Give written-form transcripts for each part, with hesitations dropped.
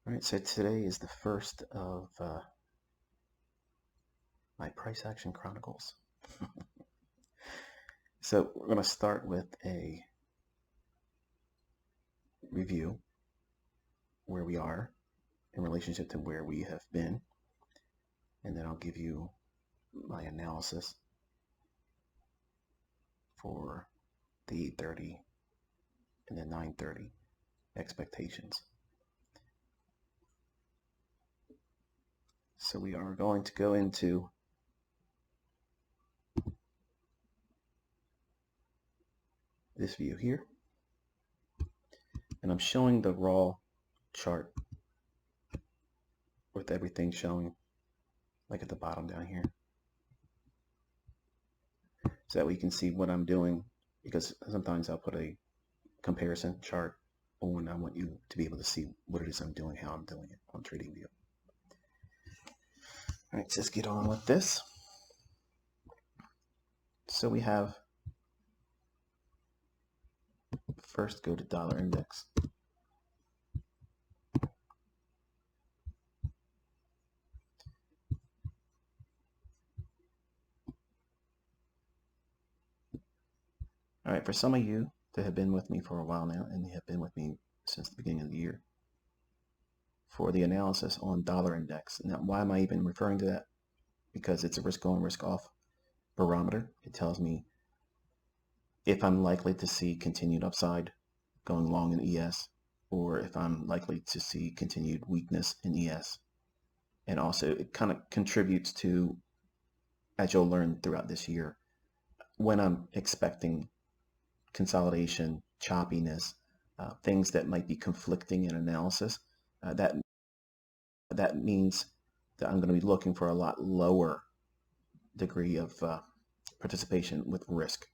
All right, so today is the first of my price action chronicles. So we're going to start with a review where we are in relationship to where we have been, and then I'll give you my analysis for the 8:30 and the 9:30 expectations. So we are going to go into this view here, and I'm showing the raw chart with everything showing like at the bottom down here, so that we can see what I'm doing, because sometimes I'll put a comparison chart on. I want you to be able to see what it is I'm doing, how I'm doing it on TradingView. All right, so let's get on with this. So we have, first go to dollar index. All right, for some of you that have been with me for a while now, and they have been with me since the beginning of the year, for the analysis on dollar index. Now, why am I even referring to that? Because it's a risk on, risk off barometer. It tells me if I'm likely to see continued upside going long in ES, or if I'm likely to see continued weakness in ES. And also it kind of contributes to, as you'll learn throughout this year, when I'm expecting consolidation, choppiness, things that might be conflicting in analysis, that means that I'm going to be looking for a lot lower degree of participation with risk.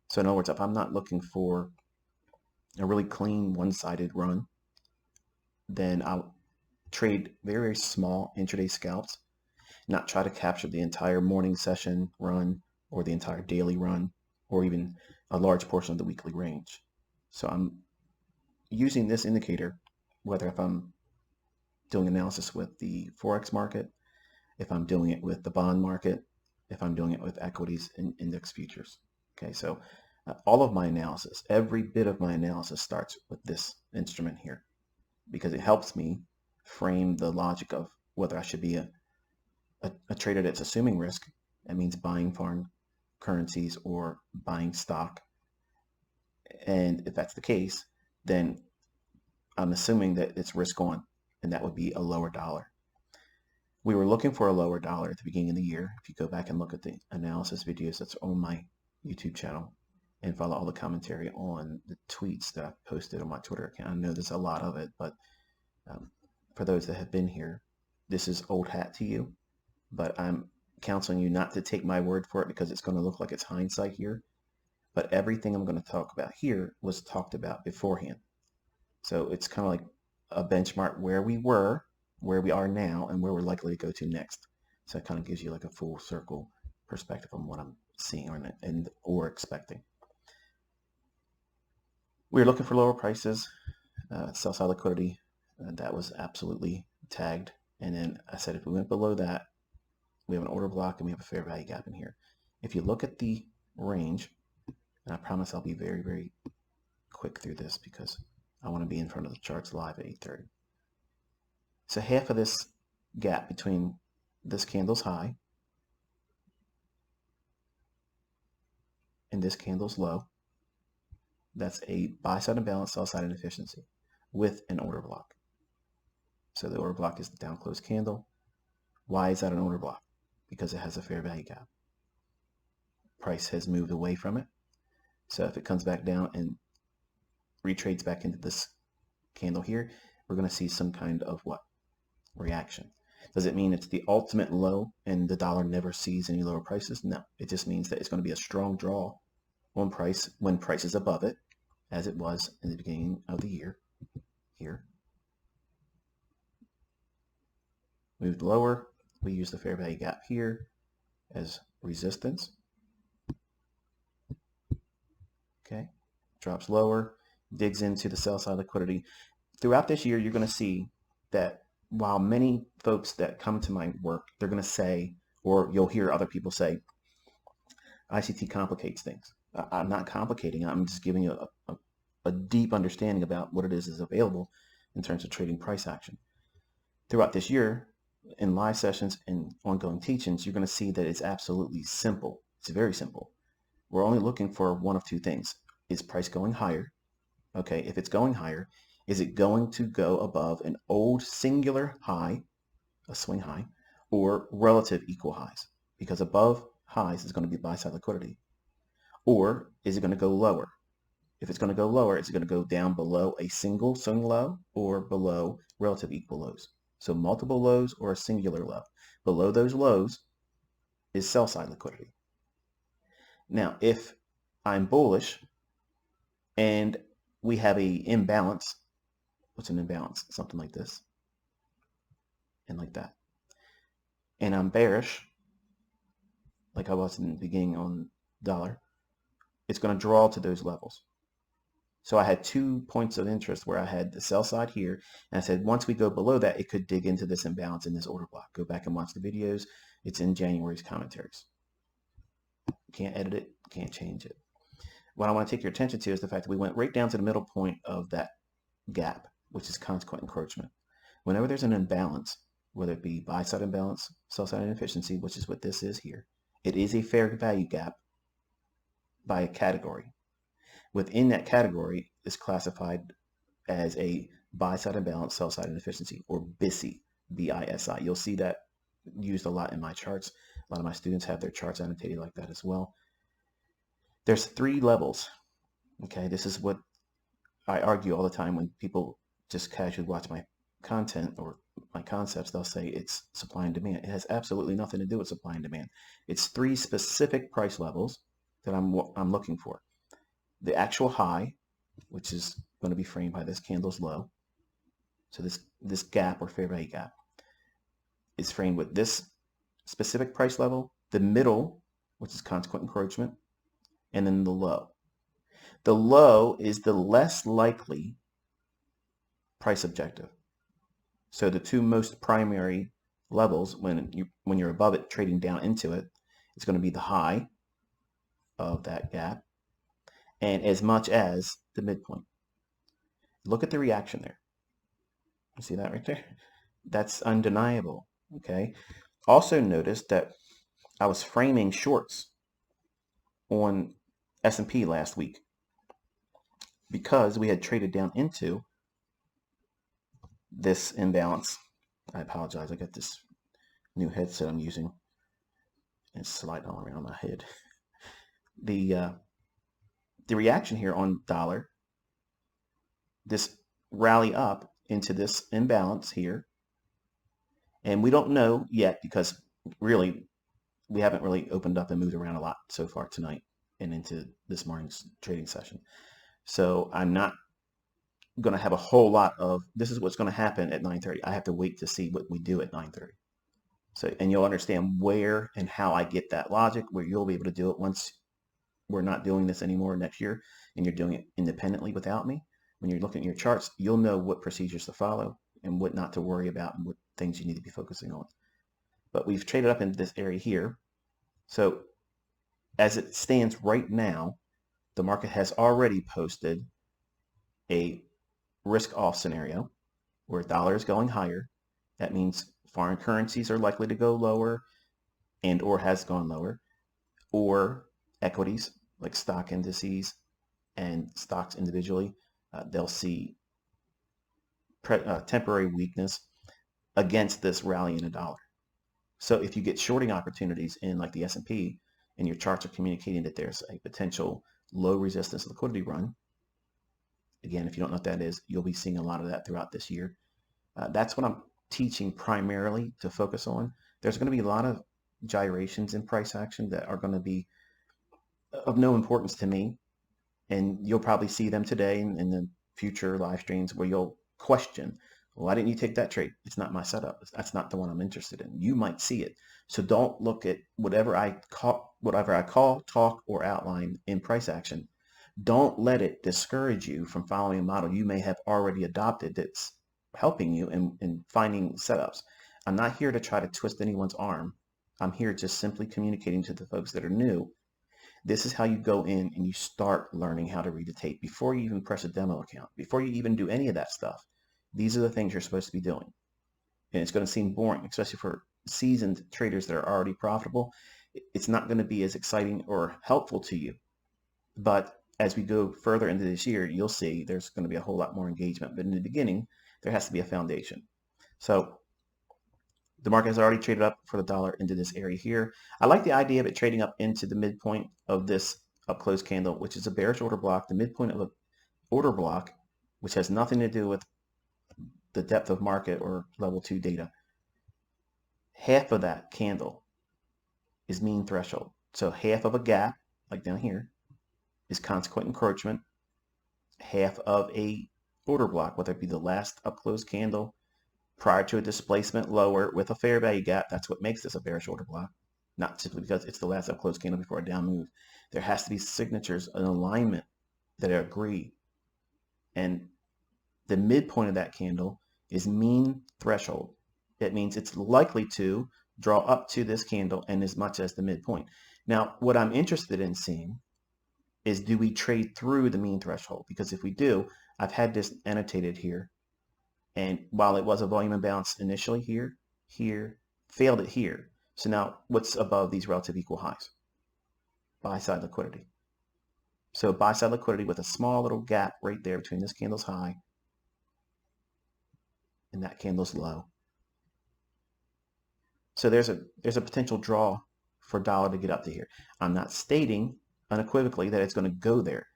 So in other words, if I'm not looking for a really clean one-sided run, then I'll trade very, very small intraday scalps, not try to capture the entire morning session run or the entire daily run or even a large portion of the weekly range. So I'm using this indicator, whether if I'm doing analysis with the Forex market, if I'm doing it with the bond market, if I'm doing it with equities and index futures. Okay, so all of my analysis, every bit of my analysis starts with this instrument here, because it helps me frame the logic of whether I should be a trader that's assuming risk. That means buying foreign currencies or buying stock. And if that's the case, then I'm assuming that it's risk on, and that would be a lower dollar. We were looking for a lower dollar at the beginning of the year. If you go back and look at the analysis videos that's on my YouTube channel and follow all the commentary on the tweets that I've posted on my Twitter account, I know there's a lot of it, but for those that have been here, this is old hat to you, but I'm counseling you not to take my word for it, because it's going to look like it's hindsight here. But everything I'm going to talk about here was talked about beforehand. So it's kind of like a benchmark where we were, where we are now, and where we're likely to go to next. So it kind of gives you like a full circle perspective on what I'm seeing or expecting. We were looking for lower prices, sell side liquidity. That was absolutely tagged. And then I said if we went below that, we have an order block and we have a fair value gap in here. If you look at the range, and I promise I'll be very, very quick through this because I want to be in front of the charts live at 8:30. So half of this gap between this candle's high and this candle's low, that's a buy side imbalance, sell side inefficiency with an order block. So the order block is the down close candle. Why is that an order block? Because it has a fair value gap. Price has moved away from it. So if it comes back down and retrades back into this candle here, we're going to see some kind of what? Reaction. Does it mean it's the ultimate low and the dollar never sees any lower prices? No. It just means that it's going to be a strong draw on price when price is above it, as it was in the beginning of the year here. Moved lower. We use the fair value gap here as resistance. Okay. Drops lower, digs into the sell side liquidity. Throughout this year, you're going to see that while many folks that come to my work, they're going to say, or you'll hear other people say, ICT complicates things. I'm not complicating it. I'm just giving you a deep understanding about what it is available in terms of trading price action. Throughout this year, in live sessions and ongoing teachings, you're going to see that it's absolutely simple. It's very simple. We're only looking for one of two things. Is price going higher? Okay, if it's going higher, is it going to go above an old singular high, a swing high, or relative equal highs? Because above highs is going to be buy side liquidity. Or is it going to go lower? If it's going to go lower, is it going to go down below a single swing low or below relative equal lows? So multiple lows or a singular low. Below those lows is sell side liquidity. Now, if I'm bullish and we have a imbalance, what's an imbalance? Something like this and like that. And I'm bearish, like I was in the beginning on dollar, it's going to draw to those levels. So I had 2 points of interest where I had the sell side here, and I said once we go below that, it could dig into this imbalance in this order block. Go back and watch the videos. It's in January's commentaries. Can't edit it, can't change it. What I want to take your attention to is the fact that we went right down to the middle point of that gap, which is consequent encroachment. Whenever there's an imbalance, whether it be buy side imbalance, sell side inefficiency, which is what this is here, it is a fair value gap by a category. Within that category is classified as a buy side imbalance, sell side inefficiency, or BISI, B-I-S-I. You'll see that used a lot in my charts. A lot of my students have their charts annotated like that as well. There's 3 levels. Okay, this is what I argue all the time when people just casually watch my content or my concepts. They'll say it's supply and demand. It has absolutely nothing to do with supply and demand. It's 3 specific price levels that I'm looking for. The actual high, which is going to be framed by this candle's low. So this gap or fair value gap is framed with this specific price level, the middle, which is consequent encroachment, and then the low. The low is the less likely price objective. So the 2 most primary levels when you're above it, trading down into it, it's going to be the high of that gap and as much as the midpoint. Look at the reaction there. You see that right there? That's undeniable. Okay. Also notice that I was framing shorts on S&P last week because we had traded down into this imbalance. I apologize. I got this new headset I'm using. It's sliding all around my head. The reaction here on dollar, this rally up into this imbalance here, and we don't know yet because really we haven't really opened up and moved around a lot so far tonight and into this morning's trading session. So I'm not going to have a whole lot of this is what's going to happen at 9:30. I have to wait to see what we do at 9:30. So, and you'll understand where and how I get that logic, where you'll be able to do it once we're not doing this anymore next year and you're doing it independently without me. When you're looking at your charts, you'll know what procedures to follow and what not to worry about and what things you need to be focusing on. But we've traded up into this area here. So as it stands right now, the market has already posted a risk off scenario where dollar is going higher. That means foreign currencies are likely to go lower and or has gone lower, or equities like stock indices and stocks individually, they'll see temporary weakness against this rally in a dollar. So if you get shorting opportunities in like the S&P and your charts are communicating that there's a potential low resistance liquidity run, again, if you don't know what that is, you'll be seeing a lot of that throughout this year. That's what I'm teaching primarily to focus on. There's going to be a lot of gyrations in price action that are going to be of no importance to me, and you'll probably see them today in the future live streams where you'll question, why didn't you take that trade? It's not my setup. That's not the one I'm interested in. You might see it. So don't look at whatever I call, talk, or outline in price action. Don't let it discourage you from following a model you may have already adopted that's helping you in finding setups. I'm not here to try to twist anyone's arm. I'm here just simply communicating to the folks that are new. This is how you go in and you start learning how to read the tape before you even press a demo account, before you even do any of that stuff. These are the things you're supposed to be doing. And it's going to seem boring, especially for seasoned traders that are already profitable. It's not going to be as exciting or helpful to you. But as we go further into this year, you'll see there's going to be a whole lot more engagement. But in the beginning, there has to be a foundation. So the market has already traded up for the dollar into this area here. I like the idea of it trading up into the midpoint of this up close candle, which is a bearish order block, the midpoint of an order block, which has nothing to do with the depth of market or level 2 data. Half of that candle is mean threshold. So half of a gap, like down here, is consequent encroachment. Half of a order block, whether it be the last up close candle prior to a displacement lower with a fair value gap, that's what makes this a bearish order block, not simply because it's the last up close candle before a down move. There has to be signatures, an alignment that agree. And the midpoint of that candle is mean threshold. That means it's likely to draw up to this candle and as much as the midpoint. Now, what I'm interested in seeing is, do we trade through the mean threshold? Because if we do, I've had this annotated here. And while it was a volume imbalance initially here, failed it here. So now what's above these relative equal highs? Buy side liquidity. So buy side liquidity with a small little gap right there between this candle's high and that candle's low. So there's a potential draw for dollar to get up to here. I'm not stating unequivocally that it's going to go there.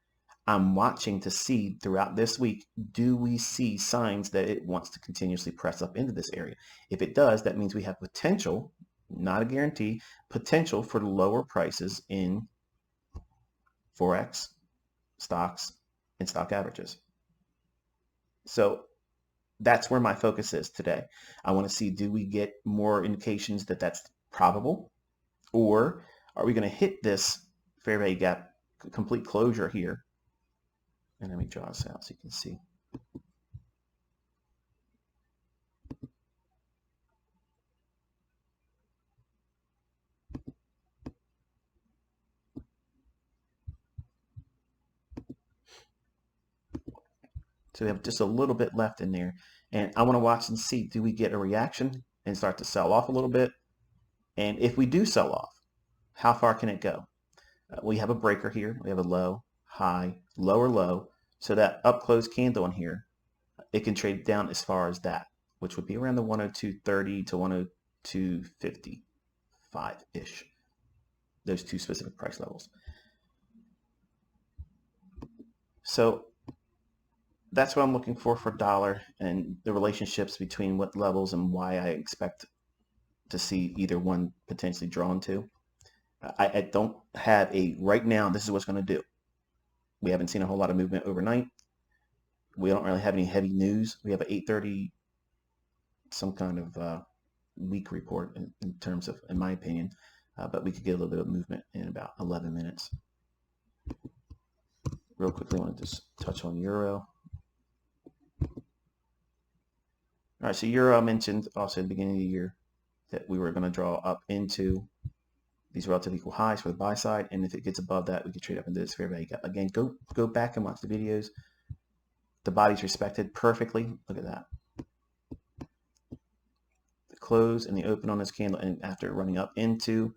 I'm watching to see throughout this week, do we see signs that it wants to continuously press up into this area? If it does, that means we have potential, not a guarantee, potential for lower prices in Forex, stocks, and stock averages. So that's where my focus is today. I want to see, do we get more indications that that's probable? Or are we going to hit this fair value gap complete closure here? And let me draw this out so you can see. So we have just a little bit left in there. And I want to watch and see, do we get a reaction and start to sell off a little bit? And if we do sell off, how far can it go? We have a breaker here. We have a low, high, lower low. So that up close candle in here, it can trade down as far as that, which would be around the 102.30 to 102.55-ish. Those two specific price levels. So that's what I'm looking for dollar, and the relationships between what levels and why I expect to see either one potentially drawn to. I don't have a right now, this is what's going to do. We haven't seen a whole lot of movement overnight. We don't really have any heavy news. We have an 8:30 some kind of week report in terms of, in my opinion, but we could get a little bit of movement in about 11 minutes. Real quickly, I want to just touch on Euro. All right, so Euro, I mentioned also at the beginning of the year that we were going to draw up into these relative equal highs for the buy side, and if it gets above that, we could trade up into this fair value gap. Again, go back and watch the videos. The body's respected perfectly. Look at that. The close and the open on this candle, and after running up into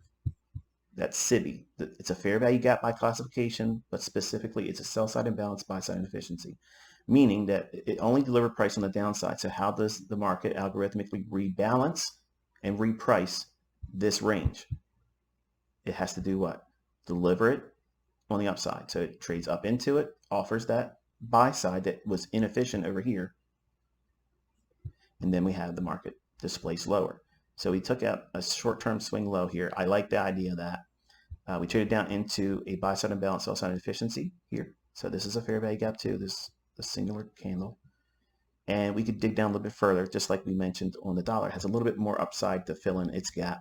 that SIBI, it's a fair value gap by classification, but specifically it's a sell side imbalance, buy side inefficiency, meaning that it only delivered price on the downside. So how does the market algorithmically rebalance and reprice this range? It has to do what? Deliver it on the upside. So it trades up into it, offers that buy side that was inefficient over here, and then we have the market displace lower. So we took out a short-term swing low here. I like the idea of that. We traded down into a buy side imbalance, sell side inefficiency here. So this is a fair value gap too, the singular candle. And we could dig down a little bit further, just like we mentioned on the dollar. It has a little bit more upside to fill in its gap.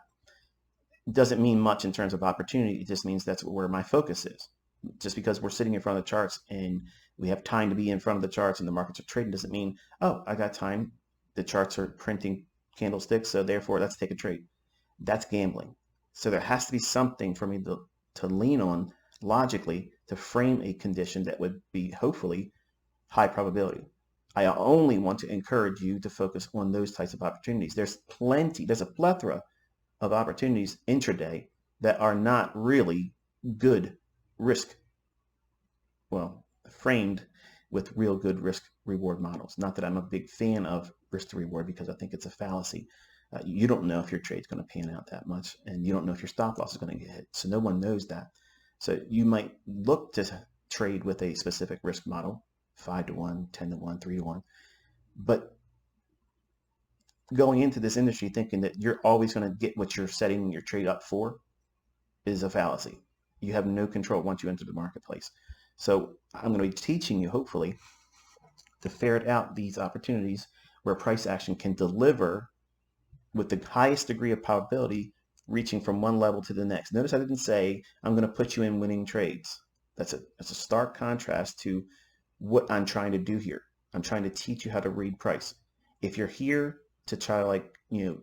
It doesn't mean much in terms of opportunity. It just means that's where my focus is. Just because we're sitting in front of the charts and we have time to be in front of the charts and the markets are trading doesn't mean, oh, I got time the charts are printing candlesticks, so therefore let's take a trade. That's gambling. So there has to be something for me to lean on logically to frame a condition that would be hopefully high probability. I only want to encourage you to focus on those types of opportunities. There's a plethora of opportunities intraday that are not really good risk, well, framed with real good risk reward models. Not that I'm a big fan of risk to reward, because I think it's a fallacy. You don't know if your trade's going to pan out that much, and you don't know if your stop loss is going to get hit. So no one knows that. So you might look to trade with a specific risk model, 5 to 1, 10 to 1, 3 to 1. But going into this industry thinking that you're always going to get what you're setting your trade up for is a fallacy. You have no control once you enter the marketplace. So I'm going to be teaching you, hopefully, to ferret out these opportunities where price action can deliver with the highest degree of probability, reaching from one level to the next. Notice I didn't say I'm going to put you in winning trades. That's a stark contrast to what I'm trying to do here. I'm trying to teach you how to read price. If you're here to try to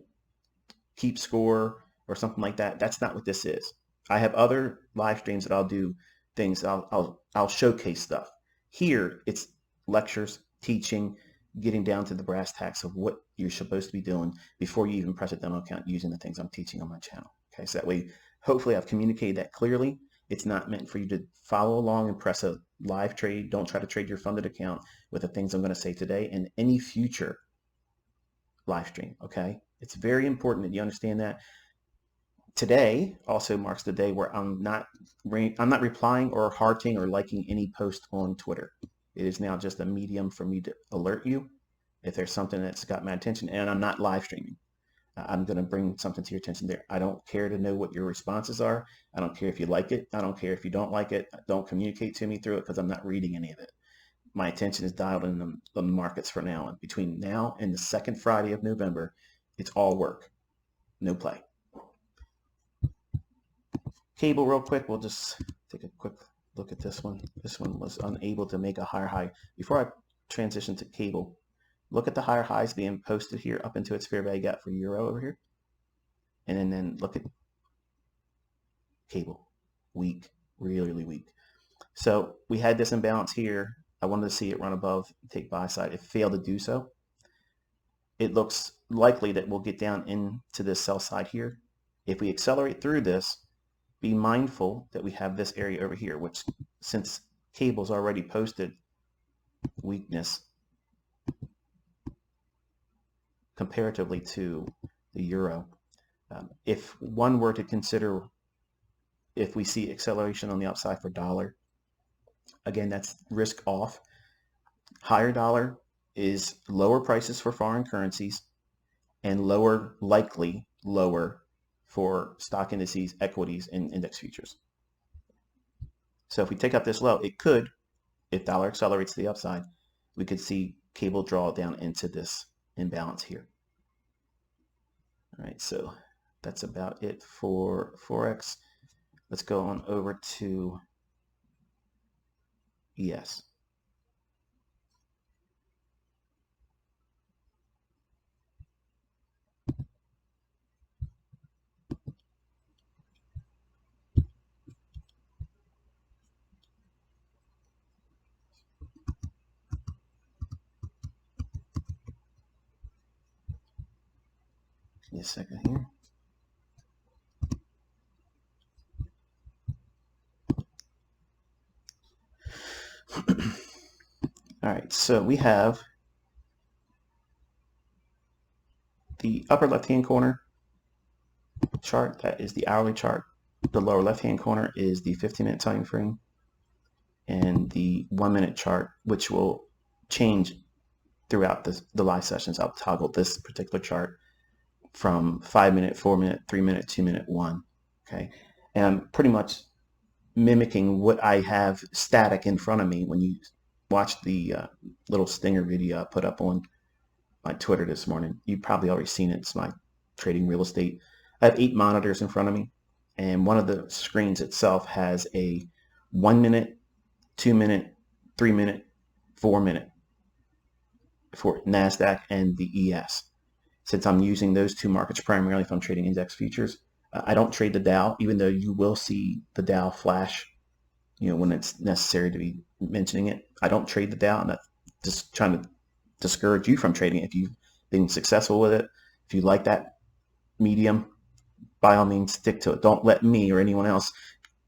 keep score or something like that, that's not what this is. I have other live streams that I'll do things. I'll showcase stuff. Here it's lectures, teaching, getting down to the brass tacks of what you're supposed to be doing before you even press a demo account using the things I'm teaching on my channel. Okay, so that way, hopefully I've communicated that clearly. It's not meant for you to follow along and press a live trade. Don't try to trade your funded account with the things I'm going to say today and any future live stream. Okay, it's very important that you understand that. Today also marks the day where I'm not replying or hearting or liking any post on Twitter. It is now just a medium for me to alert you if there's something that's got my attention, and I'm not live streaming. I'm going to bring something to your attention there. I don't care to know what your responses are. I don't care if you like it. I don't care if you don't like it. Don't communicate to me through it, because I'm not reading any of it. My attention is dialed in the markets for now. And between now and the second Friday of November, it's all work, no play. Cable real quick. We'll just take a quick look at this one. This one was unable to make a higher high. Before I transition to cable, look at the higher highs being posted here up into its fair value gap for euro over here. And then look at cable. Weak, really, really weak. So we had this imbalance here. I wanted to see it run above, take buy side. It failed to do so. It looks likely that we'll get down into this sell side here. If we accelerate through this, be mindful that we have this area over here, which, since cable's already posted weakness comparatively to the euro, if one were to consider if we see acceleration on the upside for dollar, again, that's risk off. Higher dollar is lower prices for foreign currencies and likely lower for stock indices, equities, and index futures. So if we take up this low, it could, if dollar accelerates to the upside, we could see cable draw down into this imbalance here. All right, so that's about it for Forex. Let's go on over to ES. Give me a second here. All right, so we have the upper left-hand corner chart. That is the hourly chart. The lower left-hand corner is the 15-minute time frame, and the 1-minute chart, which will change throughout the live sessions. I'll toggle this particular chart from 5-minute, 4-minute, 3-minute, 2-minute, 1. Okay, and I'm pretty much mimicking what I have static in front of me. When you watch the little stinger video I put up on my Twitter this morning, you've probably already seen it. It's my trading real estate. I have 8 monitors in front of me, and one of the screens itself has a 1-minute, 2-minute, 3-minute, 4-minute. for NASDAQ and the ES. Since I'm using those two markets primarily if I'm trading index futures, I don't trade the Dow, even though you will see the Dow flash, when it's necessary to be mentioning it. I don't trade the Dow. I'm not just trying to discourage you from trading it. If you've been successful with it, if you like that medium, by all means stick to it. Don't let me or anyone else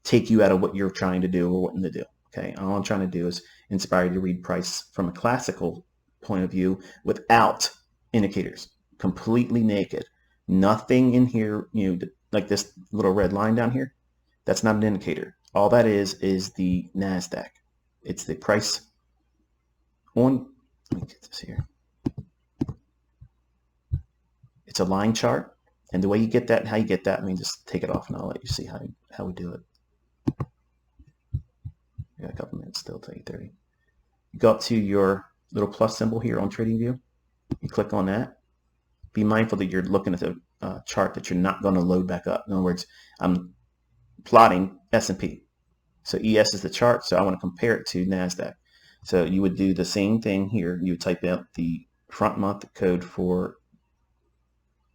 take you out of what you're trying to do or wanting to do. Okay, all I'm trying to do is inspire you to read price from a classical point of view without indicators, completely naked. Nothing in here, like this little red line down here. That's not an indicator. All that is the NASDAQ. It's the price on, let me get this here. It's a line chart. And the way you get that and how you get that, let me just take it off and I'll let you see how we do it. We got a couple minutes still till 8:30. You go up to your little plus symbol here on TradingView. You click on that. Be mindful that you're looking at the chart that you're not going to load back up. In other words, I'm plotting S&P. So ES is the chart, so I want to compare it to NASDAQ. So you would do the same thing here. You would type out the front month code for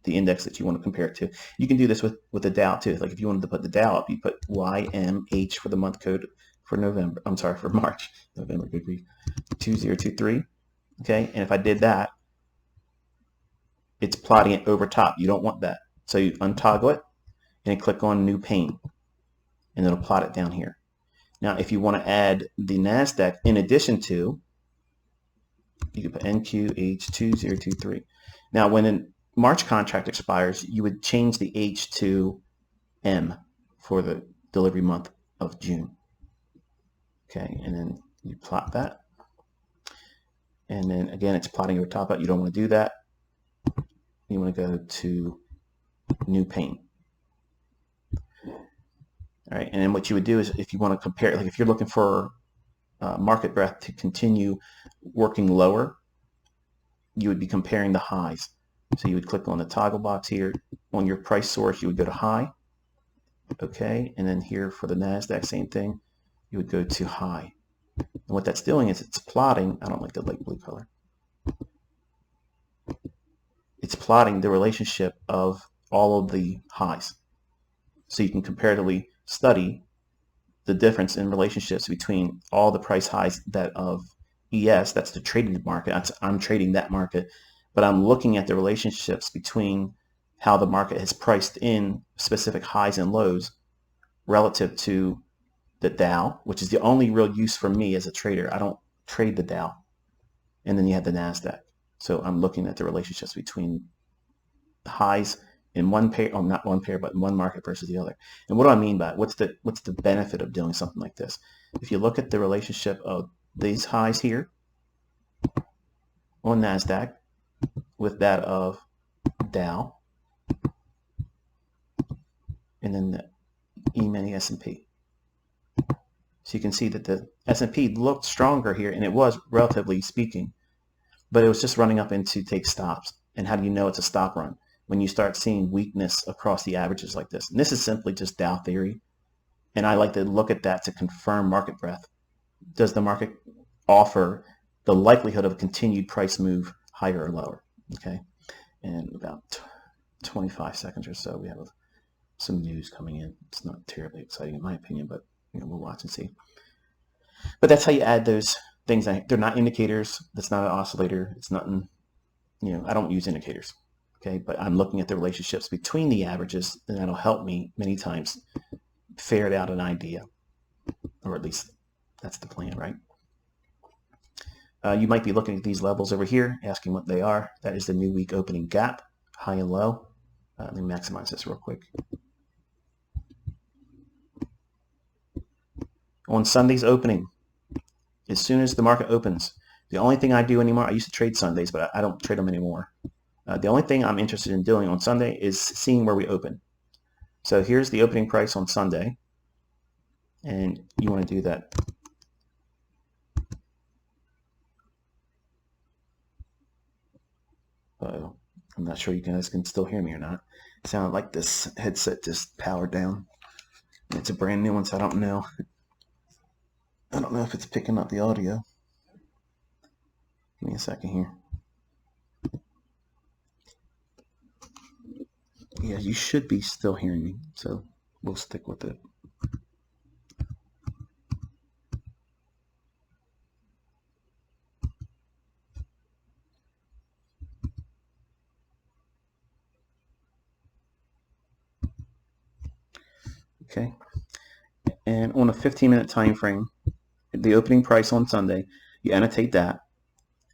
the index that you want to compare it to. You can do this with the Dow too. Like if you wanted to put the Dow up, you put YMH for the month code for November. I'm sorry, for March. November, good grief. 2023. Okay, and if I did that, it's plotting it over top. You don't want that. So you untoggle it and click on New Pane, and it'll plot it down here. Now, if you want to add the NASDAQ in addition to, you can put NQH2023. Now, when a March contract expires, you would change the H to M for the delivery month of June. Okay, and then you plot that. And then again, it's plotting over top. You don't want to do that. You want to go to New Pane. All right, and then what you would do is if you want to compare, like if you're looking for market breadth to continue working lower, you would be comparing the highs. So you would click on the toggle box here. On your price source, you would go to high. Okay, and then here for the NASDAQ, same thing. You would go to high. And what that's doing is it's plotting, I don't like the light blue color. It's plotting the relationship of all of the highs. So you can comparatively study the difference in relationships between all the price highs that of ES, that's the trading market. I'm trading that market, but I'm looking at the relationships between how the market has priced in specific highs and lows relative to the Dow, which is the only real use for me as a trader. I don't trade the Dow. And then you have the NASDAQ. So I'm looking at the relationships between the highs in one pair, or not one pair, but in one market versus the other. And what do I mean by it? What's the benefit of doing something like this? If you look at the relationship of these highs here on NASDAQ with that of Dow, and then the E-mini S&P. So you can see that the S&P looked stronger here, and it was, relatively speaking, but it was just running up into take stops. And how do you know it's a stop run? When you start seeing weakness across the averages like this. And this is simply just Dow theory. And I like to look at that to confirm market breadth. Does the market offer the likelihood of a continued price move higher or lower? Okay. And about 25 seconds or so, we have some news coming in. It's not terribly exciting in my opinion, but we'll watch and see. But that's how you add those things. They're not indicators. That's not an oscillator. It's nothing, I don't use indicators. Okay, but I'm looking at the relationships between the averages, and that'll help me many times ferret out an idea, or at least that's the plan, right? You might be looking at these levels over here, asking what they are. That is the new week opening gap, high and low. Let me maximize this real quick. On Sunday's opening, as soon as the market opens, the only thing I do anymore, I used to trade Sundays, but I don't trade them anymore. The only thing I'm interested in doing on Sunday is seeing where we open. So here's the opening price on Sunday, and you want to do that. I'm not sure you guys can still hear me or not. It sounded like this headset just powered down. It's a brand new one, so I don't know. I don't know if it's picking up the audio. Give me a second here. Yeah, you should be still hearing me, so we'll stick with it. Okay, and on a 15-minute time frame, the opening price on Sunday, you annotate that,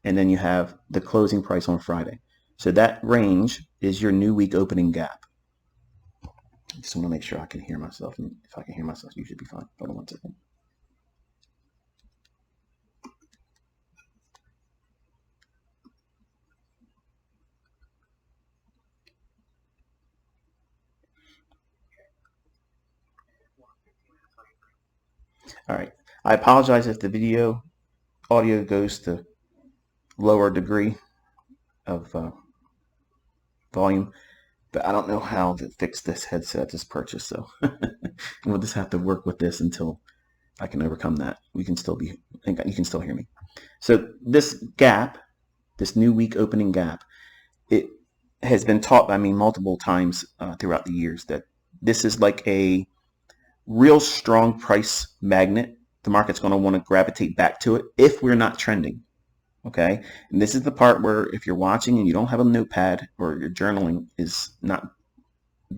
and then you have the closing price on Friday. So that range is your new week opening gap. I just want to make sure I can hear myself, and if I can hear myself, you should be fine. Hold on one second. All right. I apologize if the video audio goes to lower degree of volume, but I don't know how to fix this headset I just purchased, so we'll just have to work with this until I can overcome that. You can still hear me. So this gap, this new week opening gap, it has been taught by me multiple times throughout the years that this is like a real strong price magnet. The market's going to want to gravitate back to it if we're not trending. Okay, and this is the part where if you're watching and you don't have a notepad or your journaling is not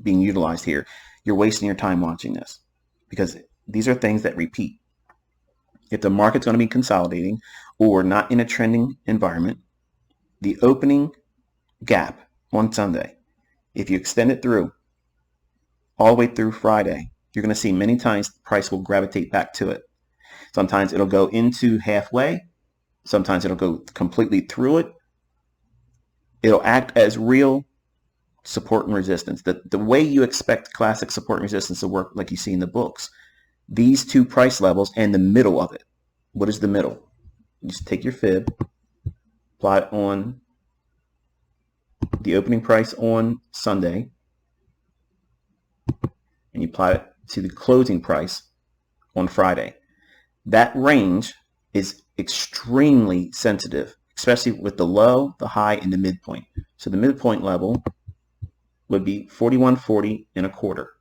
being utilized here, you're wasting your time watching this, because these are things that repeat. If the market's going to be consolidating or not in a trending environment, the opening gap on Sunday, if you extend it through all the way through Friday, you're going to see many times the price will gravitate back to it. Sometimes it'll go into halfway. Sometimes it'll go completely through it. It'll act as real support and resistance. The way you expect classic support and resistance to work, like you see in the books, these two price levels and the middle of it. What is the middle? You just take your fib, apply it on the opening price on Sunday, and you apply it to the closing price on Friday. That range is extremely sensitive, especially with the low, the high, and the midpoint. So the midpoint level would be 41.40 and a quarter.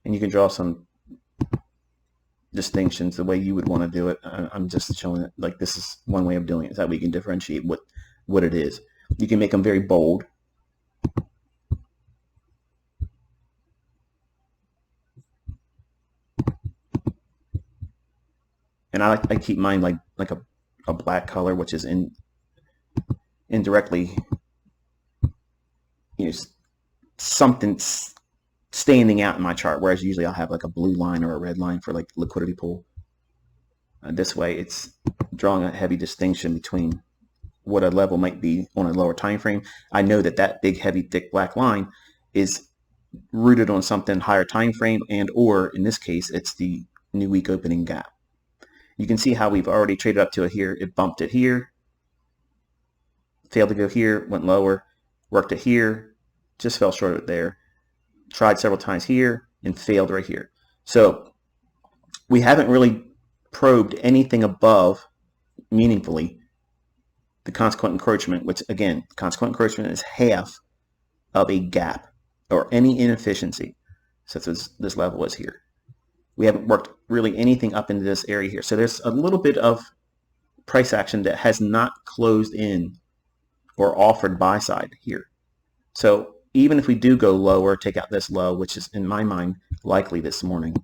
And you can draw some distinctions the way you would want to do it. I'm just showing it like this is one way of doing it. Is that we can differentiate what it is. You can make them very bold. And I keep mine like a black color, which is indirectly, something standing out in my chart, whereas usually I'll have like a blue line or a red line for like liquidity pool. This way it's drawing a heavy distinction between what a level might be on a lower time frame. I know that big heavy thick black line is rooted on something higher time frame, and or in this case it's the new week opening gap. You can see how we've already traded up to it here. It bumped it here, failed to go here, went lower, worked it here, just fell short of it there, tried several times here and failed right here. So we haven't really probed anything above meaningfully the consequent encroachment, which again, consequent encroachment is half of a gap or any inefficiency, such as this level is here. We haven't worked really anything up into this area here. So there's a little bit of price action that has not closed in or offered buy side here. So even if we do go lower, take out this low, which is in my mind likely this morning,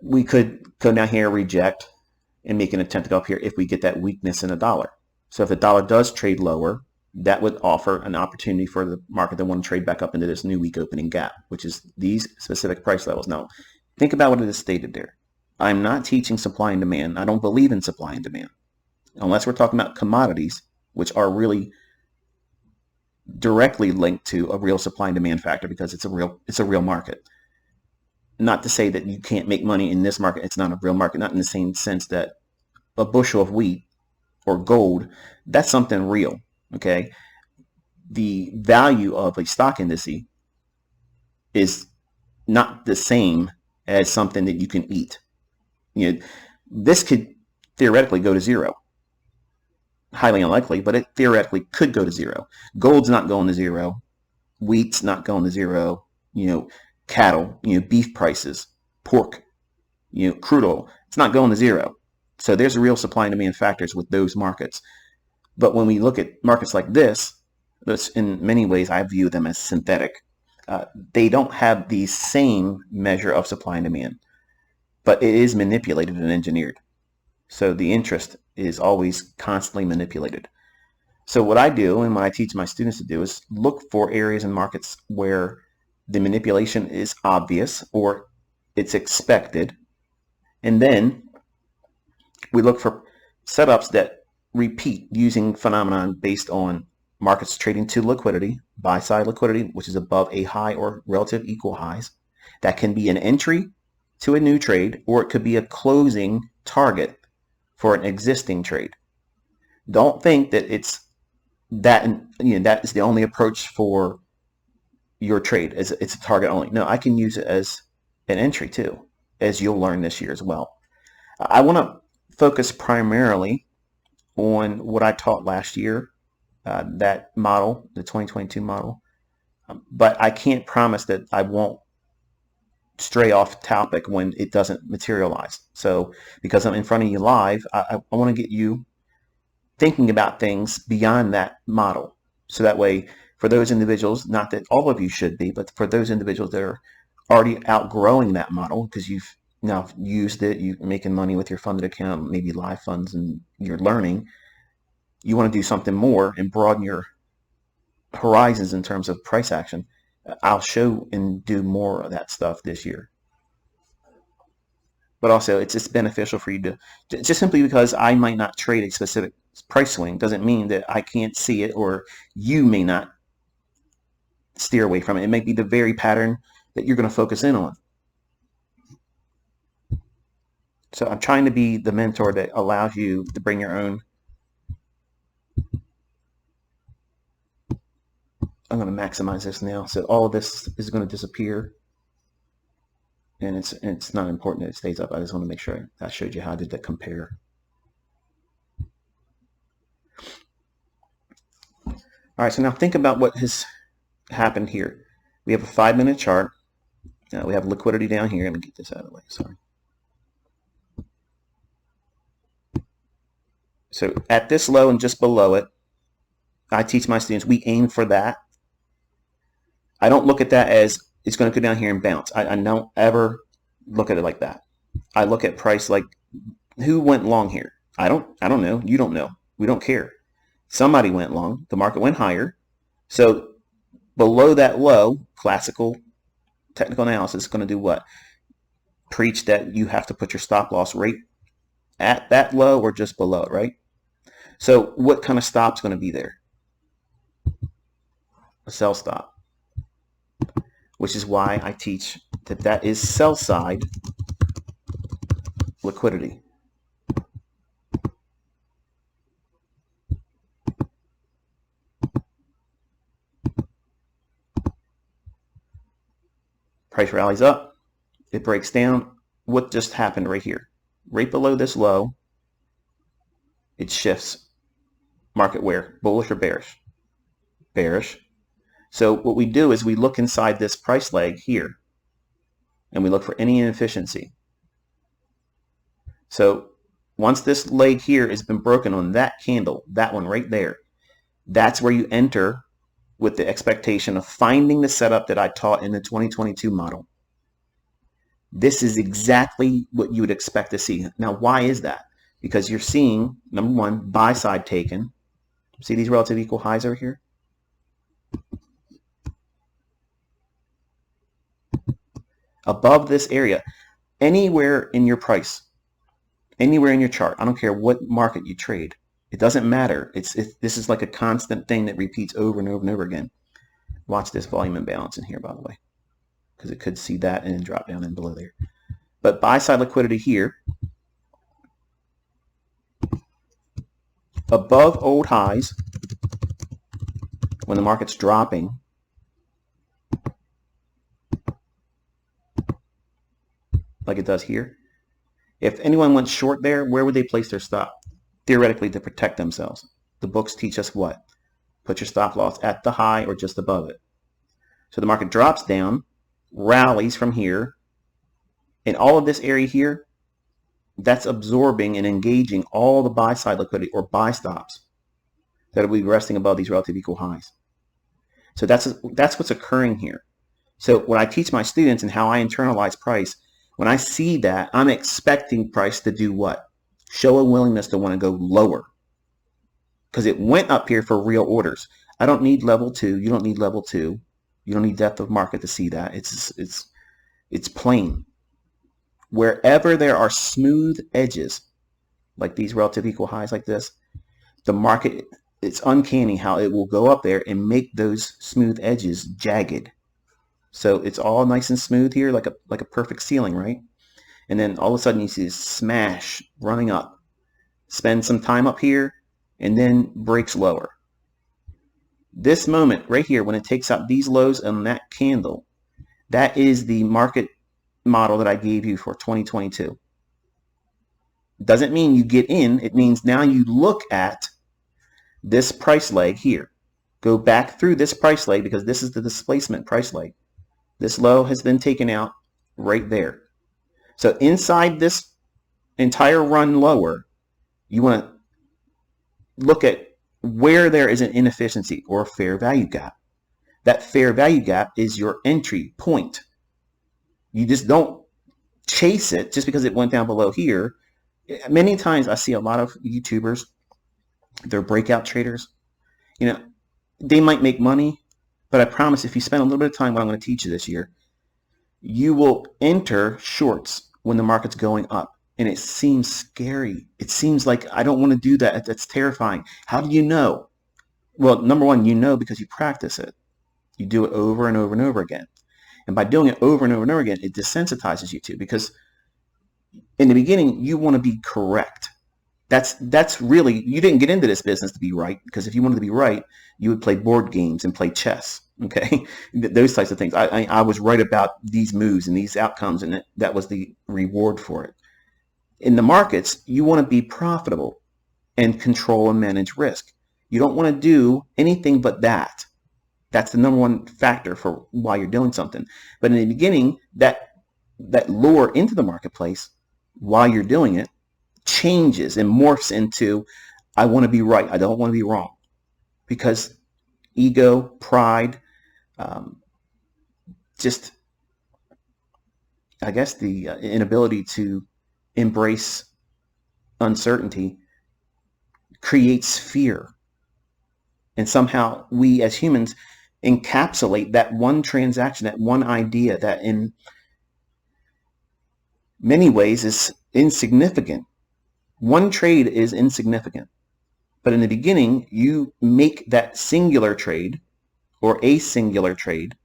we could go down here, reject, and make an attempt to go up here if we get that weakness in the dollar. So if the dollar does trade lower, that would offer an opportunity for the market to want to trade back up into this new week opening gap, which is these specific price levels. Now, think about what it is stated there. I'm not teaching supply and demand. I don't believe in supply and demand, unless we're talking about commodities, which are really directly linked to a real supply and demand factor because it's a real market. Not to say that you can't make money in this market. It's not a real market, not in the same sense that a bushel of wheat or gold, that's something real, okay? The value of a stock index is not the same as something that you can eat. You know, this could theoretically go to zero. Highly unlikely, but it theoretically could go to zero. Gold's not going to zero. Wheat's not going to zero. Cattle, beef prices, pork, crude oil, it's not going to zero. So there's a real supply and demand factors with those markets. But when we look at markets like this, in many ways I view them as synthetic. They don't have the same measure of supply and demand, but it is manipulated and engineered. So the interest is always constantly manipulated. So what I do and what I teach my students to do is look for areas in markets where the manipulation is obvious or it's expected. And then we look for setups that repeat using phenomenon based on markets trading to liquidity, buy side liquidity, which is above a high or relative equal highs. That can be an entry to a new trade, or it could be a closing target for an existing trade. Don't think that it's that that is the only approach for your trade. It's a target only. No, I can use it as an entry too, as you'll learn this year as well. I want to focus primarily on what I taught last year, that model, the 2022 model, but I can't promise that I won't stray off topic when it doesn't materialize. So because I'm in front of you live, I want to get you thinking about things beyond that model. So that way, for those individuals, not that all of you should be, but for those individuals that are already outgrowing that model because you've now used it, you're making money with your funded account, maybe live funds, and you're learning, you want to do something more and broaden your horizons in terms of price action. I'll show and do more of that stuff this year. But also, it's just beneficial for you to, just simply because I might not trade a specific price swing doesn't mean that I can't see it or you may not steer away from it. It may be the very pattern that you're going to focus in on. So I'm trying to be the mentor that allows you to bring your own. I'm going to maximize this now. So all of this is going to disappear. And it's not important that it stays up. I just want to make sure I showed you how did that compare. All right, so now think about what has happened here. We have a 5-minute chart. We have liquidity down here. Let me get this out of the way. Sorry. So at this low and just below it, I teach my students, we aim for that. I don't look at that as it's going to go down here and bounce. I don't ever look at it like that. I look at price like, who went long here? I don't know. You don't know. We don't care. Somebody went long. The market went higher. So below that low, classical technical analysis is going to do what? Preach that you have to put your stop loss rate at that low or just below it, right? So what kind of stop's going to be there? A sell stop, which is why I teach that is sell side liquidity. Price rallies up, it breaks down. What just happened right here? Right below this low, it shifts. Market where? Bullish or bearish? Bearish. So what we do is we look inside this price leg here and we look for any inefficiency. So once this leg here has been broken on that candle, that one right there, that's where you enter with the expectation of finding the setup that I taught in the 2022 model. This is exactly what you would expect to see. Now, why is that? Because you're seeing, number one, buy side taken. See these relative equal highs over here? Above this area, anywhere in your price, anywhere in your chart, I don't care what market you trade, it doesn't matter. This is like a constant thing that repeats over and over and over again. Watch this volume imbalance in here, by the way. because it could see that and then drop down and below there. But buy side liquidity here, above old highs, when the market's dropping, like it does here. If anyone went short there, where would they place their stop? Theoretically, to protect themselves. The books teach us what? Put your stop loss at the high or just above it. So the market drops down, rallies from here, and all of this area here, that's absorbing and engaging all the buy side liquidity or buy stops that will be resting above these relative equal highs. So that's what's occurring here. So when I teach my students and how I internalize price, when I see that, I'm expecting price to do what? Show a willingness to want to go lower. Because it went up here for real orders. I don't need level 2. You don't need level 2. You don't need depth of market to see that. It's plain. Wherever there are smooth edges, like these relative equal highs like this, the market, it's uncanny how it will go up there and make those smooth edges jagged. So it's all nice and smooth here, like a perfect ceiling, right? And then all of a sudden you see this smash running up, spend some time up here, and then breaks lower. This moment right here, when it takes out these lows on that candle, that is the market model that I gave you for 2022. Doesn't mean you get in. It means now you look at this price leg here. Go back through this price leg because this is the displacement price leg. This low has been taken out right there. So inside this entire run lower, you want to look at where there is an inefficiency or a fair value gap. That fair value gap is your entry point. You just don't chase it just because it went down below here. Many times I see a lot of YouTubers, they're breakout traders. You know, they might make money, but I promise if you spend a little bit of time, what I'm going to teach you this year, you will enter shorts when the market's going up. And it seems scary. It seems like I don't want to do that. That's terrifying. How do you know? Well, number one, you know because you practice it. You do it over and over and over again. And by doing it over and over and over again, it desensitizes you to, because in the beginning, you want to be correct. That's really, you didn't get into this business to be right, because if you wanted to be right, you would play board games and play chess. Okay, those types of things. I was right about these moves and these outcomes, and that was the reward for it. In the markets, you want to be profitable and control and manage risk. You don't want to do anything but that. That's the number one factor for why you're doing something. But in the beginning, that lure into the marketplace while you're doing it changes and morphs into, I want to be right. I don't want to be wrong. Because ego, pride, just, I guess, the inability to embrace uncertainty creates fear. And somehow we as humans encapsulate that one transaction, that one idea that in many ways is insignificant. One trade is insignificant. But in the beginning, you make that singular trade or a singular trade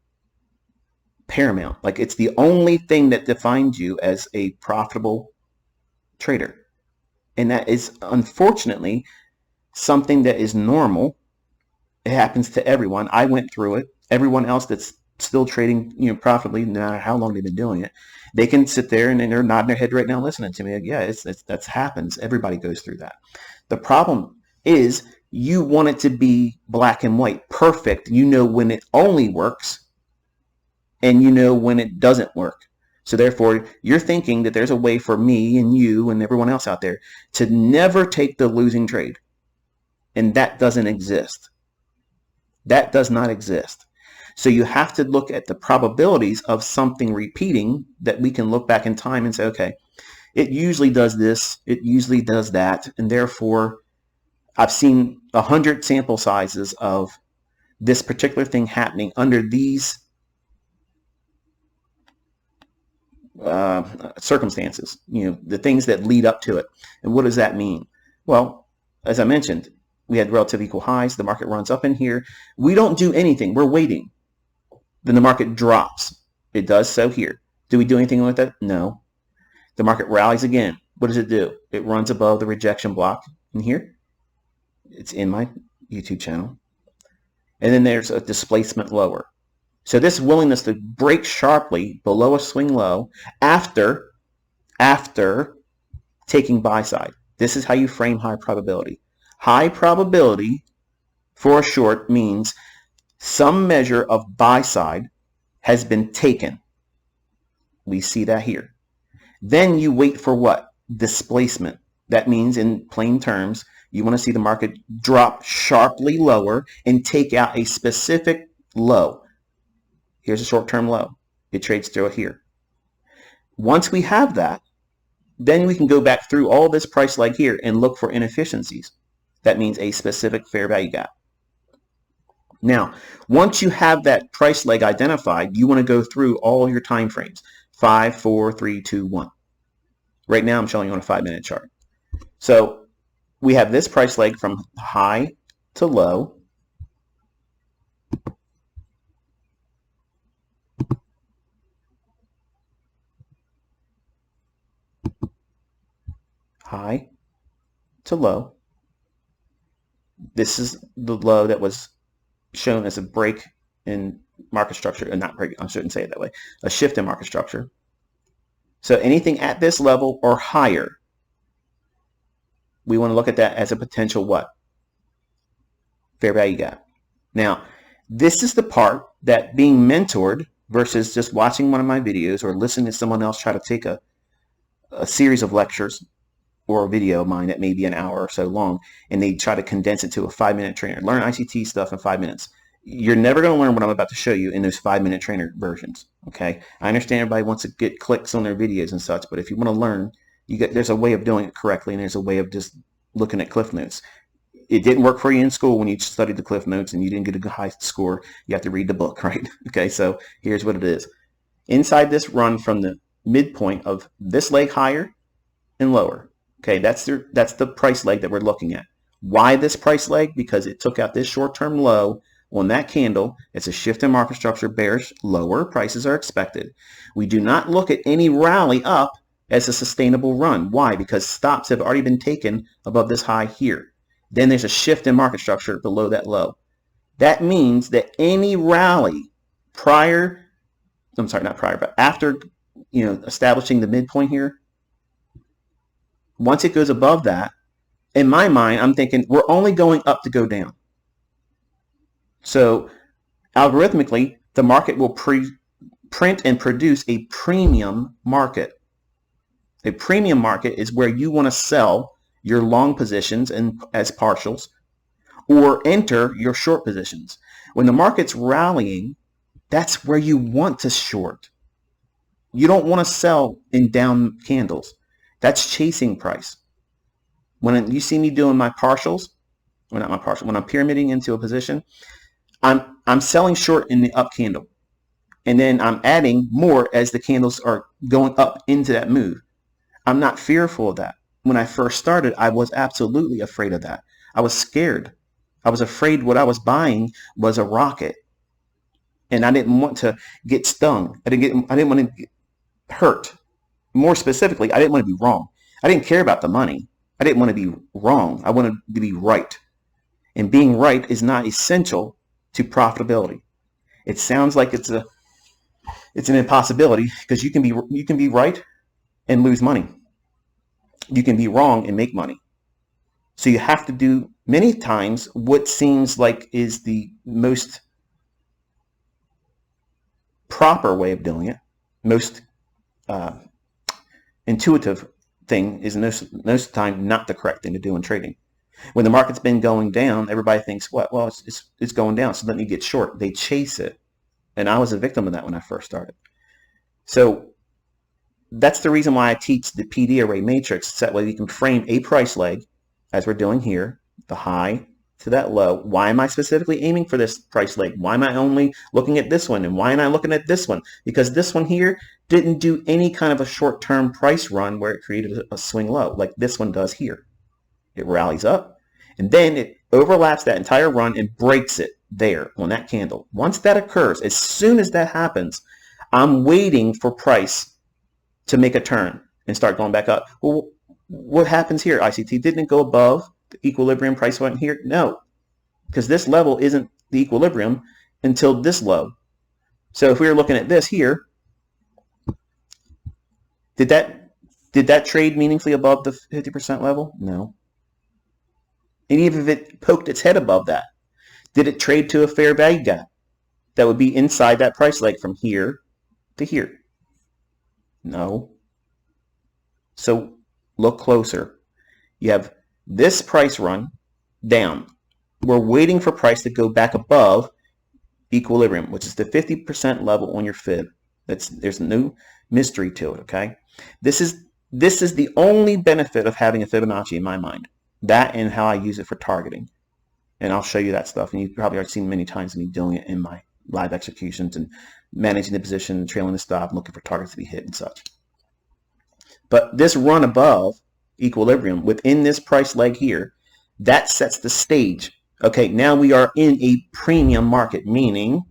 paramount. Like it's the only thing that defines you as a profitable trader. And that is unfortunately something that is normal. It happens to everyone. I went through it. Everyone else that's still trading, profitably, no matter how long they've been doing it, they can sit there and they're nodding their head right now listening to me. Like, yeah, that happens. Everybody goes through that. The problem is you want it to be black and white, perfect. You know when it only works and you know when it doesn't work. So therefore, you're thinking that there's a way for me and you and everyone else out there to never take the losing trade. And that doesn't exist. That does not exist. So you have to look at the probabilities of something repeating that we can look back in time and say, okay, it usually does this, it usually does that, and therefore I've seen 100 sample sizes of this particular thing happening under these circumstances, the things that lead up to it. And what does that mean? Well, as I mentioned, we had relative equal highs. The market runs up in here. We don't do anything. We're waiting. Then the market drops. It does so here. Do we do anything with that? No. The market rallies again. What does it do? It runs above the rejection block in here. It's in my YouTube channel. And then there's a displacement lower. So this willingness to break sharply below a swing low after taking buy side. This is how you frame high probability. High probability for a short means some measure of buy side has been taken. We see that here. Then you wait for what? Displacement. That means, in plain terms, you want to see the market drop sharply lower and take out a specific low. Here's a short-term low. It trades through it here. Once we have that, then we can go back through all this price leg here and look for inefficiencies. That means a specific fair value gap. Now, once you have that price leg identified, you want to go through all your time frames. 5, 4, 3, 2, 1. Right now I'm showing you on a 5-minute chart. So we have this price leg from high to low. High to low. This is the low that was shown as a break in market structure, and not break, I shouldn't say it that way, a shift in market structure. So anything at this level or higher, we want to look at that as a potential what? Fair value gap. Now, this is the part that being mentored versus just watching one of my videos or listening to someone else try to take a series of lectures or a video of mine that may be an hour or so long, and they try to condense it to a 5-minute trainer. Learn ICT stuff in 5 minutes. You're never going to learn what I'm about to show you in those 5-minute trainer versions. Okay, I understand everybody wants to get clicks on their videos and such, but if you want to learn, there's a way of doing it correctly, and there's a way of just looking at cliff notes. It didn't work for you in school when you studied the cliff notes and you didn't get a high score. You have to read the book, right? Okay, so here's what it is. Inside this run from the midpoint of this leg higher and lower. Okay, that's the price leg that we're looking at. Why this price leg? Because it took out this short-term low on that candle. It's a shift in market structure, bearish, lower prices are expected. We do not look at any rally up as a sustainable run. Why? Because stops have already been taken above this high here. Then there's a shift in market structure below that low. That means that any rally after, establishing the midpoint here, once it goes above that, in my mind, I'm thinking we're only going up to go down. So algorithmically, the market will print and produce a premium market. A premium market is where you want to sell your long positions as partials or enter your short positions. When the market's rallying, that's where you want to short. You don't want to sell in down candles. That's chasing price. When you see me doing my partials, when I'm pyramiding into a position, I'm selling short in the up candle. And then I'm adding more as the candles are going up into that move. I'm not fearful of that. When I first started, I was absolutely afraid of that. I was scared. I was afraid what I was buying was a rocket. And I didn't want to get stung. I didn't want to get hurt. More specifically, I didn't want to be wrong. I didn't care about the money. I didn't want to be wrong. I wanted to be right. And being right is not essential to profitability. It sounds like it's an impossibility because you can be right and lose money. You can be wrong and make money. So you have to do many times what seems like is the most proper way of doing it, most intuitive thing is most of the time not the correct thing to do in trading. When the market's been going down, everybody thinks, well, it's going down, so let me get short. They chase it. And I was a victim of that when I first started. So that's the reason why I teach the PD array matrix. So that way you can frame a price leg, as we're doing here, the high to that low. Why am I specifically aiming for this price leg? Why am I only looking at this one? And why am I looking at this one? Because this one here didn't do any kind of a short-term price run where it created a swing low like this one does here. It rallies up, and then it overlaps that entire run and breaks it there on that candle. Once that occurs, as soon as that happens, I'm waiting for price to make a turn and start going back up. Well, what happens here, ICT? Didn't it go above the equilibrium? Price went here? No, because this level isn't the equilibrium until this low. So if we were looking at this here, did that trade meaningfully above the 50% level? No. And even if it poked its head above that, did it trade to a fair value gap that would be inside that price leg from here to here? No. So look closer. You have this price run down. We're waiting for price to go back above equilibrium, which is the 50% level on your fib. There's no mystery to it, okay? This is the only benefit of having a Fibonacci in my mind. That and how I use it for targeting. And I'll show you that stuff. And you've probably already seen many times me doing it in my live executions and managing the position, trailing the stop, and looking for targets to be hit and such. But this run above equilibrium within this price leg here, that sets the stage. Okay, now we are in a premium market, meaning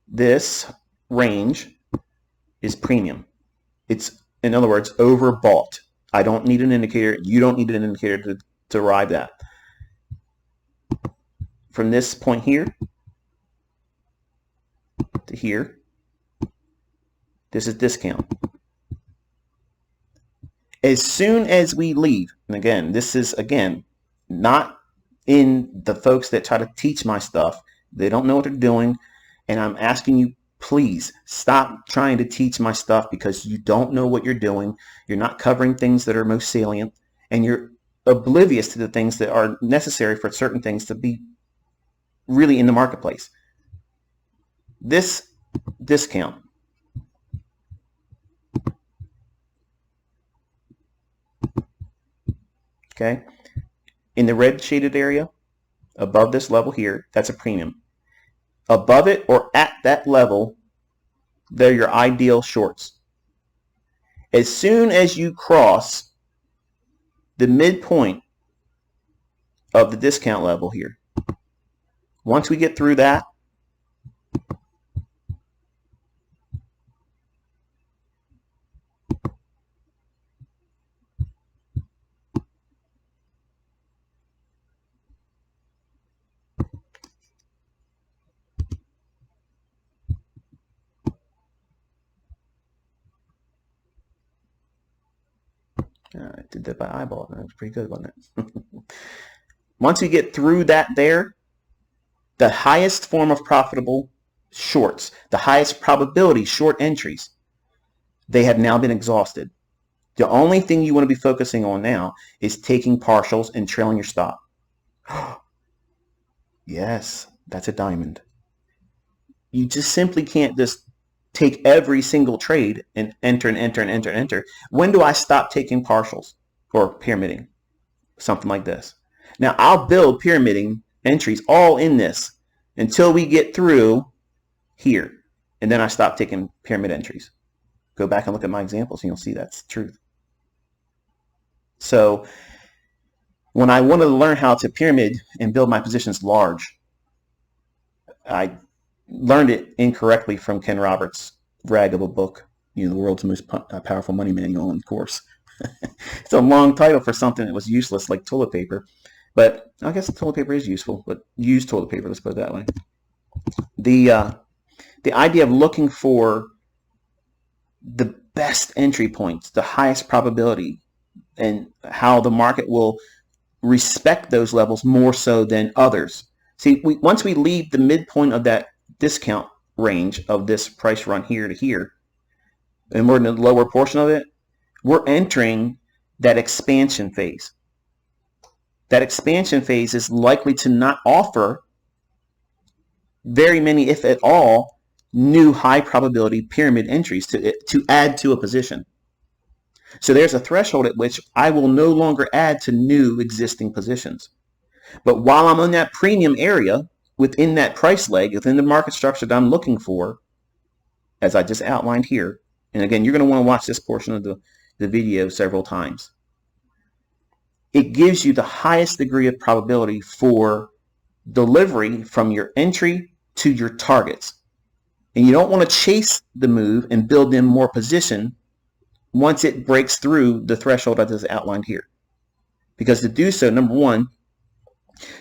this range is premium. It's, in other words, overbought. I don't need an indicator. You don't need an indicator to derive that. From this point here to here, this is discount. As soon as we leave, and again, this is, again, not in the folks that try to teach my stuff. They don't know what they're doing. And I'm asking you, please stop trying to teach my stuff because you don't know what you're doing. You're not covering things that are most salient, and you're oblivious to the things that are necessary for certain things to be really in the marketplace. This discount, okay, in the red shaded area above this level here, that's a premium. Above it or at that level, they're your ideal shorts. As soon as you cross the midpoint of the discount level here, once we get through that, I did that by eyeball. That was pretty good, wasn't it? Once we get through that there, the highest form of profitable shorts, the highest probability short entries, they have now been exhausted. The only thing you want to be focusing on now is taking partials and trailing your stop. Yes, that's a diamond. You just simply can't just take every single trade and enter and enter and enter and enter. When do I stop taking partials or pyramiding? Something like this. Now, I'll build pyramiding entries all in this until we get through here. And then I stop taking pyramid entries. Go back and look at my examples and you'll see that's the truth. So when I wanted to learn how to pyramid and build my positions large, I learned it incorrectly from Ken Roberts' rag of a book, the world's most powerful money manual and course. It's a long title for something that was useless, like toilet paper. But I guess toilet paper is useful, but use toilet paper, let's put it that way. The idea of looking for the best entry points, the highest probability, and how the market will respect those levels more so than others. See, once we leave the midpoint of that discount range of this price run here to here, and we're in the lower portion of it, we're entering that expansion phase. That expansion phase is likely to not offer very many, if at all, new high probability pyramid entries to add to a position. So there's a threshold at which I will no longer add to new existing positions. But while I'm in that premium area, within that price leg, within the market structure that I'm looking for, as I just outlined here, and again, you're going to want to watch this portion of the video several times. it gives you the highest degree of probability for delivery from your entry to your targets. And you don't want to chase the move and build in more position once it breaks through the threshold that is outlined here. Because to do so, number one,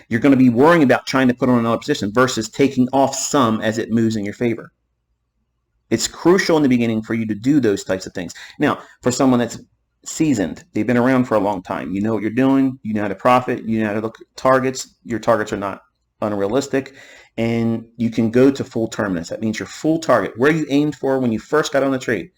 you're going to be worrying about trying to put on another position versus taking off some as it moves in your favor. It's crucial in the beginning for you to do those types of things. Now, for someone that's seasoned, they've been around for a long time, you know what you're doing, you know how to profit, you know how to look at targets, your targets are not unrealistic, and you can go to full terminus. That means your full target, where you aimed for when you first got on the trade.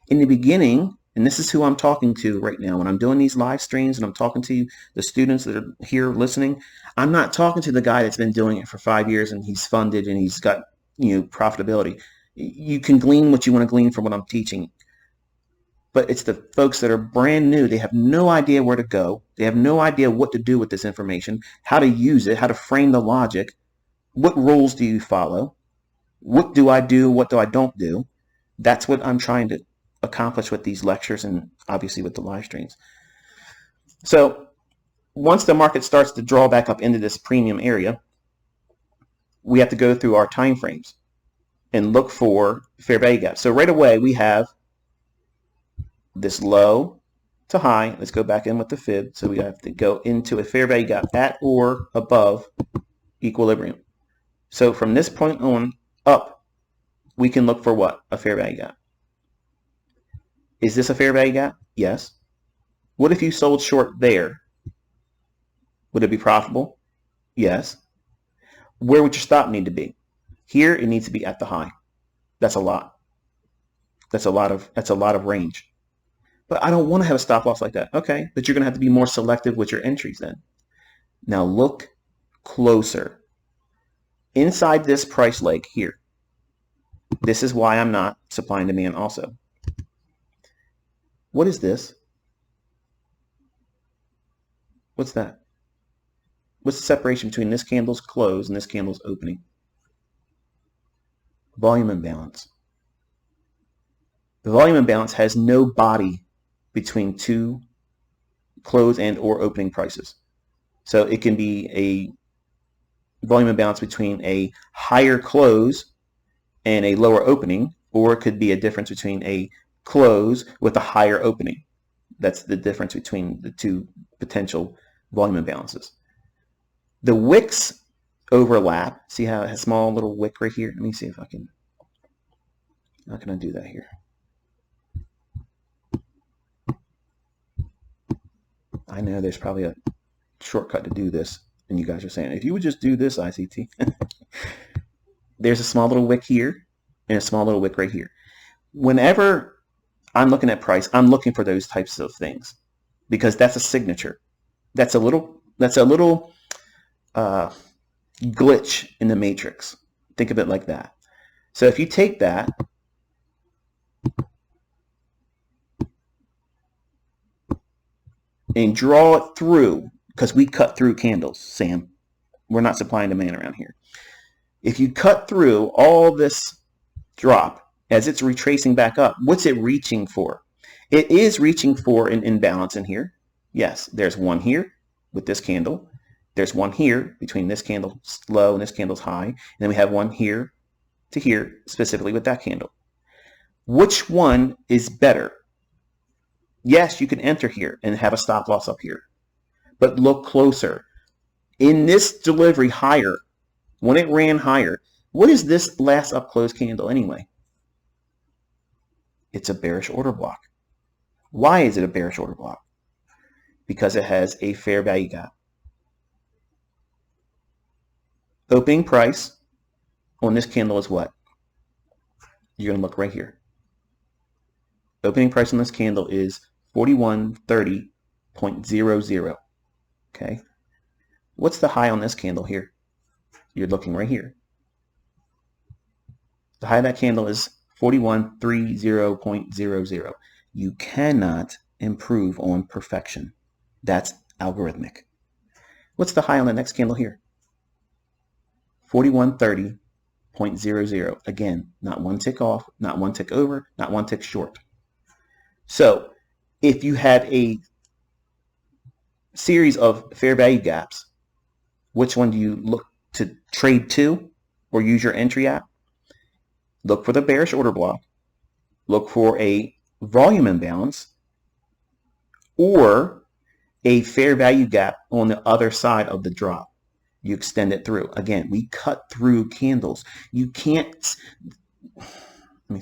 In the beginning, and this is who I'm talking to right now, when I'm doing these live streams and I'm talking to the students that are here listening, I'm not talking to the guy that's been doing it for 5 years and he's funded and he's got, profitability. You can glean what you want to glean from what I'm teaching. But it's the folks that are brand new. They have no idea where to go. They have no idea what to do with this information, how to use it, how to frame the logic. What rules do you follow? What do I do? What do I don't do? That's what I'm trying to accomplish with these lectures and obviously with the live streams. So once the market starts to draw back up into this premium area, we have to go through our time frames and look for fair value gaps. So right away we have this low to high. Let's go back in with the fib. So we have to go into a fair value gap at or above equilibrium. So from this point on up, we can look for what? A fair value gap. Is this a fair value gap? Yes. What if you sold short there? Would it be profitable? Yes. Where would your stop need to be? Here it needs to be at the high. That's a lot. That's a lot of range. But I don't want to have a stop loss like that. Okay, but you're going to have to be more selective with your entries then. Now look closer. Inside this price leg here, this is why I'm not supply and demand also. What is this? What's that? What's the separation between this candle's close and this candle's opening? Volume imbalance. The volume imbalance has no body between two close and or opening prices. So it can be a volume imbalance between a higher close and a lower opening, or it could be a difference between a close with a higher opening. That's the difference between the two potential volume imbalances. The wicks overlap. See how it has a small little wick right here? Let me see if I can. How can I do that here? I know there's probably a shortcut to do this, and you guys are saying, if you would just do this, ICT. There's a small little wick here and a small little wick right here. Whenever I'm looking at price, I'm looking for those types of things because that's a signature. That's a little glitch in the matrix. Think of it like that. So if you take that and draw it through, because we cut through candles, Sam. We're not supply and demand around here. If you cut through all this drop as it's retracing back up, what's it reaching for? It is reaching for an imbalance in here. Yes, there's one here with this candle. There's one here between this candle's low and this candle's high. And then we have one here to here, specifically with that candle. Which one is better? Yes, you can enter here and have a stop loss up here. But look closer. In this delivery higher, when it ran higher, what is this last up close candle anyway? It's a bearish order block. Why is it a bearish order block? Because it has a fair value gap. Opening price on this candle is what? You're going to look right here. Opening price on this candle is 4130.00. Okay. What's the high on this candle here? You're looking right here. The high of that candle is 4130.00. You cannot improve on perfection. That's algorithmic. What's the high on the next candle here? 4130.00. Again, not one tick off, not one tick over, not one tick short. So if you had a series of fair value gaps, which one do you look to trade to or use your entry at? Look for the bearish order block, look for a volume imbalance, or a fair value gap on the other side of the drop. You extend it through. Again, we cut through candles. You can't, I'm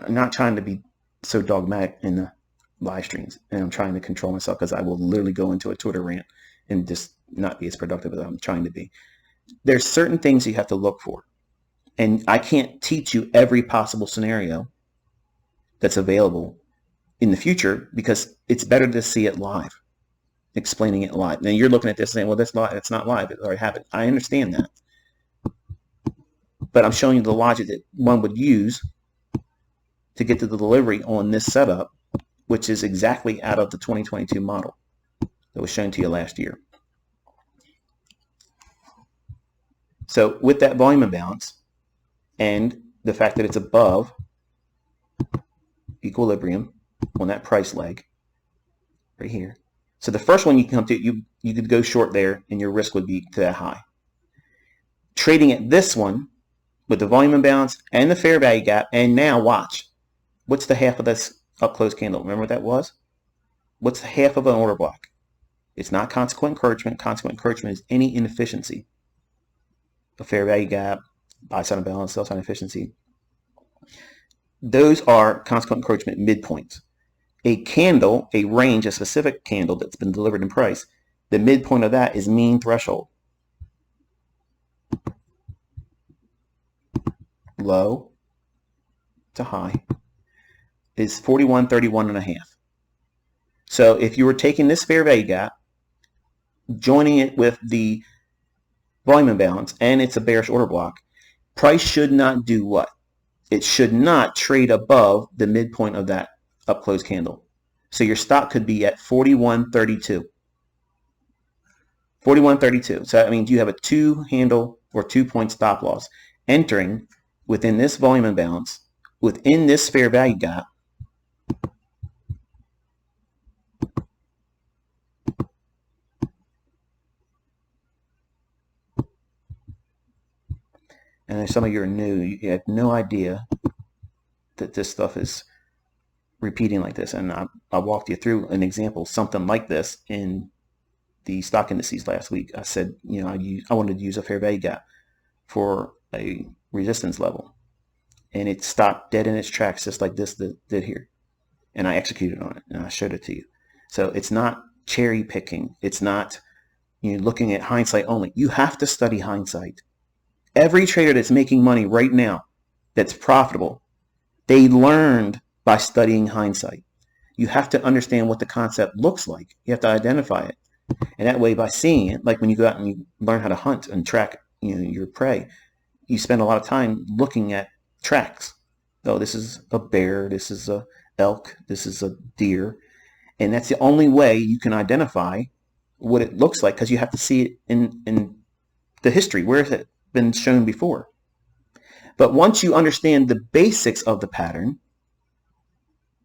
not trying to be so dogmatic in the live streams, and I'm trying to control myself because I will literally go into a Twitter rant and just not be as productive as I'm trying to be. There's certain things you have to look for, and I can't teach you every possible scenario that's available in the future because it's better to see it live, explaining it live. Now you're looking at this saying, well, that's not live. It already happened. I understand that. But I'm showing you the logic that one would use to get to the delivery on this setup, which is exactly out of the 2022 model that was shown to you last year. So with that volume imbalance and the fact that it's above equilibrium on that price leg right here. So the first one you come to, you could go short there and your risk would be to that high. Trading at this one with the volume imbalance and the fair value gap, and now watch. What's the half of this up close candle? Remember what that was? What's the half of an order block? It's not consequent encouragement. Consequent encouragement is any inefficiency. A fair value gap, buy side imbalance, sell side efficiency. Those are consequent encouragement midpoints. A candle, a range, a specific candle that's been delivered in price, the midpoint of that is mean threshold. Low to high is 41.31 and a half. So if you were taking this fair value gap, joining it with the volume imbalance, and it's a bearish order block, price should not do what? It should not trade above the midpoint of that up close candle. So your stop could be at 41.32. 41.32. So that means you have a 2-handle or 2-point stop loss entering within this volume imbalance, within this fair value gap. And if some of you are new, you have no idea that this stuff is repeating like this. And I walked you through an example, something like this in the stock indices last week. I said, I wanted to use a fair value gap for a resistance level. And it stopped dead in its tracks just like this did here. And I executed on it and I showed it to you. So it's not cherry picking. It's not looking at hindsight only. You have to study hindsight. Every trader that's making money right now that's profitable, they learned by studying hindsight. You have to understand what the concept looks like. You have to identify it. And that way, by seeing it, like when you go out and you learn how to hunt and track your prey, you spend a lot of time looking at tracks. Oh, this is a bear, this is a elk, this is a deer. And that's the only way you can identify what it looks like, because you have to see it in the history. Where has it been shown before? But once you understand the basics of the pattern,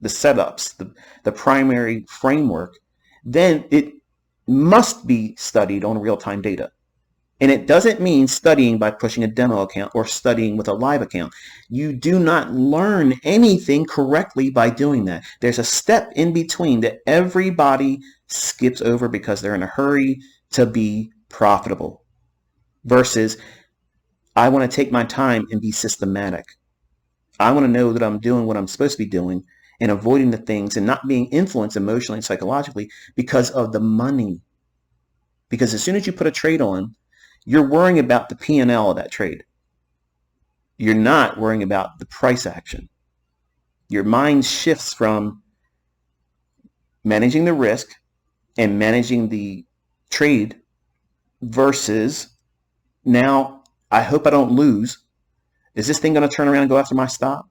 the setups, the primary framework, then it must be studied on real-time data. And it doesn't mean studying by pushing a demo account or studying with a live account. You do not learn anything correctly by doing that. There's a step in between that everybody skips over because they're in a hurry to be profitable, versus I want to take my time and be systematic. I want to know that I'm doing what I'm supposed to be doing and avoiding the things and not being influenced emotionally and psychologically because of the money. Because as soon as you put a trade on, you're worrying about the P&L of that trade. You're not worrying about the price action. Your mind shifts from managing the risk and managing the trade versus, now I hope I don't lose. Is this thing going to turn around and go after my stop?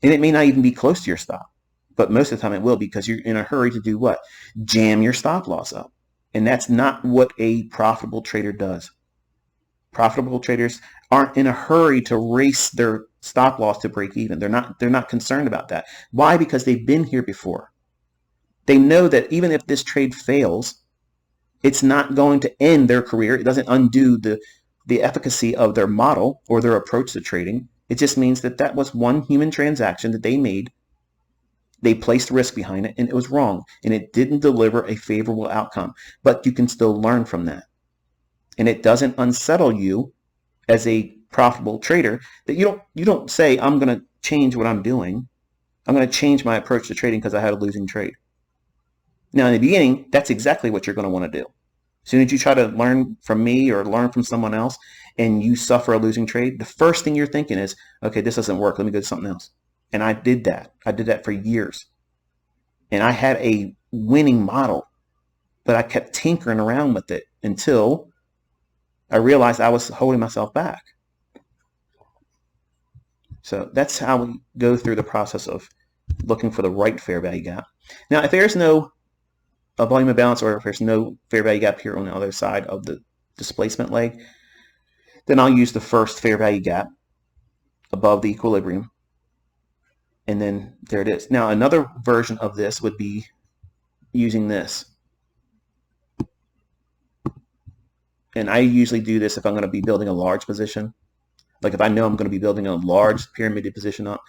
And it may not even be close to your stop, but most of the time it will, because you're in a hurry to do what? Jam your stop loss up. And that's not what a profitable trader does. Profitable traders aren't in a hurry to race their stop loss to break even. They're not concerned about that. Why? Because they've been here before. They know that even if this trade fails, it's not going to end their career. It doesn't undo the efficacy of their model or their approach to trading. It just means that that was one human transaction that they made. They placed risk behind it, and it was wrong, and it didn't deliver a favorable outcome. But you can still learn from that. And it doesn't unsettle you as a profitable trader that you don't say, I'm going to change what I'm doing. I'm going to change my approach to trading because I had a losing trade. Now, in the beginning, that's exactly what you're going to want to do. As soon as you try to learn from me or learn from someone else and you suffer a losing trade, the first thing you're thinking is, okay, this doesn't work. Let me go to something else. And I did that. I did that for years. And I had a winning model, but I kept tinkering around with it until I realized I was holding myself back. So that's how we go through the process of looking for the right fair value gap. Now, if there's no volume imbalance, or if there's no fair value gap here on the other side of the displacement leg, then I'll use the first fair value gap above the equilibrium. And then there it is. Now, another version of this would be using this. And I usually do this if I'm going to be building a large position. Like if I know I'm going to be building a large pyramided position up,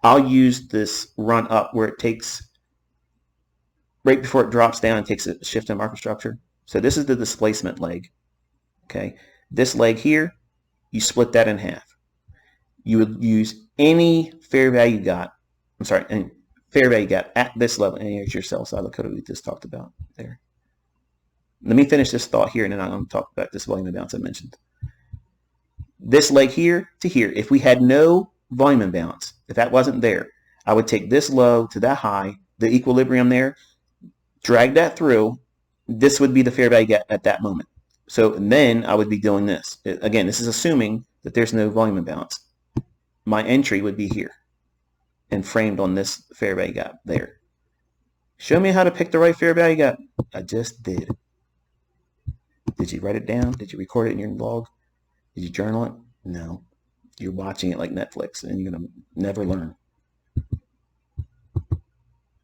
I'll use this run up where it takes, right before it drops down, it takes a shift in market structure. So this is the displacement leg. Okay, this leg here, you split that in half. You would use any fair value gap, any fair value gap at this level, and here's your sell side. Look what we just talked about there. Let me finish this thought here, and then I'm going to talk about this volume imbalance I mentioned. This leg here to here, if we had no volume imbalance, if that wasn't there, I would take this low to that high, the equilibrium there, drag that through. This would be the fair value gap at that moment. So then I would be doing this. Again, this is assuming that there's no volume imbalance. My entry would be here and framed on this fair value gap there. Show me how to pick the right fair value gap. I just did. Did you write it down? Did you record it in your log? Did you journal it? No. You're watching it like Netflix, and you're going to never learn.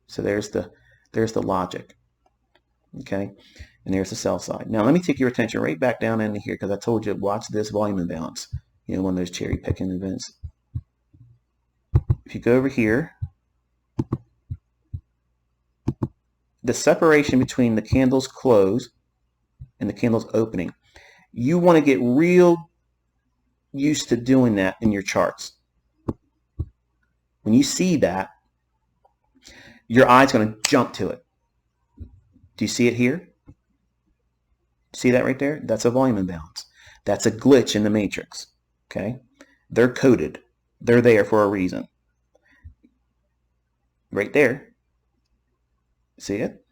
So there's the logic. Okay? And there's the sell side. Now let me take your attention right back down into here, because I told you, watch this volume imbalance. You know, one of those cherry picking events. If you go over here, the separation between the candle's close and the candle's opening, you want to get real used to doing that in your charts. When you see that, your eye's going to jump to it. Do you see it here? See that right there? That's a volume imbalance. That's a glitch in the matrix. Okay? They're coded. They're there for a reason. Right there. See it?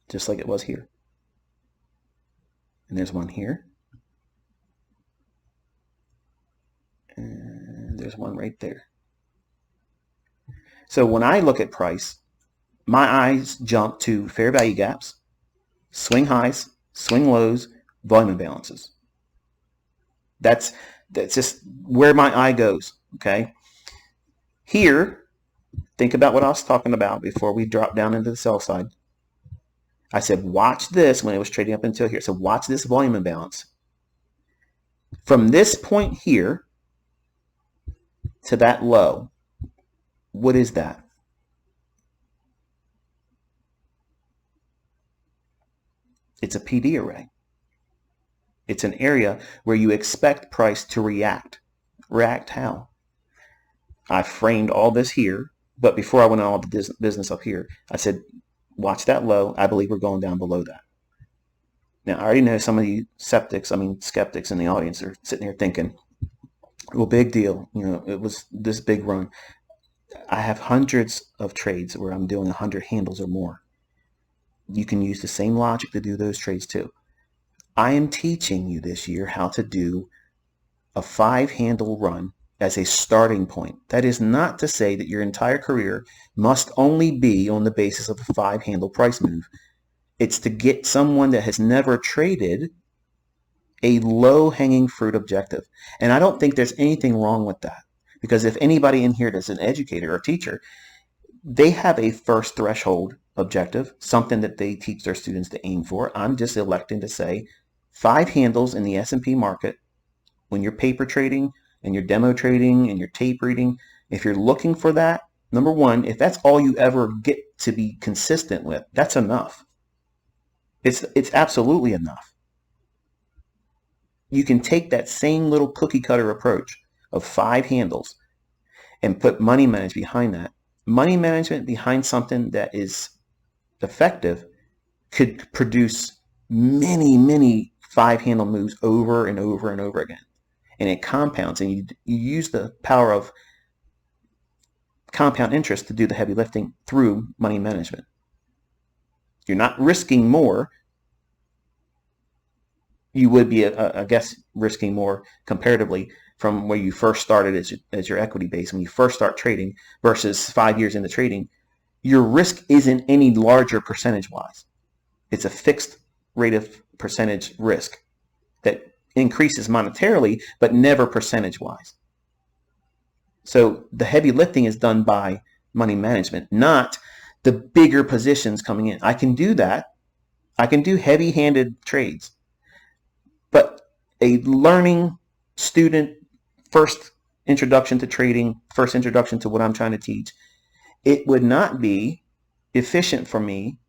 Just like it was here. And there's one here. And there's one right there. So when I look at price, my eyes jump to fair value gaps, swing highs, swing lows, volume imbalances. That's just where my eye goes. Okay. Here, think about what I was talking about before we drop down into the sell side. I said, watch this when it was trading up until here. So watch this volume imbalance. From this point here to that low, what is that? It's a PD array. It's an area where you expect price to react. React how? I framed all this here, but before I went on all the business up here, I said, watch that low. I believe we're going down below that. Now, I already know some of you skeptics in the audience are sitting here thinking, well, big deal. You know, it was this big run. I have hundreds of trades where I'm doing 100 handles or more. You can use the same logic to do those trades too. I am teaching you this year how to do a 5-handle run as a starting point. That is not to say that your entire career must only be on the basis of a 5-handle price move. It's to get someone that has never traded a low-hanging fruit objective. And I don't think there's anything wrong with that. Because if anybody in here that's an educator or teacher, They have a first threshold objective, something that they teach their students to aim for. I'm just electing to say 5 handles in the S&P market when you're paper trading and you're demo trading and you're tape reading. If you're looking for that, number one, if that's all you ever get to be consistent with, that's enough. It's absolutely enough. You can take that same little cookie cutter approach of 5 handles and put money management behind that. Money management behind something that is effective could produce many 5-handle moves over and over and over again. And it compounds, and you use the power of compound interest to do the heavy lifting through money management. You're not risking more. You would be, I guess, risking more comparatively from where you first started as your equity base when you first start trading versus 5 years into trading. Your risk isn't any larger percentage-wise. It's a fixed rate of percentage risk that increases monetarily, but never percentage-wise. So the heavy lifting is done by money management, not the bigger positions coming in. I can do that. I can do heavy-handed trades. But a learning student, first introduction to trading, first introduction to what I'm trying to teach, it would not be efficient for me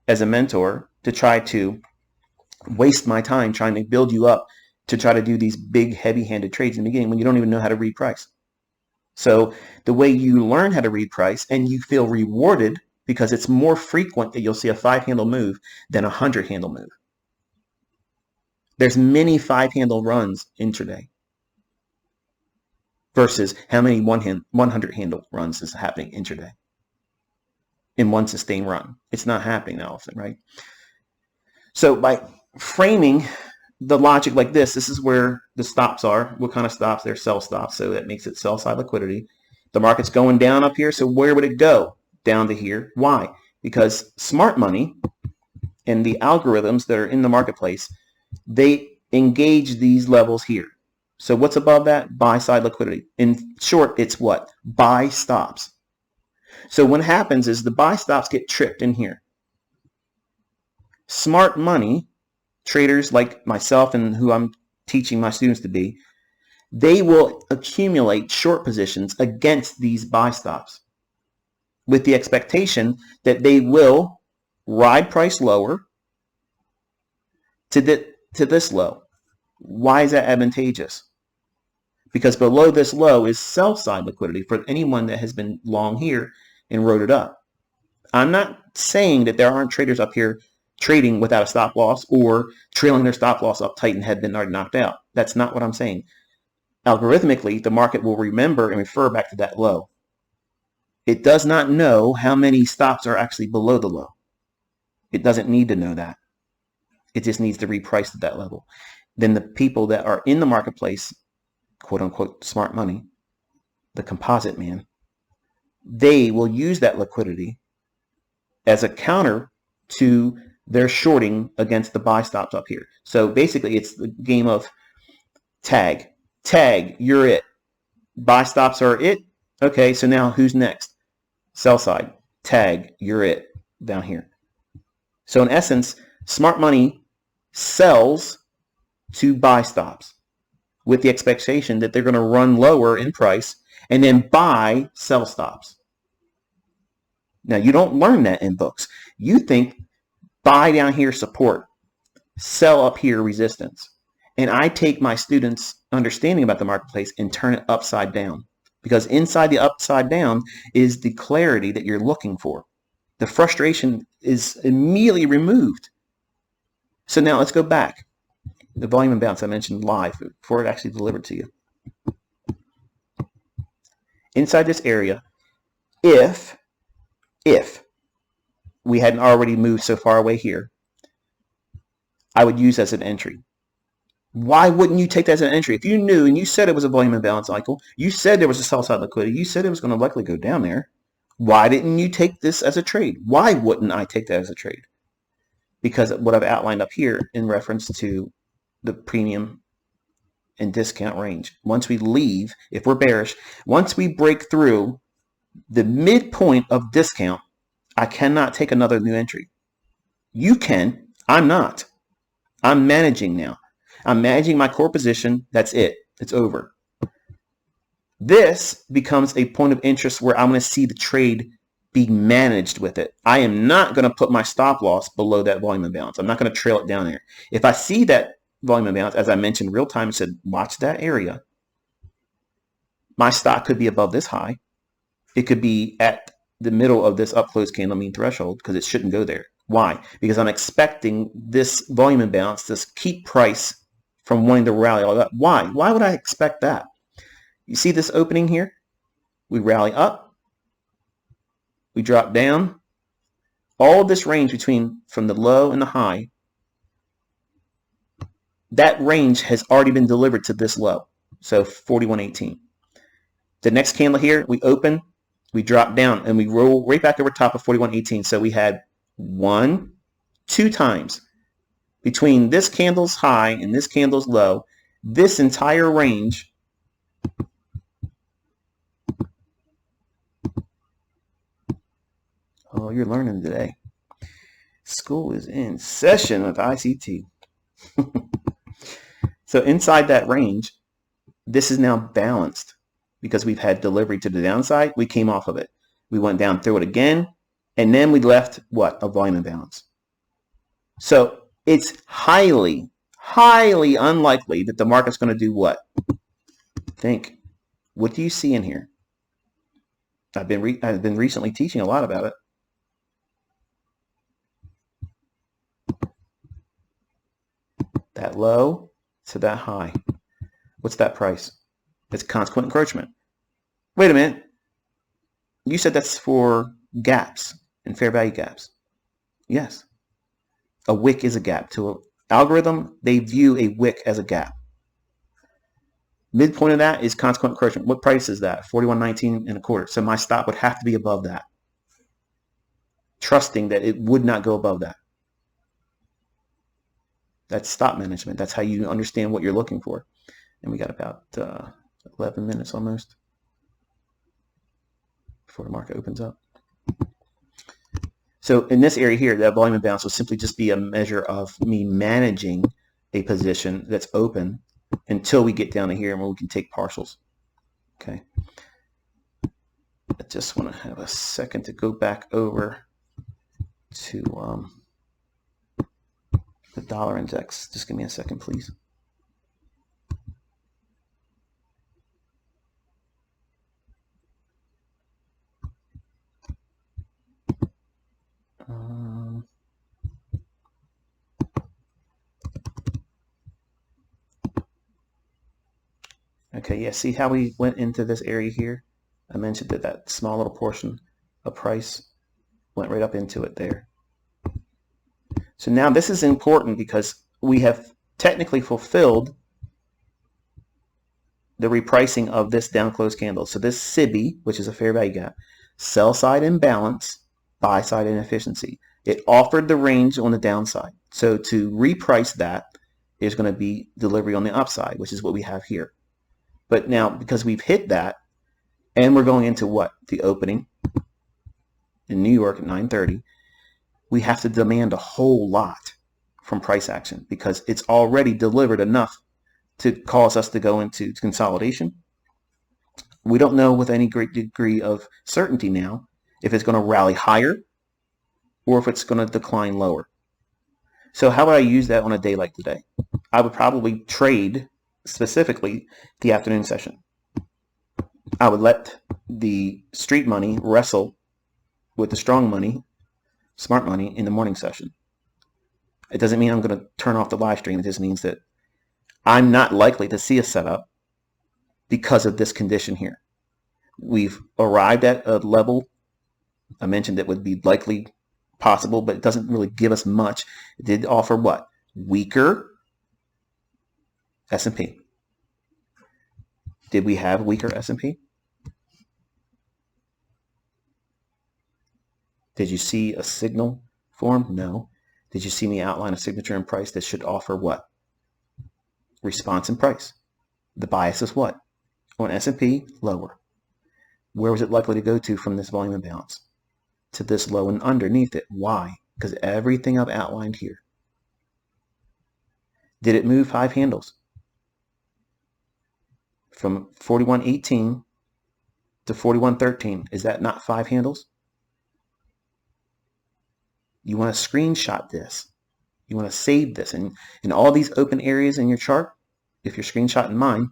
as a mentor to try to waste my time trying to build you up to try to do these big heavy-handed trades in the beginning when you don't even know how to read price. So the way you learn how to read price and you feel rewarded because it's more frequent that you'll see a 5-handle move than a 100-handle move. There's many 5-handle runs intraday versus how many 100-handle runs is happening intraday in one sustained run. It's not happening that often, right? So by framing the logic like this is where the stops are. What kind of stops? They're sell stops, so that makes it sell side liquidity. The market's going down up here, so where would it go? Down to here. Why? Because smart money and the algorithms that are in the marketplace, they engage these levels here. So what's above that? Buy side liquidity. In short, it's what? Buy stops. So what happens is the buy stops get tripped in here. Smart money, traders like myself and who I'm teaching my students to be, they will accumulate short positions against these buy stops with the expectation that they will ride price lower to this low. Why is that advantageous? Because below this low is sell side liquidity for anyone that has been long here and rode it up. I'm not saying that there aren't traders up here trading without a stop loss or trailing their stop loss up tight and had been already knocked out. That's not what I'm saying. Algorithmically, the market will remember and refer back to that low. It does not know how many stops are actually below the low. It doesn't need to know that. It just needs to reprice at that level. Then the people that are in the marketplace, quote unquote smart money, the composite man, they will use that liquidity as a counter to their shorting against the buy stops up here. So basically it's the game of tag. Tag, you're it. Buy stops are it. Okay, so now who's next? Sell side. Tag, you're it. Down here. So in essence, smart money sells to buy stops with the expectation that they're going to run lower in price and then buy sell stops. Now, you don't learn that in books. You think buy down here support, sell up here resistance. And I take my students' understanding about the marketplace and turn it upside down, because inside the upside down is the clarity that you're looking for. The frustration is immediately removed. So now let's go back. The volume imbalance I mentioned live before it actually delivered to you. Inside this area, if we hadn't already moved so far away here, I would use as an entry. Why wouldn't you take that as an entry? If you knew and you said it was a volume imbalance cycle, you said there was a sell side liquidity, you said it was going to likely go down there, why didn't you take this as a trade? Why wouldn't I take that as a trade? Because what I've outlined up here in reference to the premium and discount range. Once we leave, if we're bearish, once we break through The midpoint of discount, I cannot take another new entry. You can. I'm not. I'm managing now. I'm managing my core position. That's it. It's over. This becomes a point of interest where I'm going to see the trade be managed with it. I am not going to put my stop loss below that volume imbalance. I'm not going to trail it down there. If I see that volume imbalance, as I mentioned real time, said watch that area, my stock could be above this high. It could be at the middle of this up close candle mean threshold because it shouldn't go there. Why? Because I'm expecting this volume imbalance, this keep price from wanting to rally all up. Why? Why would I expect that? You see this opening here? We rally up. We drop down. All this range between from the low and the high, that range has already been delivered to this low. So 41.18. The next candle here, we open, we drop down, and we roll right back over top of 41.18. So we had 1, 2 times between this candle's high and this candle's low, this entire range Oh, you're learning today. School is in session with ICT. So inside that range, this is now balanced because we've had delivery to the downside. We came off of it. We went down through it again, and then we left what? A volume imbalance. So it's highly, highly unlikely that the market's going to do what? Think. What do you see in here? I've been recently teaching a lot about it. That low to that high. What's that price? It's consequent encroachment. Wait a minute. You said that's for gaps and fair value gaps. Yes. A wick is a gap. To an algorithm, they view a wick as a gap. Midpoint of that is consequent encroachment. What price is that? 41.19 and a quarter. So my stop would have to be above that. Trusting that it would not go above that. That's stop management. That's how you understand what you're looking for. And we got about 11 minutes almost before the market opens up. So in this area here, that volume imbalance will simply just be a measure of me managing a position that's open until we get down to here and where we can take partials. Okay. I just want to have a second to go back over to the dollar index. Just give me a second, please. Okay, yeah, see how we went into this area here? I mentioned that that small little portion of price went right up into it there. So now this is important because we have technically fulfilled the repricing of this down close candle. So this SIBI, which is a fair value gap, sell side imbalance, buy side inefficiency. It offered the range on the downside. So to reprice that, there's going to be delivery on the upside, which is what we have here. But now, because we've hit that, and we're going into what? The opening in New York at 9:30, we have to demand a whole lot from price action because it's already delivered enough to cause us to go into consolidation. We don't know with any great degree of certainty now if it's going to rally higher or if it's going to decline lower. So how would I use that on a day like today? I would probably trade specifically the afternoon session. I would let the street money wrestle with the strong money, smart money in the morning session. It doesn't mean I'm going to turn off the live stream. It just means that I'm not likely to see a setup because of this condition here. We've arrived at a level I mentioned that would be likely possible, but it doesn't really give us much. It did offer what? Weaker S&P. Did we have weaker S&P? Did you see a signal form? No. Did you see me outline a signature and price that should offer what? Response and price. The bias is what? On S&P, lower. Where was it likely to go to from this volume imbalance? To this low and underneath it. Why? Because everything I've outlined here. Did it move 5 handles? From 41.18 to 41.13. Is that not 5 handles? You want to screenshot this. You want to save this. And in all these open areas in your chart, if you're screenshotting mine,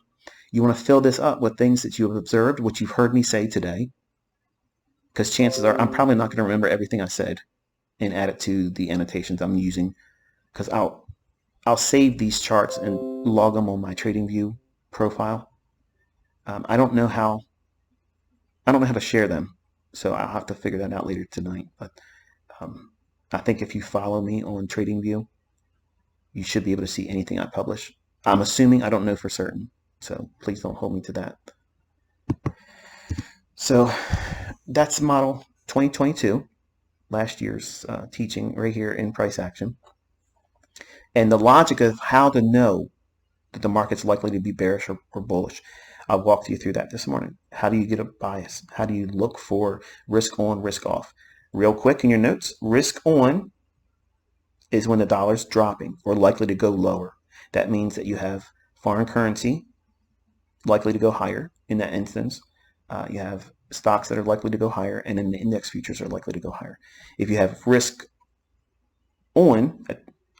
you want to fill this up with things that you have observed, which you've heard me say today. Because chances are I'm probably not going to remember everything I said and add it to the annotations I'm using. Because I'll save these charts and log them on my TradingView profile. I don't know how to share them, so I'll have to figure that out later tonight. But I think if you follow me on TradingView, you should be able to see anything I publish. I'm assuming, I don't know for certain, so please don't hold me to that. So that's model 2022, last year's teaching right here in price action. And the logic of how to know that the market's likely to be bearish or bullish. I walked you through that this morning. How do you get a bias? How do you look for risk on, risk off? Real quick in your notes, risk on is when the dollar's dropping or likely to go lower. That means that you have foreign currency likely to go higher. In that instance, you have stocks that are likely to go higher, and then the index futures are likely to go higher. If you have risk on,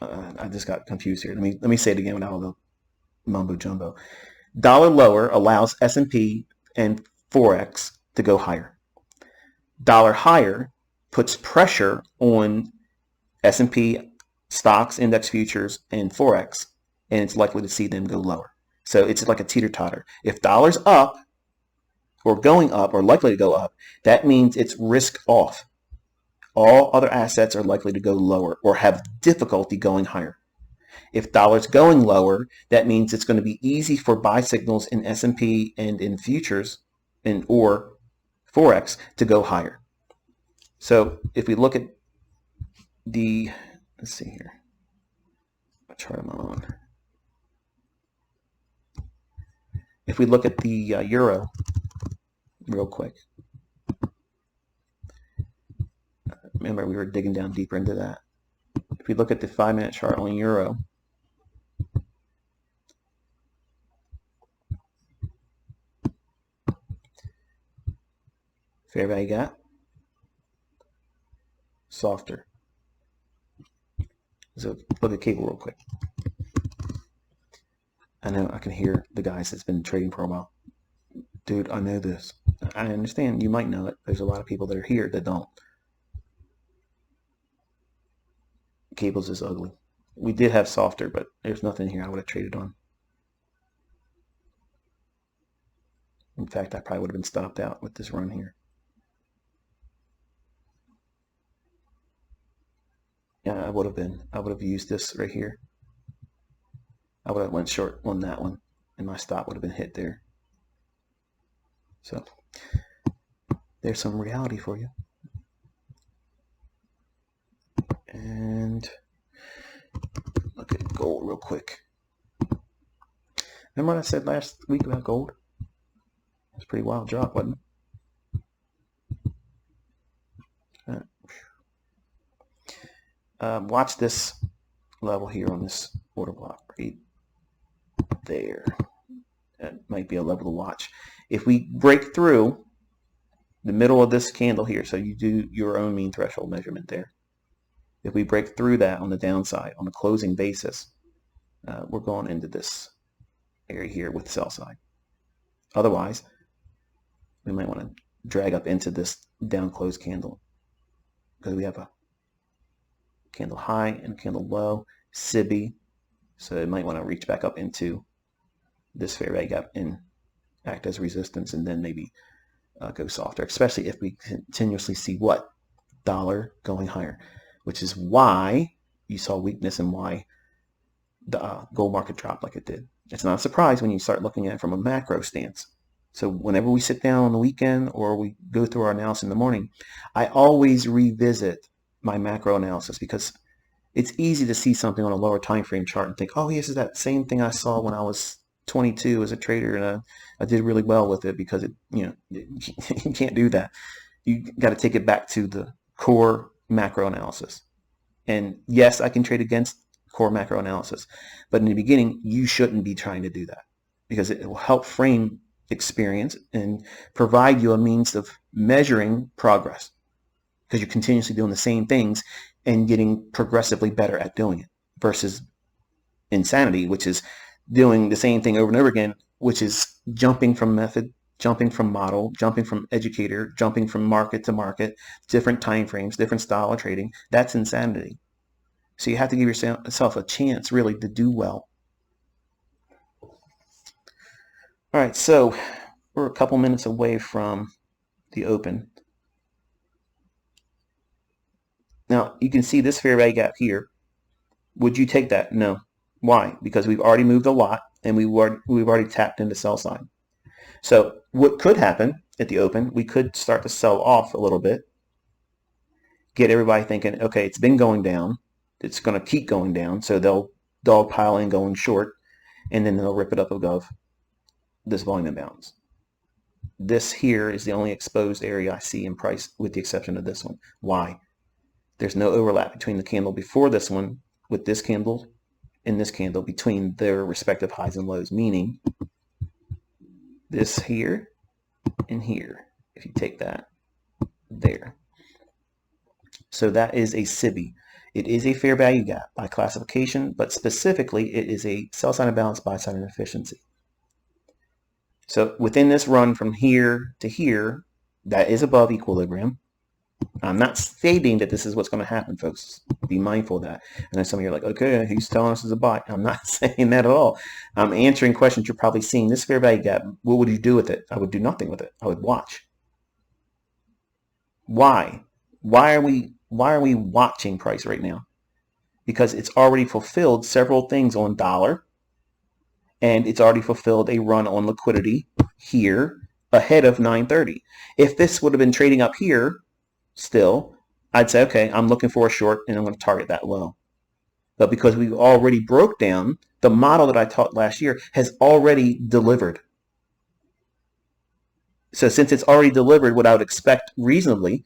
I just got confused here. Let me say it again without all the mumbo jumbo. Dollar lower allows S&P and Forex to go higher. Dollar higher puts pressure on S&P, stocks, index futures, and Forex, and it's likely to see them go lower. So it's like a teeter-totter. If dollar's up or going up or likely to go up, that means it's risk off. All other assets are likely to go lower or have difficulty going higher. If dollar's going lower, that means it's going to be easy for buy signals in S&P and in futures or Forex to go higher. So if we look at let's see here, what chart am I on? If we look at the euro real quick, remember we were digging down deeper into that. If we look at the 5-minute chart on euro, fair value gap, softer. So look at cable real quick. I know I can hear the guys that's been trading for a while. Dude, I know this. I understand you might know it. There's a lot of people that are here that don't. Cables is ugly. We did have softer, but there's nothing here I would have traded on. In fact, I probably would have been stopped out with this run here. Yeah, I would have been. I would have used this right here. I would have went short on that one, and my stop would have been hit there. So there's some reality for you. And look at gold real quick. Remember what I said last week about gold? It was a pretty wild drop, wasn't it? Watch this level here on this order block right there. That might be a level to watch. If we break through the middle of this candle here, so you do your own mean threshold measurement there. If we break through that on the downside, on a closing basis, we're going into this area here with sell side. Otherwise, we might want to drag up into this down close candle because we have a candle high and a candle low, SIBI, so it might want to reach back up into this fair value gap and act as resistance, and then maybe go softer, especially if we continuously see what? Dollar going higher, which is why you saw weakness and why the gold market dropped like it did. It's not a surprise when you start looking at it from a macro stance. So whenever we sit down on the weekend or we go through our analysis in the morning, I always revisit my macro analysis because it's easy to see something on a lower time frame chart and think, oh, yes, is that same thing I saw when I was 22 as a trader, and I did really well with it because you can't do that. You got to take it back to the core macro analysis. And yes, I can trade against core macro analysis, but in the beginning, you shouldn't be trying to do that because it will help frame experience and provide you a means of measuring progress because you're continuously doing the same things and getting progressively better at doing it versus insanity, which is doing the same thing over and over again, which is jumping from method, jumping from model, jumping from educator, jumping from market to market, different time frames, different style of trading. That's insanity. So you have to give yourself a chance really to do well. All right, so we're a couple minutes away from the open. Now you can see this fair value gap here. Would you take that? No. Why? Because we've already moved a lot and we've already tapped into sell side. So what could happen at the open, we could start to sell off a little bit, get everybody thinking, okay, it's been going down. It's going to keep going down. So they'll dogpile in going short, and then they'll rip it up above this volume imbalance. This here is the only exposed area I see in price with the exception of this one. Why? There's no overlap between the candle before this one with this candle and this candle between their respective highs and lows, meaning this here and here, if you take that there. So that is a SIBI. It is a fair value gap by classification, but specifically it is a sell side imbalance, buy side inefficiency. So within this run from here to here, that is above equilibrium. I'm not stating that this is what's going to happen, folks. Be mindful of that. And then some of you are like, okay, he's telling us it's a buy. I'm not saying that at all. I'm answering questions you're probably seeing. This fair value gap, what would you do with it? I would do nothing with it. I would watch. Why? Why are we watching price right now? Because it's already fulfilled several things on dollar, and it's already fulfilled a run on liquidity here ahead of 930. If this would have been trading up here still, I'd say, okay, I'm looking for a short and I'm going to target that low. But because we already broke down, the model that I taught last year has already delivered. So since it's already delivered what I would expect reasonably,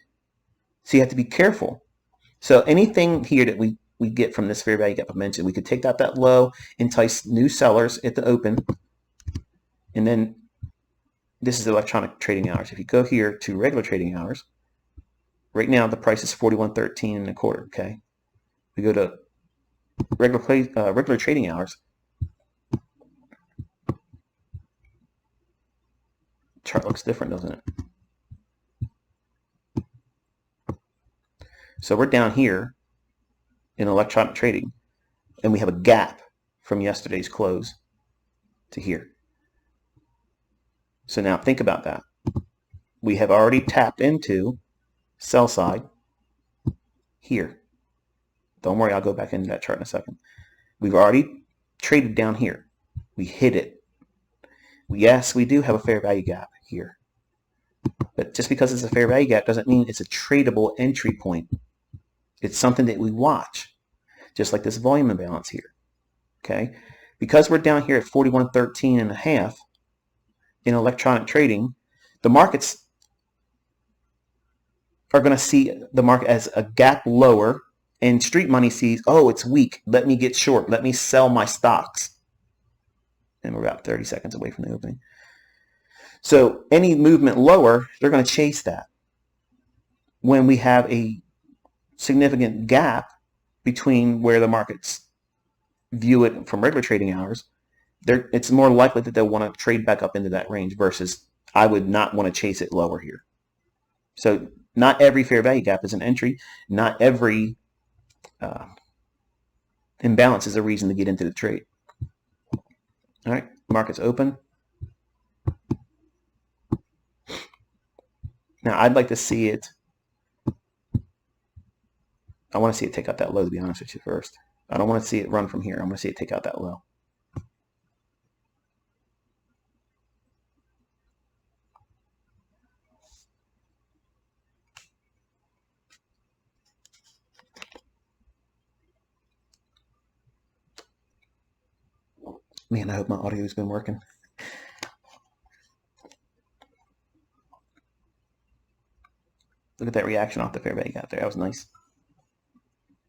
so you have to be careful. So anything here that we get from this fair value gap I mentioned, we could take out that low, entice new sellers at the open, and then this is electronic trading hours. If you go here to regular trading hours, right now the price is 41.13 and a quarter. Okay, we go to regular trading hours. Chart looks different, doesn't it? So we're down here in electronic trading, and we have a gap from yesterday's close to here. So now think about that. We have already tapped into sell side here. Don't worry, I'll go back into that chart in a second. We've already traded down here. We hit it. Yes, we do have a fair value gap here. But just because it's a fair value gap doesn't mean it's a tradable entry point. It's something that we watch, just like this volume imbalance here. Okay? Because we're down here at 41.13 and a half in electronic trading, the markets are going to see the market as a gap lower, and street money sees, oh, it's weak. Let me get short. Let me sell my stocks. And we're about 30 seconds away from the opening. So any movement lower, they're going to chase that. When we have a significant gap between where the markets view it from regular trading hours, it's more likely that they'll want to trade back up into that range versus I would not want to chase it lower here. So not every fair value gap is an entry. Not every imbalance is a reason to get into the trade. All right, market's open. Now I'd like to see it. I want to see it take out that low, to be honest with you first. I don't want to see it run from here. I want to see it take out that low. Man, I hope my audio's been working. Look at that reaction off the fair value gap there. That was nice.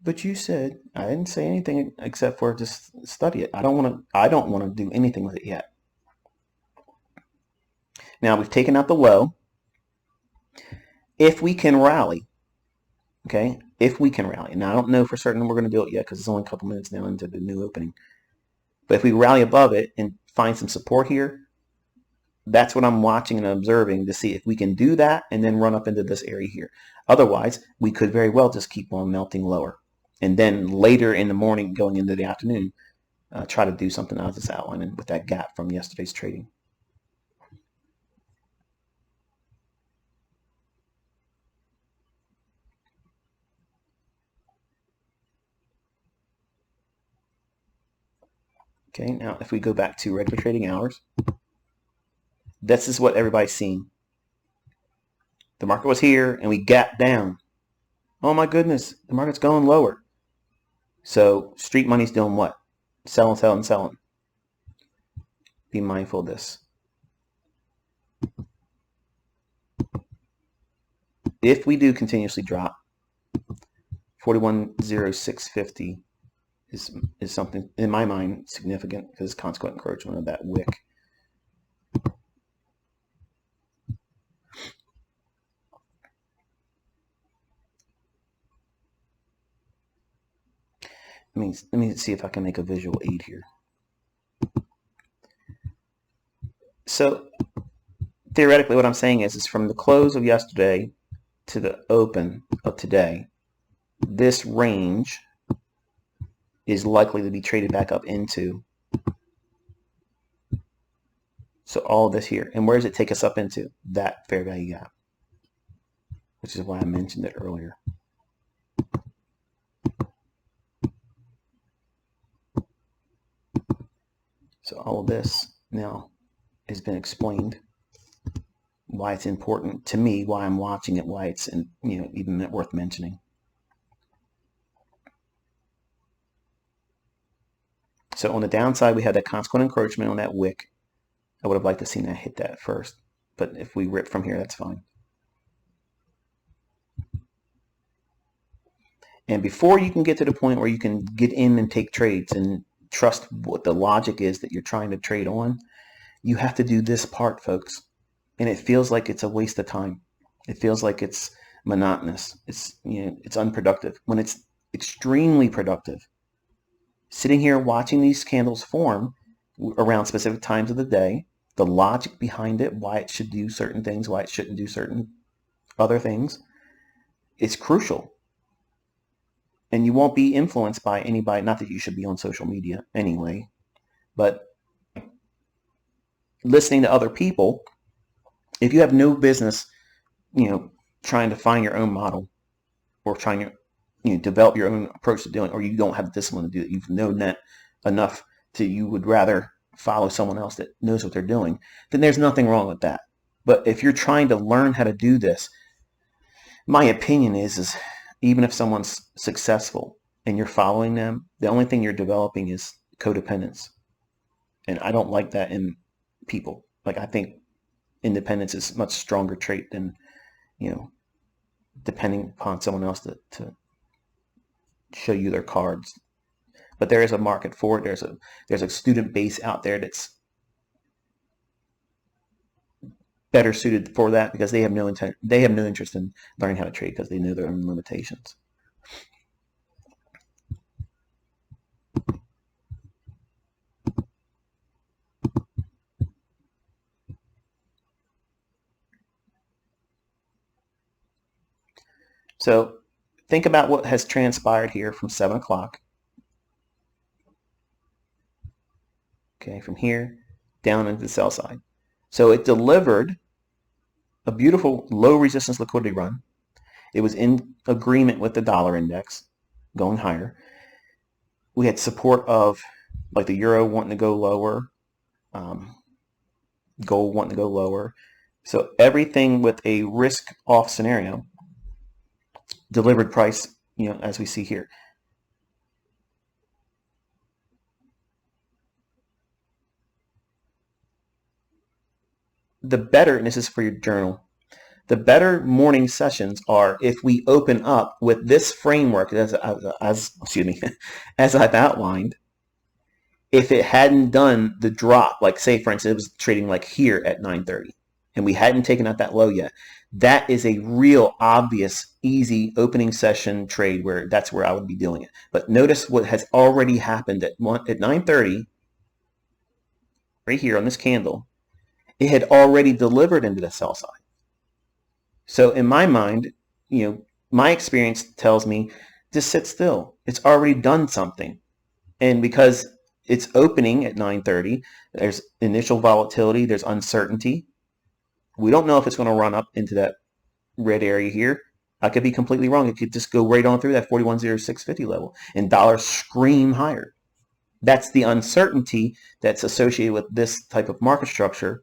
But you said I didn't say anything except for just study it. I don't want to do anything with it yet. Now we've taken out the low. If we can rally, okay, if we can rally. Now I don't know for certain we're going to do it yet because it's only a couple minutes now into the new opening. But if we rally above it and find some support here, that's what I'm watching and observing to see if we can do that and then run up into this area here. Otherwise, we could very well just keep on melting lower. And then later in the morning, going into the afternoon, try to do something I was just outlining with that gap from yesterday's trading. Okay, now if we go back to regular trading hours, this is what everybody's seeing. The market was here and we gapped down. Oh my goodness, the market's going lower. So street money's doing what? Selling, selling, selling. Be mindful of this. If we do continuously drop, 41.0650 is something, in my mind, significant because it's consequent encroachment of that wick. Let me see if I can make a visual aid here. So theoretically, what I'm saying is from the close of yesterday to the open of today, this range is likely to be traded back up into. So all of this here. And where does it take us up into? That fair value gap, which is why I mentioned it earlier. So all of this now has been explained, why it's important to me, why I'm watching it, why it's even worth mentioning. So on the downside, we have that consequent encroachment on that wick. I would have liked to seen that hit that first, but if we rip from here, that's fine. And before you can get to the point where you can get in and take trades and trust what the logic is that you're trying to trade on, you have to do this part, folks. And it feels like it's a waste of time. It feels like it's monotonous. It's unproductive when it's extremely productive. Sitting here watching these candles form around specific times of the day, the logic behind it, why it should do certain things, why it shouldn't do certain other things, is crucial. And you won't be influenced by anybody, not that you should be on social media anyway, but listening to other people. If you have no business, trying to find your own model or trying to, develop your own approach to doing it, or you don't have the discipline to do it, you've known that enough you would rather follow someone else that knows what they're doing, then there's nothing wrong with that. But if you're trying to learn how to do this, my opinion is even if someone's successful and you're following them, the only thing you're developing is codependence. And I don't like that in people. Like, I think independence is a much stronger trait than, depending upon someone else to show you their cards. But there is a market for it. There's a student base out there that's better suited for that because they have no interest in learning how to trade because they know their own limitations. So think about what has transpired here from 7 o'clock. Okay, from here down into the sell side. So it delivered a beautiful low resistance liquidity run. It was in agreement with the dollar index going higher. We had support of like the euro wanting to go lower, gold wanting to go lower. So everything with a risk off scenario delivered price, as we see here. the better, and this is for your journal, the better morning sessions are if we open up with this framework excuse me, as I've outlined. If it hadn't done the drop, like say for instance, it was trading like here at 9:30 and we hadn't taken out that low yet, that is a real obvious, easy opening session trade where that's where I would be doing it. But notice what has already happened at 9:30, right here on this candle. It had already delivered into the sell side. So in my mind, my experience tells me just sit still. It's already done something. And because it's opening at 9:30, there's initial volatility, there's uncertainty. We don't know if it's going to run up into that red area here. I could be completely wrong. It could just go right on through that 41.0650 level and dollars scream higher. That's the uncertainty that's associated with this type of market structure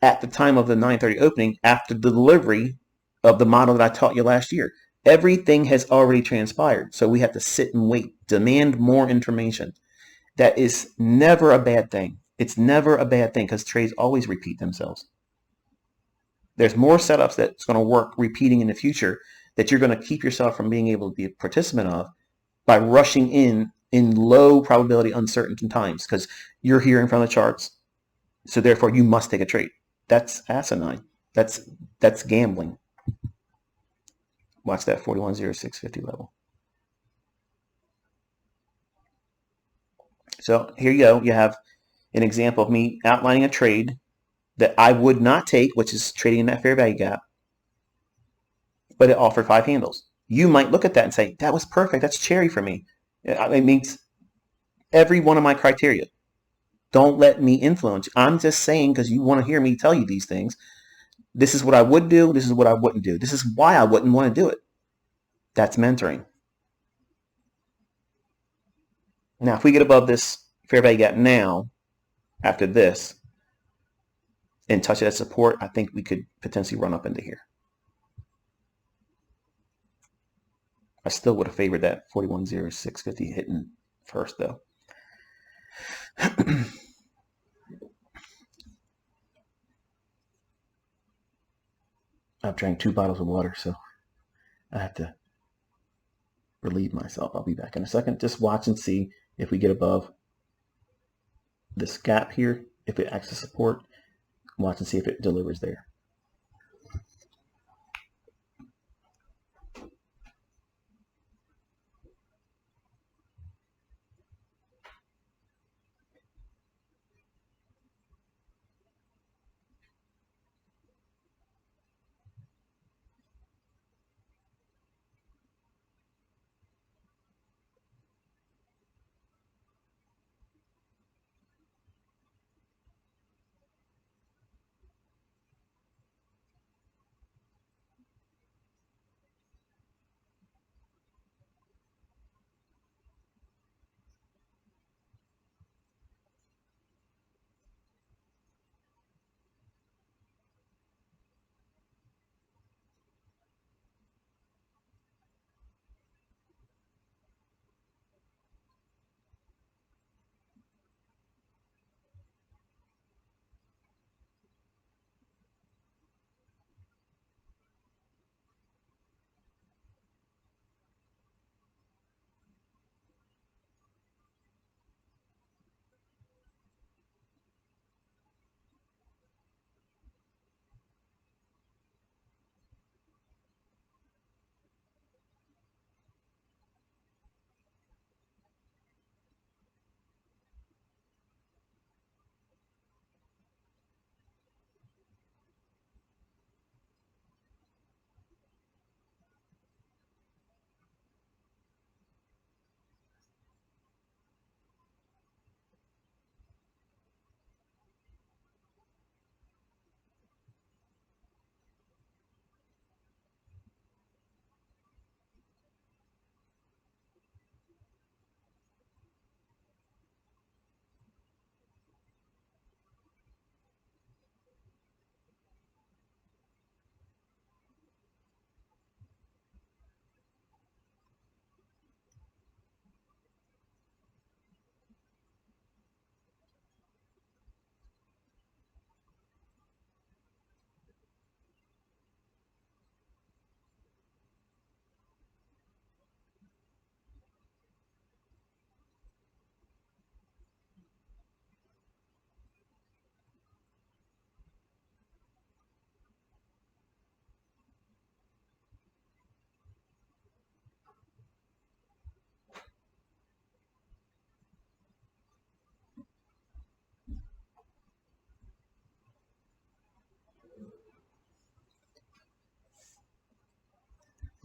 at the time of the 9:30 opening after the delivery of the model that I taught you last year. Everything has already transpired, so we have to sit and wait, demand more information. That is never a bad thing. It's never a bad thing because trades always repeat themselves. There's more setups that's going to work repeating in the future that you're going to keep yourself from being able to be a participant of by rushing in low probability uncertain times because you're here in front of the charts. So therefore you must take a trade. That's asinine. That's gambling. Watch that 41.0650 level. So here you go. You have an example of me outlining a trade that I would not take, which is trading in that fair value gap, but it offered 5 handles. You might look at that and say, that was perfect. That's cherry for me. It meets every one of my criteria. Don't let me influence you. I'm just saying because you want to hear me tell you these things. This is what I would do. This is what I wouldn't do. This is why I wouldn't want to do it. That's mentoring. Now, if we get above this fair value gap now, after this, and touch it as support, I think we could potentially run up into here. I still would have favored that 41.0650 hitting first, though. I've drank 2 bottles of water, so I have to relieve myself. I'll be back in a second. Just watch and see if we get above this gap here, if it acts as support. Watch and see if it delivers there.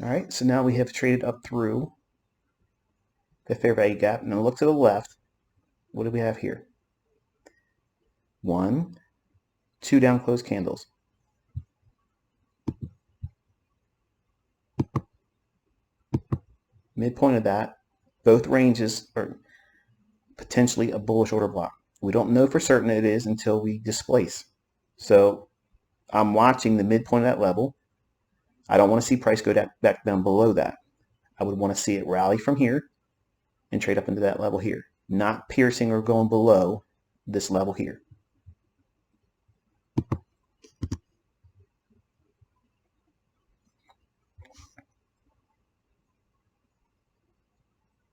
All right, so now we have traded up through the fair value gap. Now look to the left. What do we have here? 1, 2 down closed candles. Midpoint of that, both ranges are potentially a bullish order block. We don't know for certain it is until we displace. So I'm watching the midpoint of that level. I don't want to see price go back down below that. I would want to see it rally from here and trade up into that level here, not piercing or going below this level here.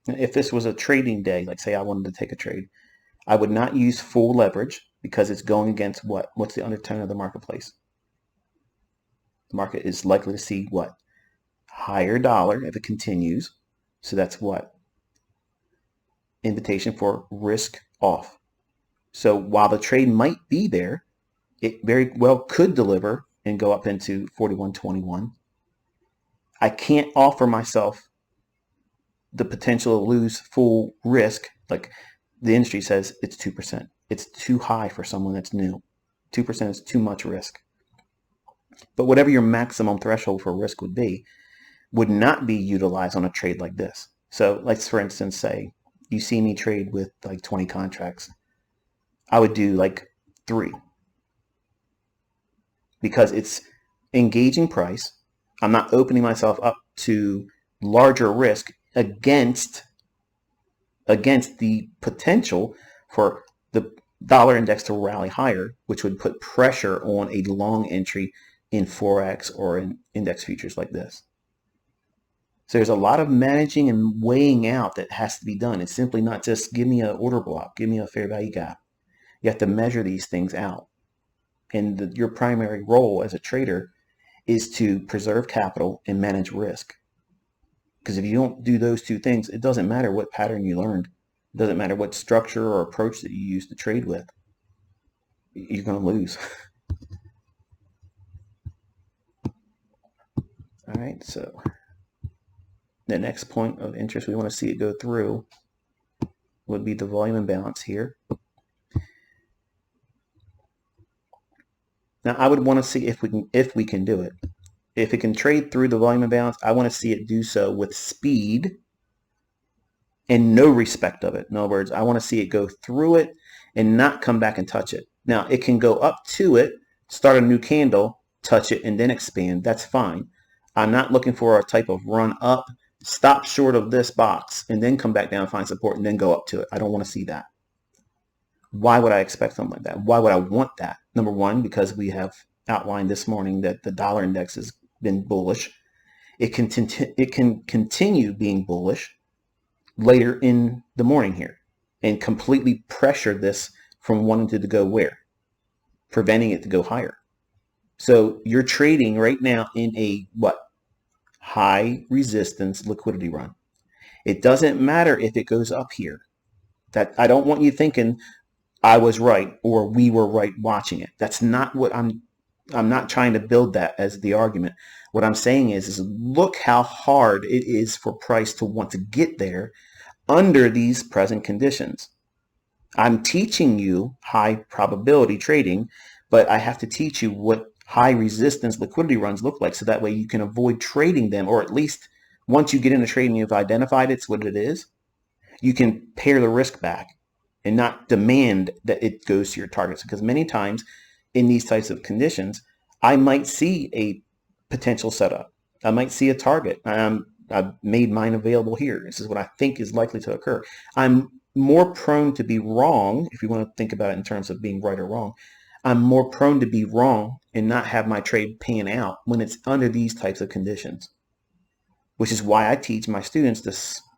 If this was a trading day, like say I wanted to take a trade, I would not use full leverage because it's going against what? What's the undertone of the marketplace? The market is likely to see what? Higher dollar if it continues. So that's what? Invitation for risk off. So while the trade might be there, it very well could deliver and go up into 41.21. I can't offer myself the potential to lose full risk. Like the industry says, it's 2%. It's too high for someone that's new. 2% is too much risk. But whatever your maximum threshold for risk would not be utilized on a trade like this. So let's, for instance, say you see me trade with like 20 contracts. I would do like 3 because it's engaging price. I'm not opening myself up to larger risk against the potential for the dollar index to rally higher, which would put pressure on a long entry in Forex or in index futures like this. So there's a lot of managing and weighing out that has to be done. It's simply not just give me an order block, give me a fair value gap. You have to measure these things out. And your primary role as a trader is to preserve capital and manage risk. Because if you don't do those two things, it doesn't matter what pattern you learned. It doesn't matter what structure or approach that you use to trade with. You're going to lose. All right, so the next point of interest we want to see it go through would be the volume imbalance here. Now I would want to see if we can do it. If it can trade through the volume imbalance, I want to see it do so with speed and no respect of it. In other words, I want to see it go through it and not come back and touch it. Now it can go up to it, start a new candle, touch it, and then expand. That's fine. I'm not looking for a type of run up, stop short of this box, and then come back down, find support, and then go up to it. I don't want to see that. Why would I expect something like that? Why would I want that? Number one, because we have outlined this morning that the dollar index has been bullish. It can continue being bullish later in the morning here and completely pressure this from wanting to go where? Preventing it to go higher. So you're trading right now in a what? High resistance liquidity run. It doesn't matter if it goes up here. That I don't want you thinking I was right or we were right watching it. That's not what I'm not trying to build that as the argument. What I'm saying is look how hard it is for price to want to get there under these present conditions. I'm teaching you high probability trading, but I have to teach you what high resistance liquidity runs look like so that way you can avoid trading them, or at least once you get into trading, you've identified it's what it is, you can pare the risk back and not demand that it goes to your targets. Because many times in these types of conditions, I might see a potential setup. I might see a target. I've made mine available here. This is what I think is likely to occur. I'm more prone to be wrong, if you want to think about it in terms of being right or wrong. I'm more prone to be wrong and not have my trade pan out when it's under these types of conditions, which is why I teach my students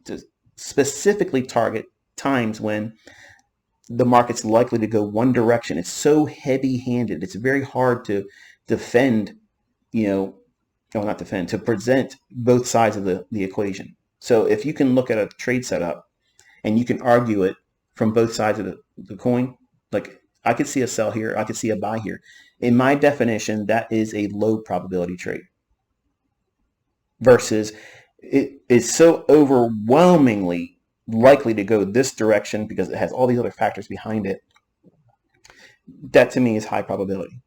to specifically target times when the market's likely to go one direction. It's so heavy-handed. It's very hard to defend, to present both sides of the equation. So if you can look at a trade setup and you can argue it from both sides of the coin, like I could see a sell here, I could see a buy here. In my definition, that is a low probability trade. versus it is so overwhelmingly likely to go this direction because it has all these other factors behind it. That to me is high probability.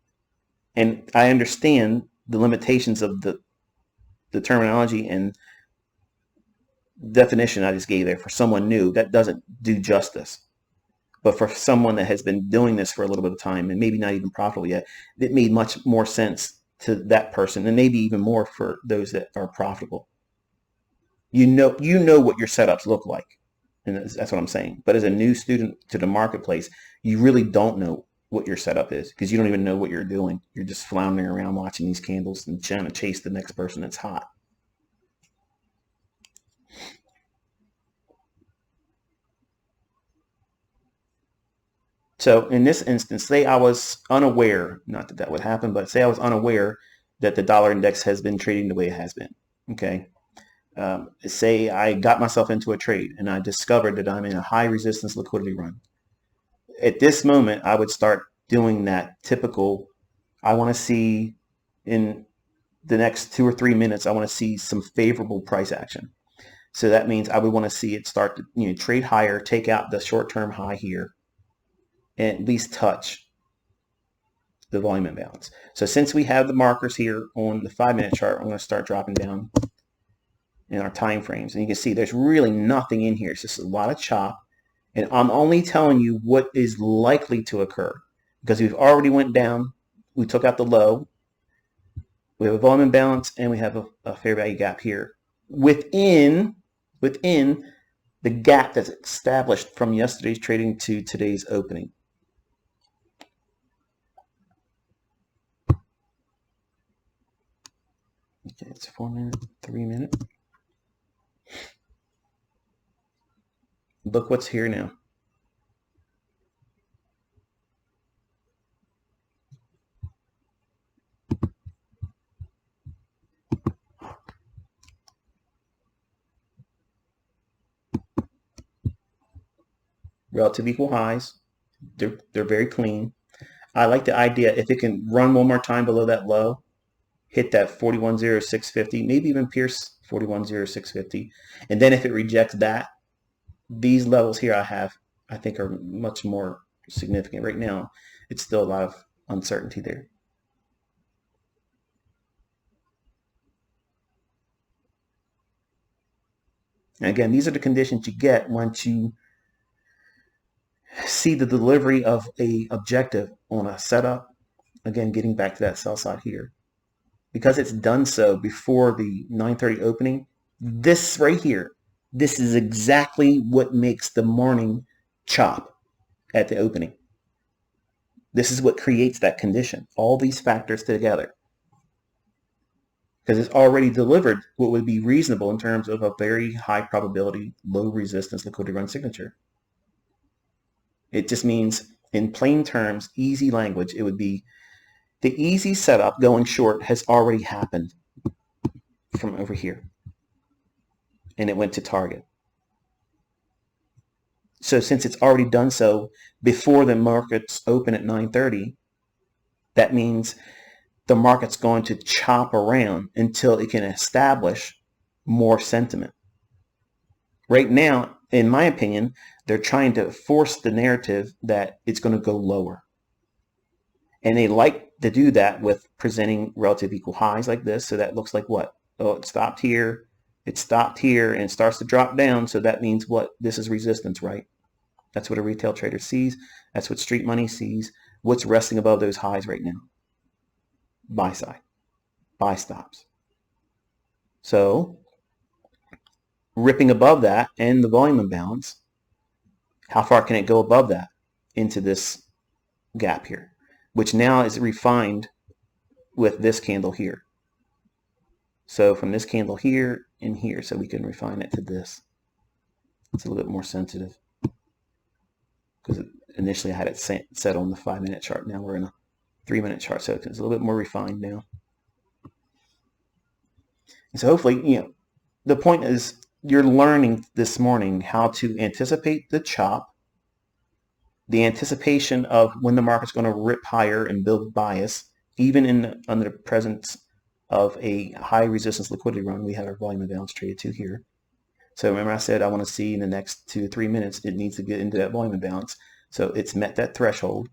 And I understand the limitations of the terminology and definition I just gave there. For someone new, that doesn't do justice. But for someone that has been doing this for a little bit of time and maybe not even profitable yet, it made much more sense to that person, and maybe even more for those that are profitable. You know what your setups look like, and that's what I'm saying. But as a new student to the marketplace, you really don't know what your setup is because you don't even know what you're doing. You're just floundering around watching these candles and trying to chase the next person that's hot. So in this instance, say I was unaware, not that that would happen, but say I was unaware that the dollar index has been trading the way it has been. Okay. Say I got myself into a trade and I discovered that I'm in a high resistance liquidity run. At this moment, I would start doing that typical, I want to see in the next 2 or 3 minutes, I want to see some favorable price action. So that means I would want to see it start to trade higher, take out the short-term high here, and at least touch the volume imbalance. So since we have the markers here on the 5-minute chart, I'm going to start dropping down in our time frames. And you can see there's really nothing in here. It's just a lot of chop. And I'm only telling you what is likely to occur because we've already went down. We took out the low. We have a volume imbalance and we have a fair value gap here within the gap that's established from yesterday's trading to today's opening. Okay, it's 4 minute, 3 minute. Look what's here now. Relative equal highs. They're very clean. I like the idea if it can run one more time below that low, hit that 41.0650, maybe even pierce 41.0650, and then if it rejects that, these levels here I think are much more significant. Right now, it's still a lot of uncertainty there. And again, these are the conditions you get once you see the delivery of a objective on a setup. Again, getting back to that sell side here. Because it's done so before the 9:30 opening, this right here, this is exactly what makes the morning chop at the opening. This is what creates that condition, all these factors together. Because it's already delivered what would be reasonable in terms of a very high probability, low resistance liquidity run signature. It just means, in plain terms, easy language, it would be the easy setup going short has already happened from over here. And it went to target. So since it's already done so before the markets open at 9:30, that means the market's going to chop around until it can establish more sentiment. Right now, in my opinion, they're trying to force the narrative that it's going to go lower. And they like to do that with presenting relative equal highs like this. So that looks like what? Oh, it stopped here, and it starts to drop down. So that means what? This is resistance, right? That's what a retail trader sees. That's what street money sees. What's resting above those highs right now? Buy side, buy stops. So ripping above that and the volume imbalance, how far can it go above that into this gap here, which now is refined with this candle here. So from this candle here and here, so we can refine it to this. It's a little bit more sensitive because initially I had it set on the 5-minute chart. Now we're in a 3-minute chart, so it's a little bit more refined now. And so hopefully, the point is you're learning this morning how to anticipate the chop, the anticipation of when the market's going to rip higher and build bias, even under the presence of a high resistance liquidity run. We had our volume imbalance traded to here. So remember I said I want to see in the next 2 to 3 minutes it needs to get into that volume imbalance. So it's met that threshold.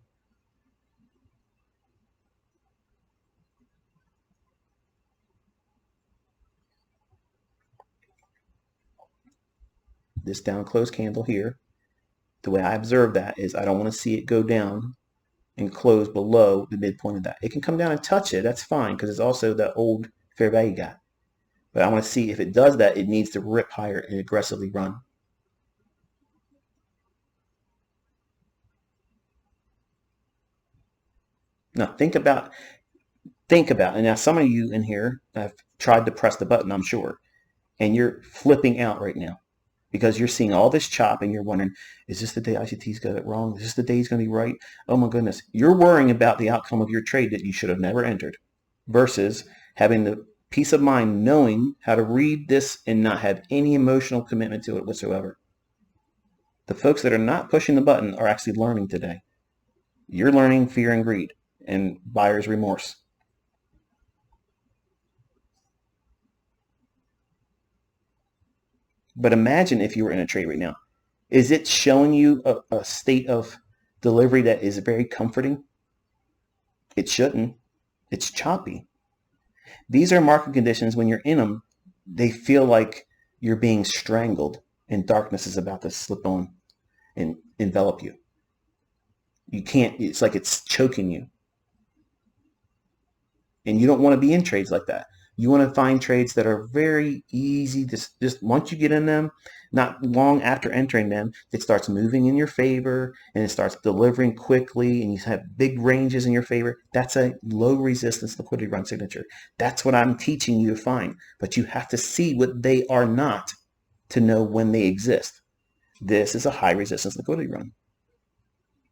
This down close candle here, the way I observe that is I don't want to see it go down and close below the midpoint of that. It can come down and touch it. That's fine because it's also the old fair value gap. But I want to see if it does that, it needs to rip higher and aggressively run. Now think about, and now some of you in here have tried to press the button, I'm sure, and you're flipping out right now because you're seeing all this chop and you're wondering, is this the day ICT's got it wrong? Is this the day he's going to be right? Oh my goodness. You're worrying about the outcome of your trade that you should have never entered versus having the peace of mind knowing how to read this and not have any emotional commitment to it whatsoever. The folks that are not pushing the button are actually learning today. You're learning fear and greed and buyer's remorse. But imagine if you were in a trade right now. Is it showing you a state of delivery that is very comforting? It shouldn't. It's choppy. These are market conditions when you're in them, they feel like you're being strangled and darkness is about to slip on and envelop you. You can't, it's like it's choking you. And you don't want to be in trades like that. You want to find trades that are very easy. Just once you get in them, not long after entering them, it starts moving in your favor and it starts delivering quickly and you have big ranges in your favor. That's a low resistance liquidity run signature. That's what I'm teaching you to find. But you have to see what they are not to know when they exist. This is a high resistance liquidity run.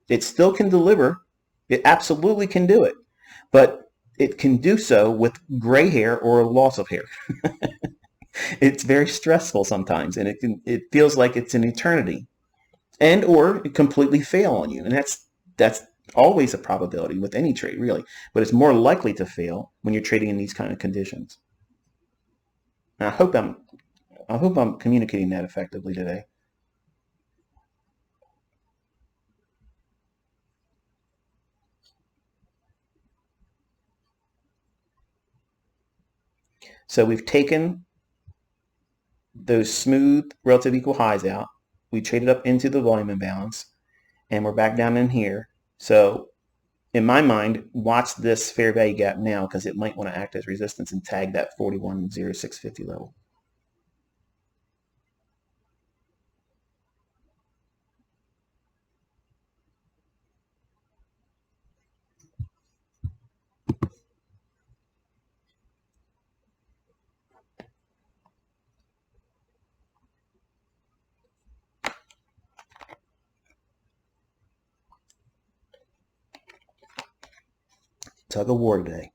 It still can deliver. It absolutely can do it. But it can do so with gray hair or a loss of hair. It's very stressful sometimes, and it feels like it's an eternity, and or it completely fail on you, and that's always a probability with any trade, really. But it's more likely to fail when you're trading in these kind of conditions. And I hope I'm communicating that effectively today. So we've taken those smooth relative equal highs out. We traded up into the volume imbalance, and we're back down in here. So in my mind, watch this fair value gap now because it might want to act as resistance and tag that 41.0650 level. Tug of war today.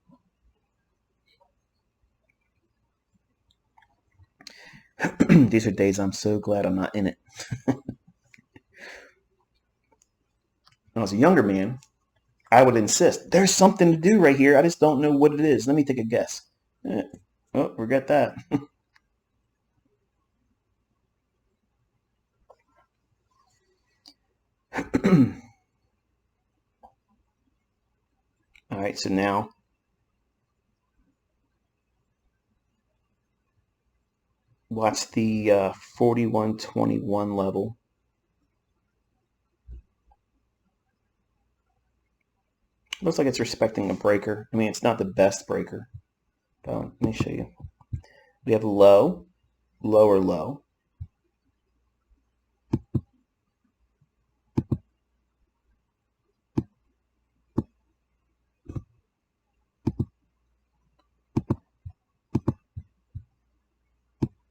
These are days I'm so glad I'm not in it. When I was a younger man, I would insist, there's something to do right here. I just don't know what it is. Let me take a guess. Oh, forget that. All right, so now watch the 41.21 level. Looks like it's respecting a breaker. I mean, it's not the best breaker. But let me show you. We have low, lower low.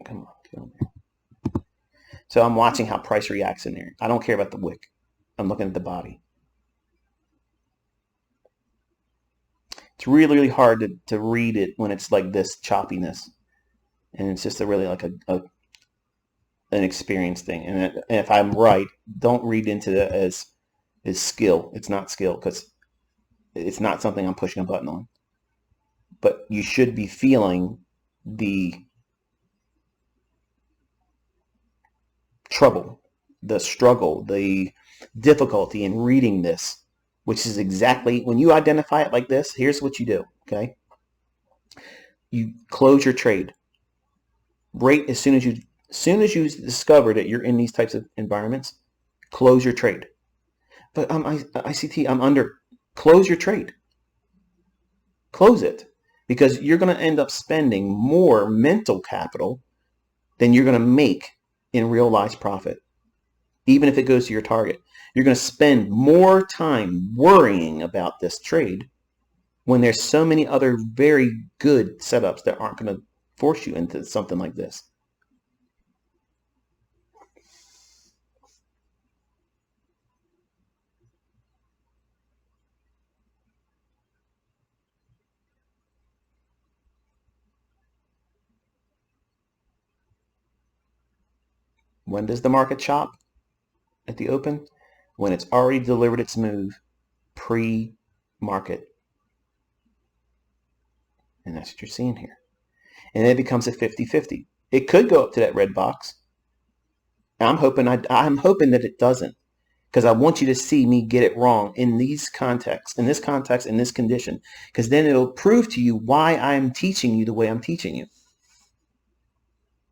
Come on, get on there. So I'm watching how price reacts in there. I don't care about the wick. I'm looking at the body. It's really, really hard to read it when it's like this choppiness. And it's just really like an experience thing. And if I'm right, don't read into that as skill. It's not skill because it's not something I'm pushing a button on. but you should be feeling the trouble, the struggle, the difficulty in reading this, which is exactly, when you identify it like this, here's what you do, okay? You close your trade right as soon as you discover that you're in these types of environments. Close your trade. But ICT, I'm under. Close your trade. Close it, because you're going to end up spending more mental capital than you're going to make in realized profit, even if it goes to your target. You're going to spend more time worrying about this trade when there's so many other very good setups that aren't going to force you into something like this. When does the market chop at the open? When it's already delivered its move pre-market. And that's what you're seeing here. And it becomes a 50-50. It could go up to that red box. I'm hoping that it doesn't, because I want you to see me get it wrong in this context, in this condition, because then it'll prove to you why I'm teaching you the way I'm teaching you.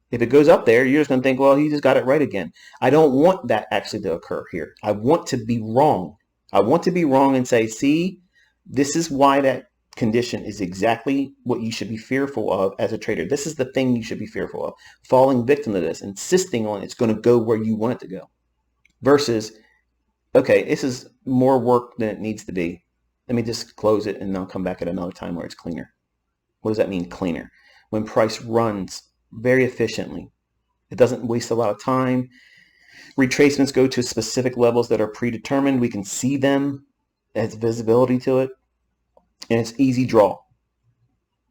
If it goes up there, you're just going to think, well, he just got it right again. I don't want that actually to occur here. I want to be wrong. I want to be wrong and say, see, this is why that condition is exactly what you should be fearful of as a trader. This is the thing you should be fearful of. Falling victim to this, insisting on it's going to go where you want it to go. Versus, okay, this is more work than it needs to be. Let me just close it and I'll come back at another time where it's cleaner. What does that mean, cleaner? When price runs very efficiently. It doesn't waste a lot of time. Retracements go to specific levels that are predetermined. We can see them. It has visibility to it. And it's easy draw.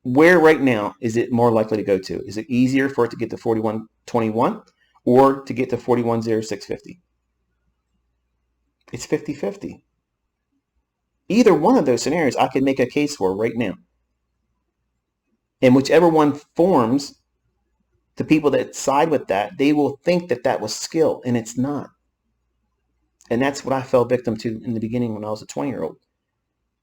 Where right now is it more likely to go to? Is it easier for it to get to 41.21 or to get to 41.0650? It's 50-50. Either one of those scenarios I could make a case for right now. And whichever one forms, the people that side with that, they will think that that was skill, and it's not. And that's what I fell victim to in the beginning when I was a 20-year-old.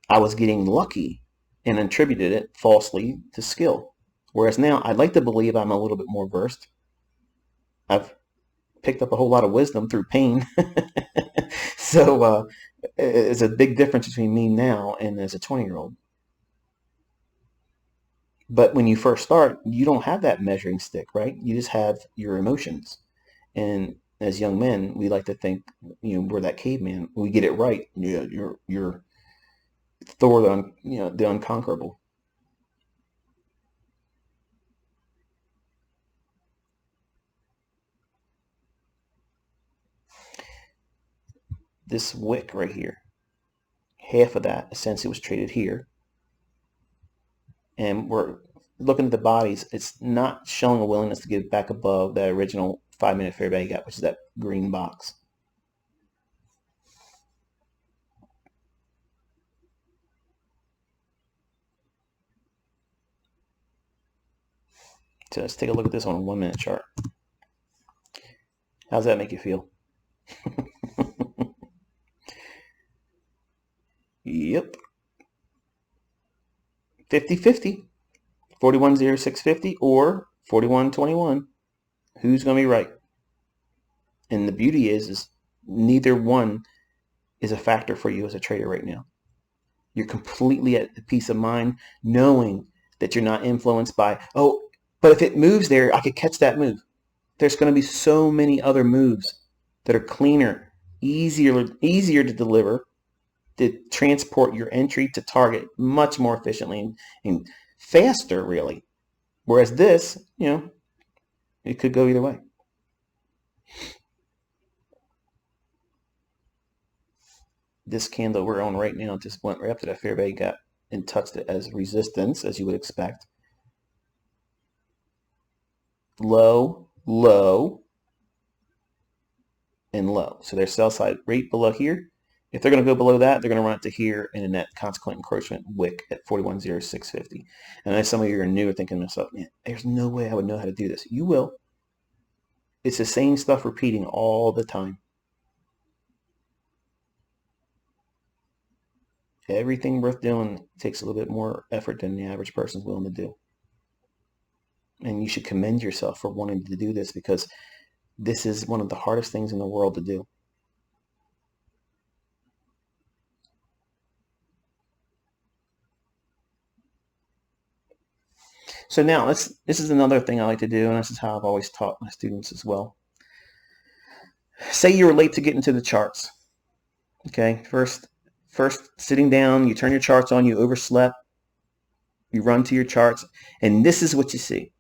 I was getting lucky and attributed it falsely to skill. Whereas now I'd like to believe I'm a little bit more versed. I've picked up a whole lot of wisdom through pain. So it's a big difference between me now and as a 20-year-old. But when you first start, you don't have that measuring stick, right? You just have your emotions. And as young men, we like to think, we're that caveman. We get it right. Yeah, you're Thor, the unconquerable. This wick right here, half of that essentially was traded here. And we're looking at the bodies. It's not showing a willingness to get back above that original 5-minute fair value gap, which is that green box. So let's take a look at this on a 1-minute chart. How's that make you feel? Yep. 50-50. 41.0650 or 41.21. Who's going to be right? And the beauty is neither one is a factor for you as a trader right now. You're completely at peace of mind knowing that you're not influenced by, but if it moves there, I could catch that move. There's going to be so many other moves that are cleaner, easier to deliver, to transport your entry to target much more efficiently and faster, really. Whereas this, it could go either way. This candle we're on right now just went right up to that fair value gap and touched it as resistance, as you would expect. Low, low, and low. So there's sell side right below here, If they're going to go below that, they're going to run it to here in a net consequent encroachment wick at 41.0650. And as some of you are new, are thinking to yourself, man, there's no way I would know how to do this. You will. It's the same stuff repeating all the time. Everything worth doing takes a little bit more effort than the average person's willing to do. And you should commend yourself for wanting to do this, because this is one of the hardest things in the world to do. So now this is another thing I like to do, and this is how I've always taught my students as well. Say you were late to get into the charts. Okay, first sitting down, you turn your charts on, you overslept, you run to your charts, and this is what you see.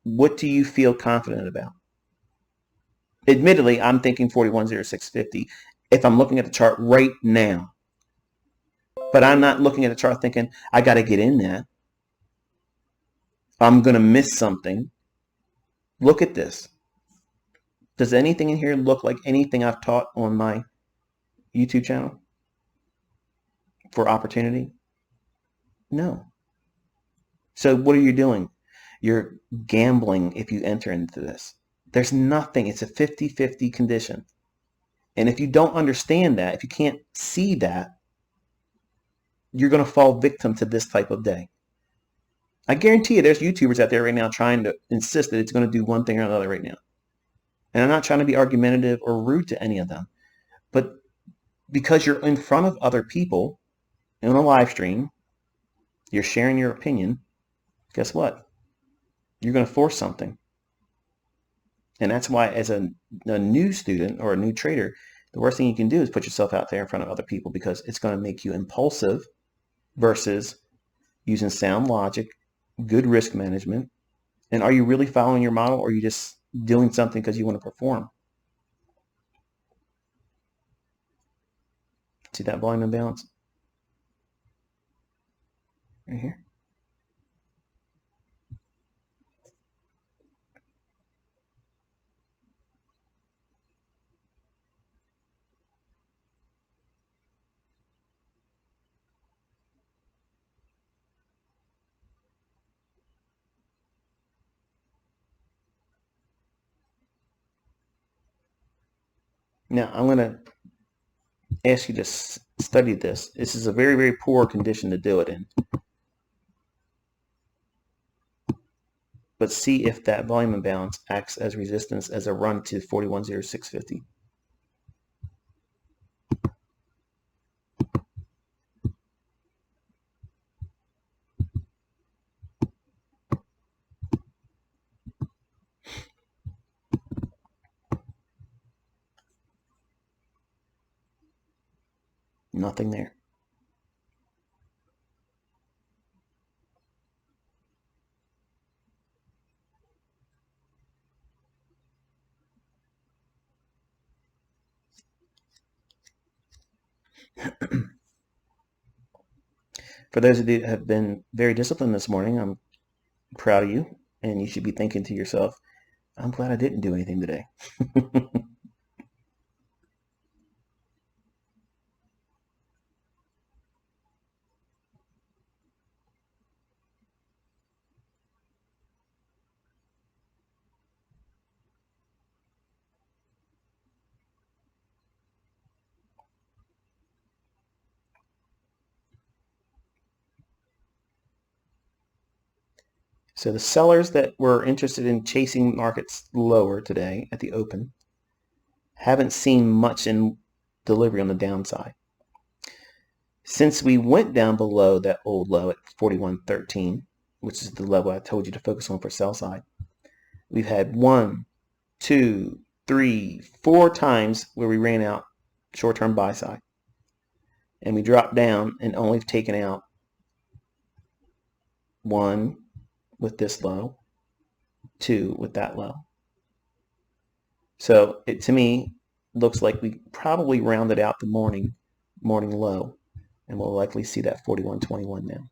What do you feel confident about? Admittedly, I'm thinking 41.0650 if I'm looking at the chart right now. But I'm not looking at the chart thinking, I got to get in that. I'm going to miss something. Look at this. Does anything in here look like anything I've taught on my YouTube channel for opportunity? No. So what are you doing? You're gambling if you enter into this. There's nothing. It's a 50-50 condition. And if you don't understand that, if you can't see that, you're going to fall victim to this type of day. I guarantee you there's YouTubers out there right now trying to insist that it's going to do one thing or another right now. And I'm not trying to be argumentative or rude to any of them. But because you're in front of other people in a live stream, you're sharing your opinion, guess what? You're going to force something. And that's why as a new student or a new trader, the worst thing you can do is put yourself out there in front of other people, because it's going to make you impulsive versus using sound logic, good risk management. And are you really following your model, or are you just doing something because you want to perform? See that volume imbalance right here? Now, I'm going to ask you to study this. This is a very, very poor condition to do it in. But see if that volume imbalance acts as resistance as a run to 41.0650. Nothing there. For those of you that have been very disciplined this morning, I'm proud of you, and you should be thinking to yourself, I'm glad I didn't do anything today. So the sellers that were interested in chasing markets lower today at the open haven't seen much in delivery on the downside. Since we went down below that old low at 41.13, which is the level I told you to focus on for sell side, we've had 1, 2, 3, 4 times where we ran out short-term buy side. And we dropped down and only taken out 1 with this low, 2 with that low. So it, to me, looks like we probably rounded out the morning low, and we'll likely see that 41.21 now.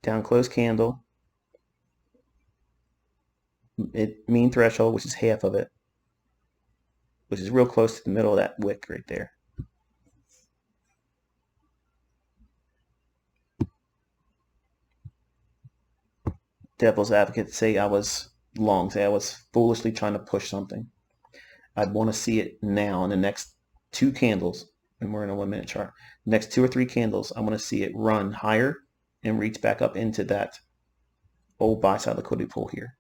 down close candle, mean threshold, which is half of it, which is real close to the middle of that wick right there. Devil's advocate, say I was long, say I was foolishly trying to push something. I'd want to see it now in the next 2 candles, and we're in a 1-minute chart. Next 2 or 3 candles, I want to see it run higher and reach back up into that old buy side liquidity pool here.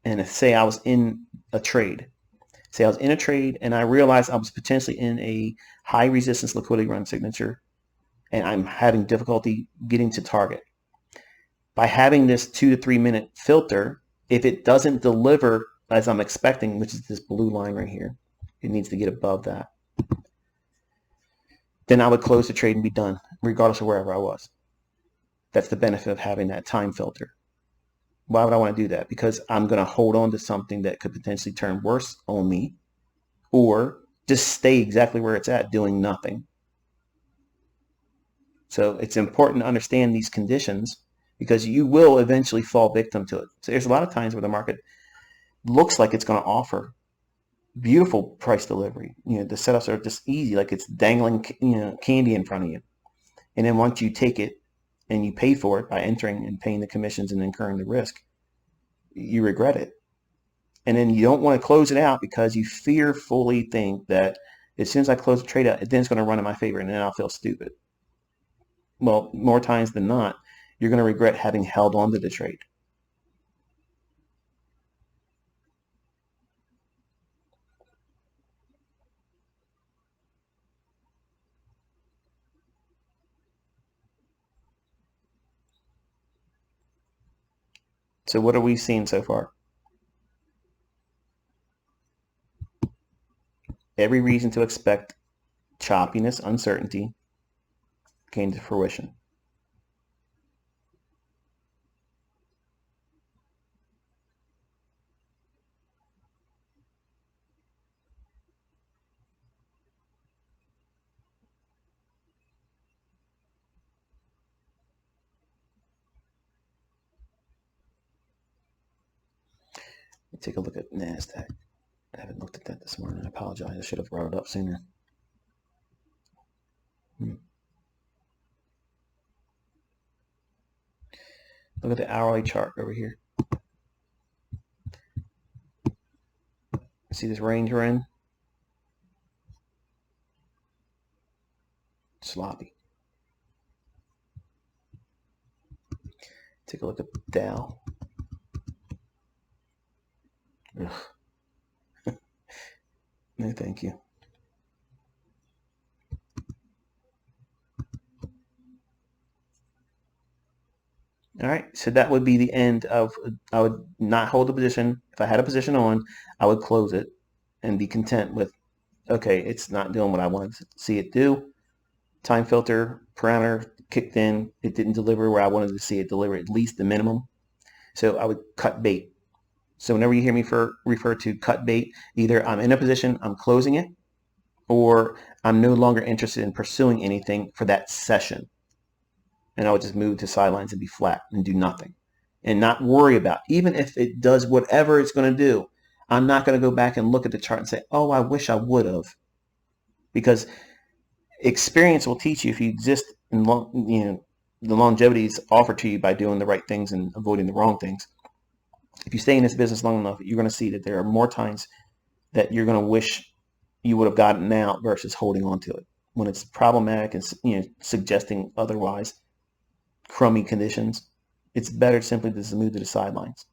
And if, say I was in a trade, and I realized I was potentially in a high resistance liquidity run signature, and I'm having difficulty getting to target. By having this 2 to 3 minute filter, if it doesn't deliver as I'm expecting, which is this blue line right here, it needs to get above that, then I would close the trade and be done, regardless of wherever I was. That's the benefit of having that time filter. Why would I want to do that? Because I'm going to hold on to something that could potentially turn worse on me, or just stay exactly where it's at doing nothing. So it's important to understand these conditions, because you will eventually fall victim to it. So there's a lot of times where the market looks like it's going to offer beautiful price delivery. The setups are just easy, like it's dangling candy in front of you. And then once you take it and you pay for it by entering and paying the commissions and incurring the risk, you regret it. And then you don't want to close it out because you fearfully think that as soon as I close the trade out, then it's going to run in my favor and then I'll feel stupid. Well, more times than not, you're going to regret having held on to the trade. So what are we seeing so far? Every reason to expect choppiness, uncertainty came to fruition. Let's take a look at NASDAQ. I haven't looked at that this morning. I apologize. I should have brought it up sooner. Look at the hourly chart over here. See this range we're in? Sloppy. Take a look at Dow. Ugh. No, thank you. All right, so that would be the end of, I would not hold the position. If I had a position on, I would close it and be content with, okay, it's not doing what I wanted to see it do. Time filter parameter kicked in. It didn't deliver where I wanted to see it deliver, at least the minimum. So I would cut bait. So whenever you hear me refer to cut bait, either I'm in a position, I'm closing it, or I'm no longer interested in pursuing anything for that session. And I would just move to sidelines and be flat and do nothing and not worry about, even if it does whatever it's going to do, I'm not going to go back and look at the chart and say, oh, I wish I would have. Because experience will teach you, if you exist in the longevity is offered to you by doing the right things and avoiding the wrong things. If you stay in this business long enough, you're going to see that there are more times that you're going to wish you would have gotten out versus holding on to it when it's problematic and suggesting otherwise crummy conditions. It's better simply to just move to the sidelines.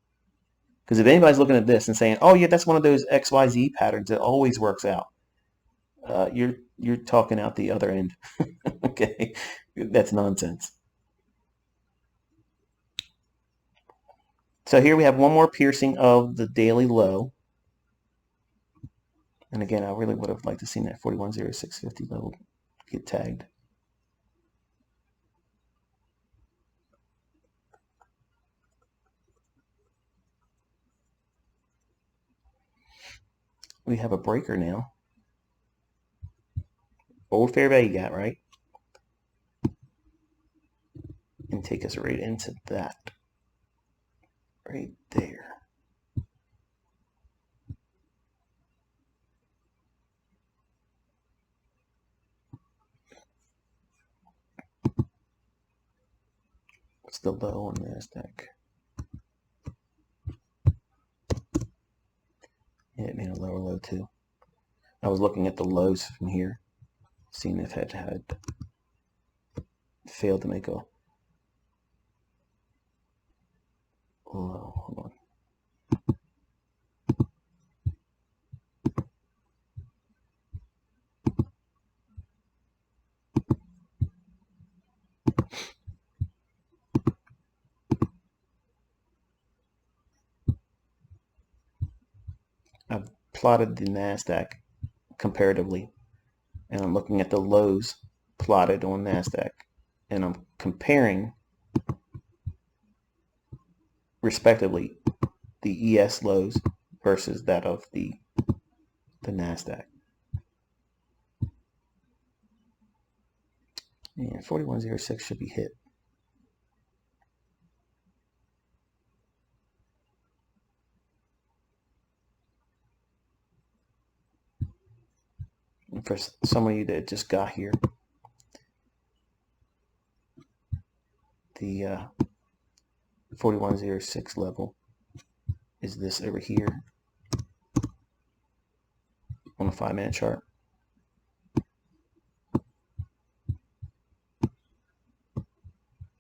Because if anybody's looking at this and saying, oh yeah, that's one of those XYZ patterns that always works out, you're talking out the other end. Okay, that's nonsense. So here we have one more piercing of the daily low. And again, I really would have liked to see that 41.0650 level get tagged. We have a breaker now. Old fair value gap, right? and take us right into that right there. What's the low on NASDAQ? Yeah, it made a lower low too. I was looking at the lows from here, seeing if it had failed to make a low. Hold on. I've plotted the NASDAQ comparatively, and I'm looking at the lows plotted on NASDAQ, and I'm comparing respectively the ES lows versus that of the NASDAQ. And 4106 should be hit. And for some of you that just got here, the 4106 level is this over here on a 5-minute chart.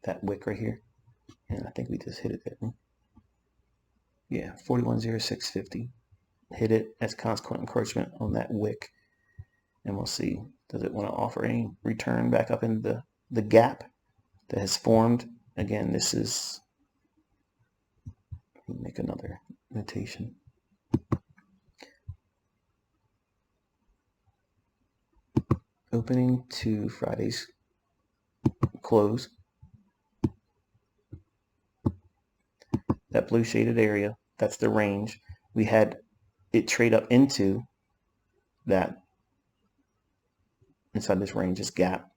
That wick right here. And I think we just hit it, didn't we? Yeah, 4106.50. Hit it as consequent encroachment on that wick. And we'll see, does it want to offer any return back up in the gap that has formed? Again, this is, let me make another notation. Opening to Friday's close. That blue shaded area, that's the range. We had it trade up into that, inside this range, this gap.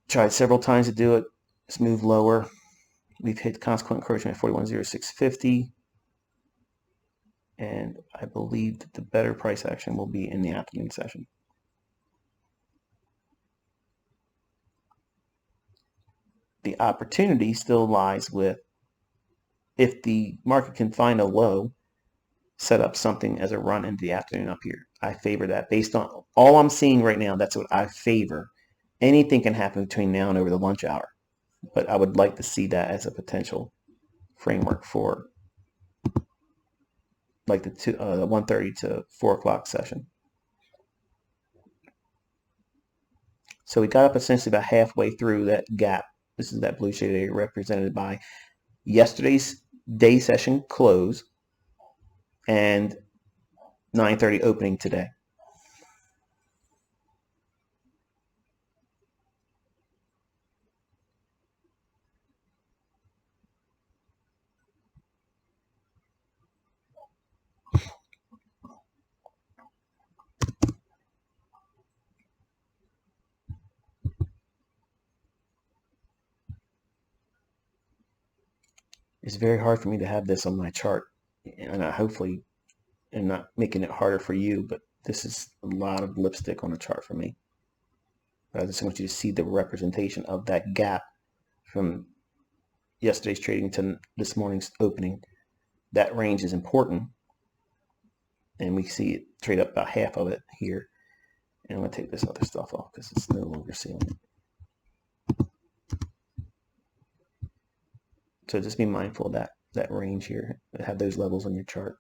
Tried several times to do it. It's moved lower. We've hit consequent encroachment at 4106.50. And I believe that the better price action will be in the afternoon session. The opportunity still lies with, if the market can find a low, set up something as a run into the afternoon up here. I favor that. Based on all I'm seeing right now, that's what I favor. Anything can happen between now and over the lunch hour, but I would like to see that as a potential framework for like the 1:30 to 4 o'clock session. So we got up essentially about halfway through that gap. This is that blue shaded area represented by yesterday's day session close and 9:30 opening today. It's very hard for me to have this on my chart, and I hopefully am not making it harder for you, but this is a lot of lipstick on the chart for me. But I just want you to see the representation of that gap from yesterday's trading to this morning's opening. That range is important, and we see it trade up about half of it here. And I'm going to take this other stuff off because it's no longer seeing it. So just be mindful of that range here. Have those levels on your chart.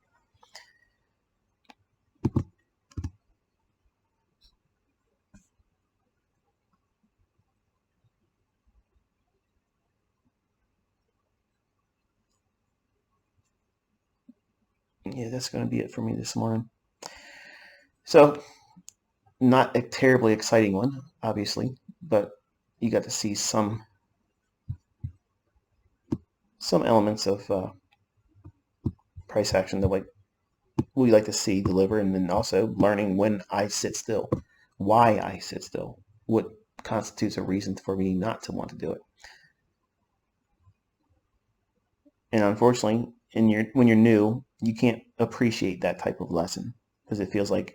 Yeah, that's going to be it for me this morning. So not a terribly exciting one, obviously, but you got to see some elements of price action that we like to see deliver, and then also learning when I sit still, why I sit still, what constitutes a reason for me not to want to do it. And unfortunately, when you're new, you can't appreciate that type of lesson because it feels like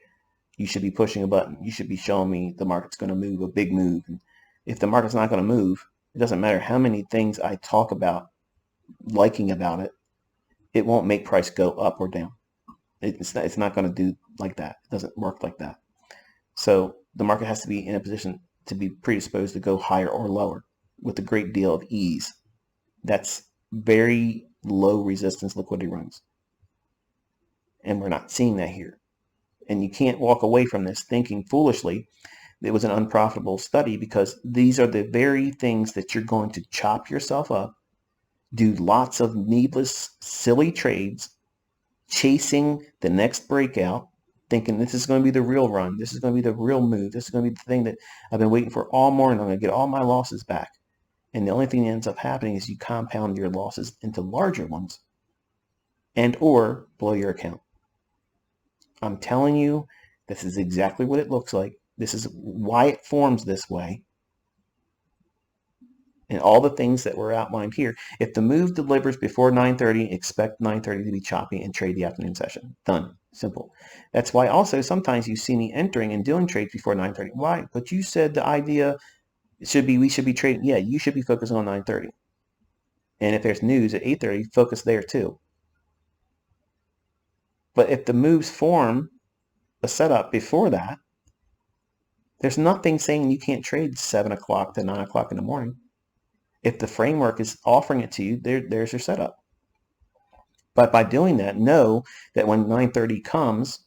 you should be pushing a button. You should be showing me the market's going to move, a big move. And if the market's not going to move, it doesn't matter how many things I talk about liking about it, it won't make price go up or down. It's not going to do like that. It doesn't work like that. So the market has to be in a position to be predisposed to go higher or lower with a great deal of ease. That's very low resistance liquidity runs. And we're not seeing that here. And you can't walk away from this thinking foolishly it was an unprofitable study, because these are the very things that you're going to chop yourself up, do lots of needless, silly trades, chasing the next breakout, thinking this is going to be the real run, this is going to be the real move, this is going to be the thing that I've been waiting for all morning, I'm going to get all my losses back. And the only thing that ends up happening is you compound your losses into larger ones and or blow your account. I'm telling you, this is exactly what it looks like. This is why it forms this way. And all the things that were outlined here. If the move delivers before 9:30, expect 9:30 to be choppy and trade the afternoon session. Done. Simple. That's why also sometimes you see me entering and doing trades before 9:30. Why? But you said the idea should be we should be trading. Yeah, you should be focusing on 9:30. And if there's news at 8:30, focus there too. But if the moves form a setup before that, there's nothing saying you can't trade 7 o'clock to 9 o'clock in the morning. If the framework is offering it to you, there's your setup. But by doing that, know that when 9:30 comes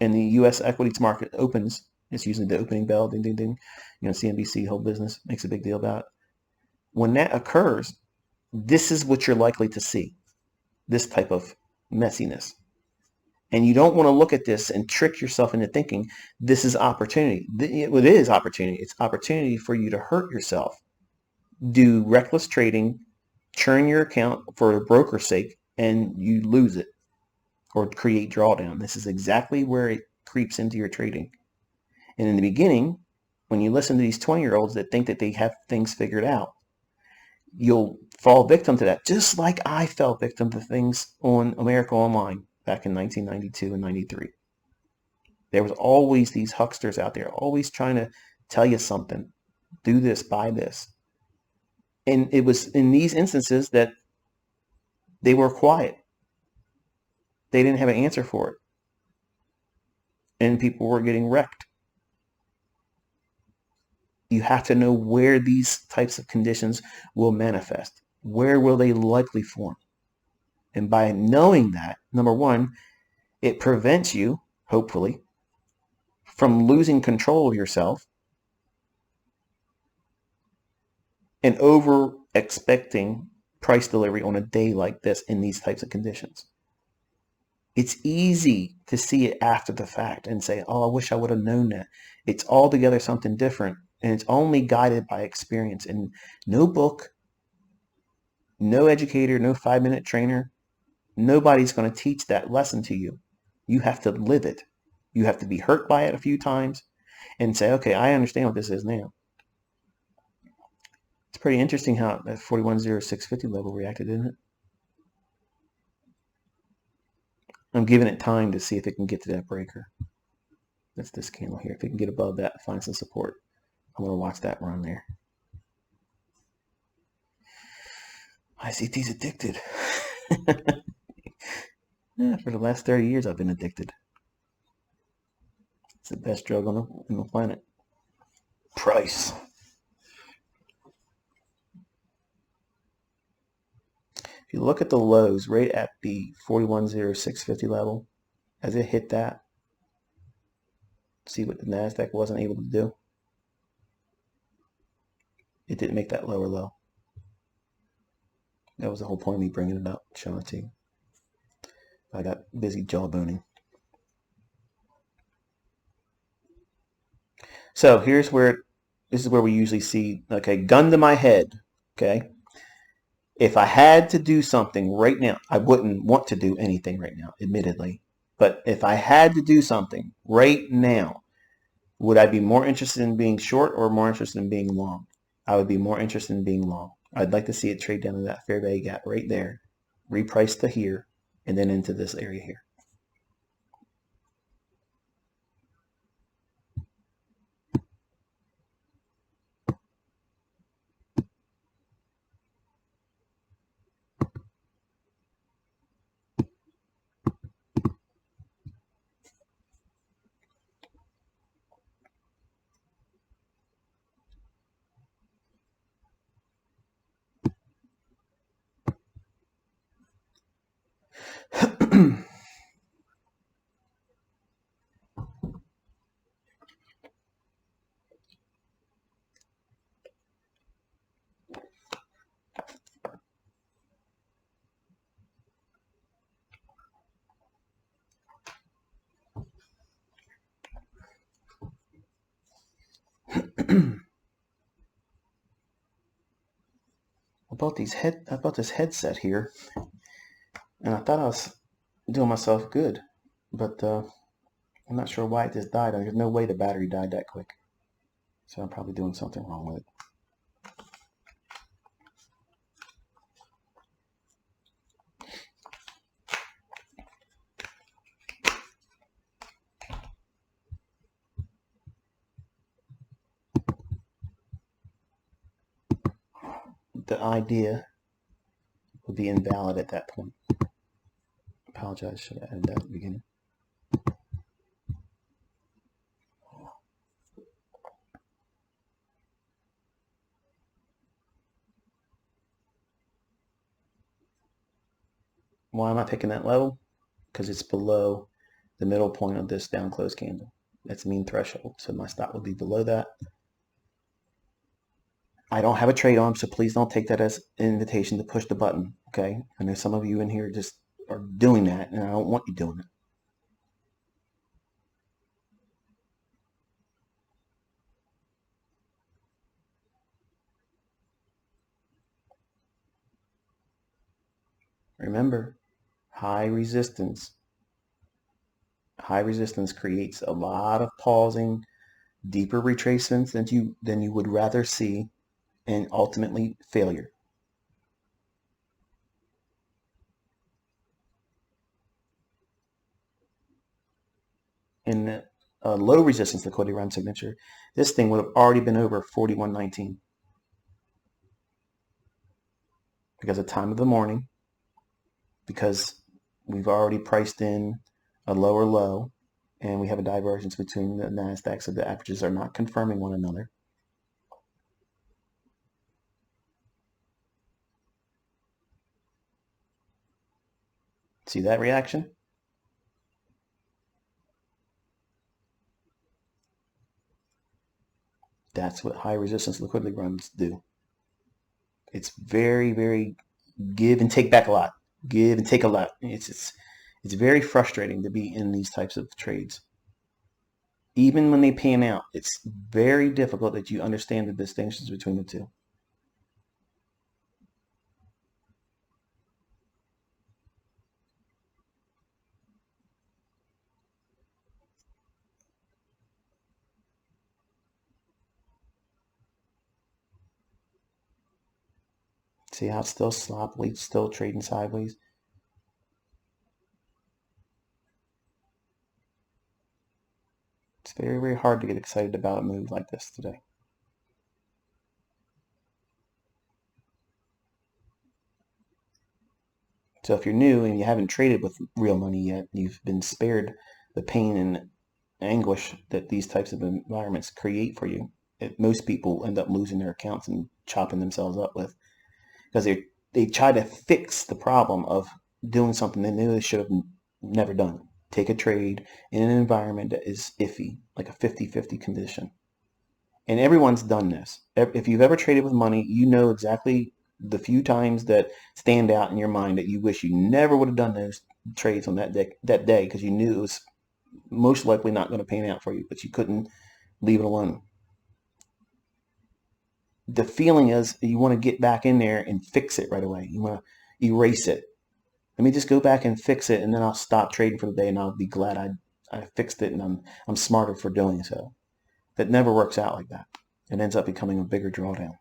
and the U.S. equities market opens, it's usually the opening bell, ding, ding, ding. You know, CNBC, whole business, makes a big deal about it. When that occurs, this is what you're likely to see, this type of messiness. And you don't want to look at this and trick yourself into thinking this is opportunity. It is opportunity. It's opportunity for you to hurt yourself. Do reckless trading, churn your account for a broker's sake, and you lose it or create drawdown. This is exactly where it creeps into your trading. And in the beginning, when you listen to these 20-year-olds that think that they have things figured out, you'll fall victim to that, just like I fell victim to things on America Online back in 1992 and 93. There was always these hucksters out there, always trying to tell you something. Do this, buy this. And it was in these instances that they were quiet. They didn't have an answer for it. And people were getting wrecked. You have to know where these types of conditions will manifest. Where will they likely form? And by knowing that, number one, it prevents you, hopefully, from losing control of yourself and over expecting price delivery on a day like this in these types of conditions. It's easy to see it after the fact and say, oh, I wish I would have known that. It's altogether something different, and it's only guided by experience. And no book, no educator, no 5-minute trainer, nobody's going to teach that lesson to you. You have to live it. You have to be hurt by it a few times and say, okay, I understand what this is now. It's pretty interesting how that 41.0650 level reacted, isn't it? I'm giving it time to see if it can get to that breaker. That's this candle here. If it can get above that, find some support. I'm going to watch that run there. ICT's addicted. Yeah, for the last 30 years, I've been addicted. It's the best drug on the planet. Price. If you look at the lows right at the 41.0650 level, as it hit that, see what the NASDAQ wasn't able to do? It didn't make that lower low. That was the whole point of me bringing it up, showing it to you. I got busy jawboning. So this is where we usually see, okay, gun to my head, okay? If I had to do something right now, I wouldn't want to do anything right now, admittedly. But if I had to do something right now, Would I be more interested in being short or more interested in being long? I would be more interested in being long. I'd like to see it trade down to that fair value gap right there, reprice to here, and then into this area here. I bought this headset here, and I thought I was doing myself good, but I'm not sure why it just died. There's no way the battery died that quick, so I'm probably doing something wrong with it. The idea would be invalid at that point. Apologize, should have added that at the beginning. Why am I picking that level? Because it's below the middle point of this down close candle. That's mean threshold, so my stop would be below that. I don't have a trade on, so please don't take that as an invitation to push the button, okay? I know some of you in here just are doing that, and I don't want you doing it. Remember, high resistance creates a lot of pausing, deeper retracements than you would rather see, and ultimately failure. In a low resistance liquidity run signature, this thing would have already been over 41.19 because of time of the morning, because we've already priced in a lower low, and we have a divergence between the NASDAQ, so the averages are not confirming one another. See that reaction? That's what high resistance liquidity runs do. It's very, very give and take back a lot. Give and take a lot. It's very frustrating to be in these types of trades. Even when they pan out, it's very difficult that you understand the distinctions between the two. See how it's still sloppily, still trading sideways? It's very, very hard to get excited about a move like this today. So if you're new and you haven't traded with real money yet, you've been spared the pain and anguish that these types of environments create for you. Most people end up losing their accounts and chopping themselves up with, because they try to fix the problem of doing something they knew they should have never done. Take a trade in an environment that is iffy, like a 50-50 condition. And everyone's done this. If you've ever traded with money, you know exactly the few times that stand out in your mind that you wish you never would have done those trades on that day because you knew it was most likely not going to pan out for you, but you couldn't leave it alone. The feeling is you want to get back in there and fix it right away. You want to erase it. Let me just go back and fix it, and then I'll stop trading for the day, and I'll be glad I fixed it, and I'm smarter for doing so. That never works out like that. It ends up becoming a bigger drawdown.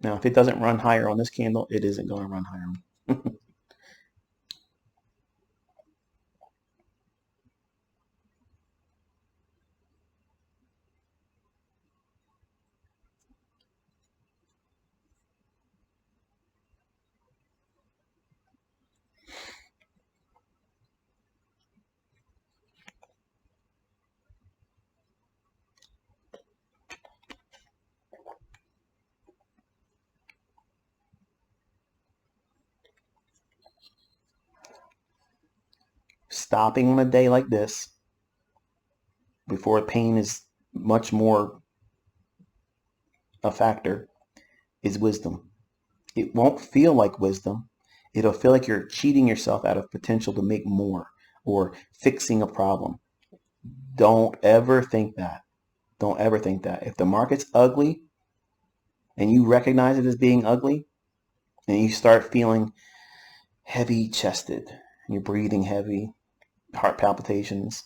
Now, if it doesn't run higher on this candle, it isn't going to run higher on. Stopping on a day like this before pain is much more a factor is wisdom. It won't feel like wisdom. It'll feel like you're cheating yourself out of potential to make more or fixing a problem. Don't ever think that. Don't ever think that. If the market's ugly and you recognize it as being ugly and you start feeling heavy chested and you're breathing heavy, heart palpitations,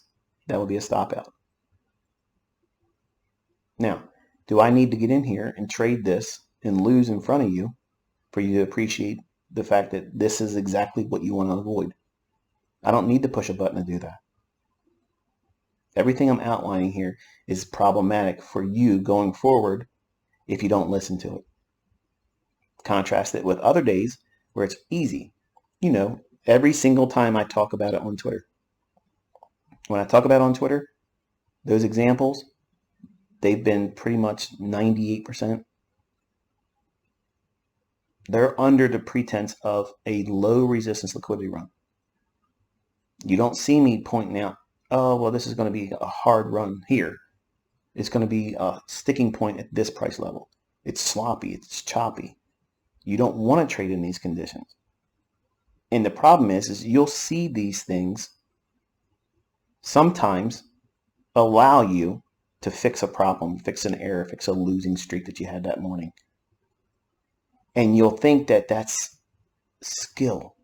that would be a stop out. Now, do I need to get in here and trade this and lose in front of you for you to appreciate the fact that this is exactly what you want to avoid? I don't need to push a button to do that. Everything I'm outlining here is problematic for you going forward if you don't listen to it. Contrast it with other days where it's easy. You know, every single time I talk about it on Twitter. When I talk about it on Twitter, those examples, they've been pretty much 98%. They're under the pretense of a low resistance liquidity run. You don't see me pointing out, oh, well, this is going to be a hard run here. It's going to be a sticking point at this price level. It's sloppy. It's choppy. You don't want to trade in these conditions. And the problem is you'll see these things sometimes allow you to fix a problem, fix an error, fix a losing streak that you had that morning. And you'll think that that's skill.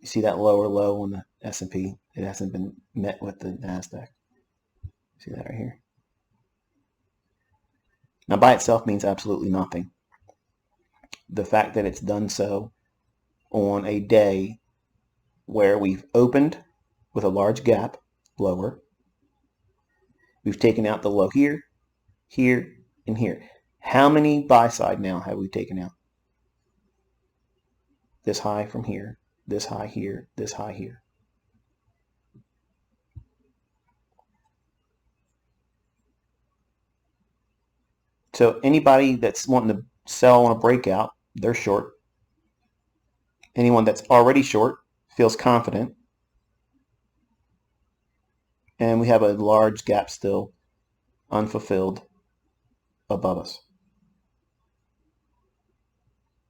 You see that lower low on the S&P? It hasn't been met with the NASDAQ. See that right here? Now, by itself means absolutely nothing. The fact that it's done so on a day where we've opened with a large gap lower, we've taken out the low here, here, and here. How many buy side now have we taken out? This high from here, this high here, this high here. So anybody that's wanting to sell on a breakout, they're short. Anyone that's already short feels confident. And we have a large gap still unfulfilled above us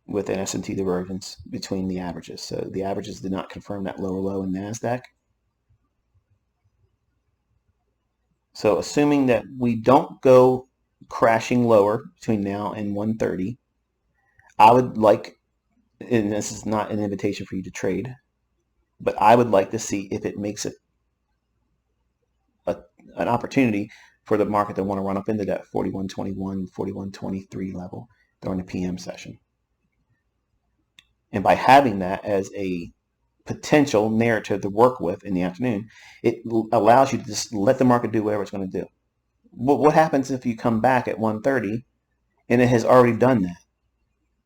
with an S&T divergence between the averages. So the averages did not confirm that lower low in NASDAQ. So assuming that we don't go crashing lower between now and 130, I would like, and this is not an invitation for you to trade, but I would like to see if it makes it an opportunity for the market to want to run up into that 41.21, 41.23 level during the PM session. And by having that as a potential narrative to work with in the afternoon, it allows you to just let the market do whatever it's going to do. What happens if you come back at 130 and it has already done that?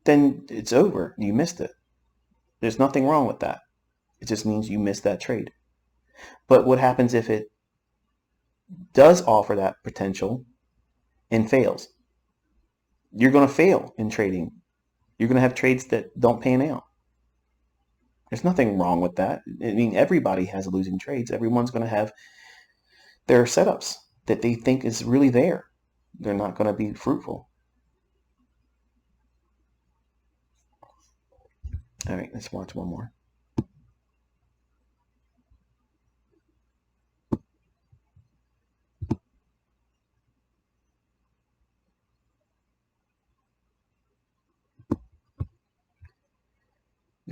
Then it's over. You missed it. There's nothing wrong with that. It just means you missed that trade. But what happens if it does offer that potential and fails? You're going to fail in trading. You're going to have trades that don't pan out. There's nothing wrong with that. I mean, everybody has losing trades. Everyone's going to have their setups that they think is really there. They're not going to be fruitful. All right, let's watch one more.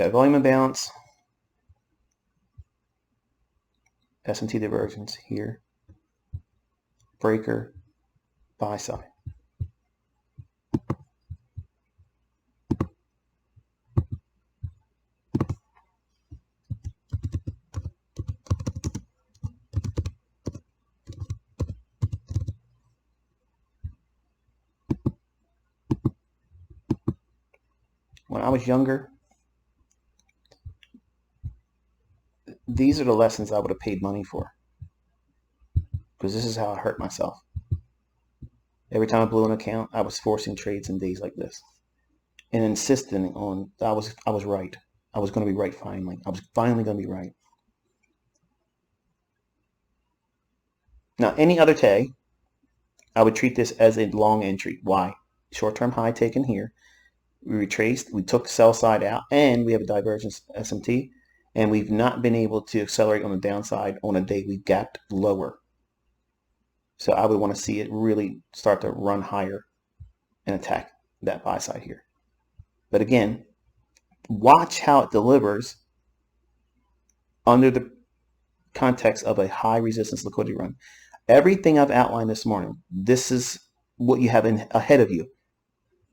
Got volume imbalance, S&T divergence here, breaker, buy side. When I was younger, these are the lessons I would have paid money for, because this is how I hurt myself. Every time I blew an account, I was forcing trades in days like this and insisting on I was right. I was going to be right finally. I was finally going to be right. Now, any other day, I would treat this as a long entry. Why? Short-term high taken here. We retraced, we took sell side out, and we have a divergence SMT, and we've not been able to accelerate on the downside on a day we gapped lower. So I would want to see it really start to run higher and attack that buy side here. But again, watch how it delivers under the context of a high resistance liquidity run. Everything I've outlined this morning, this is what you have ahead of you.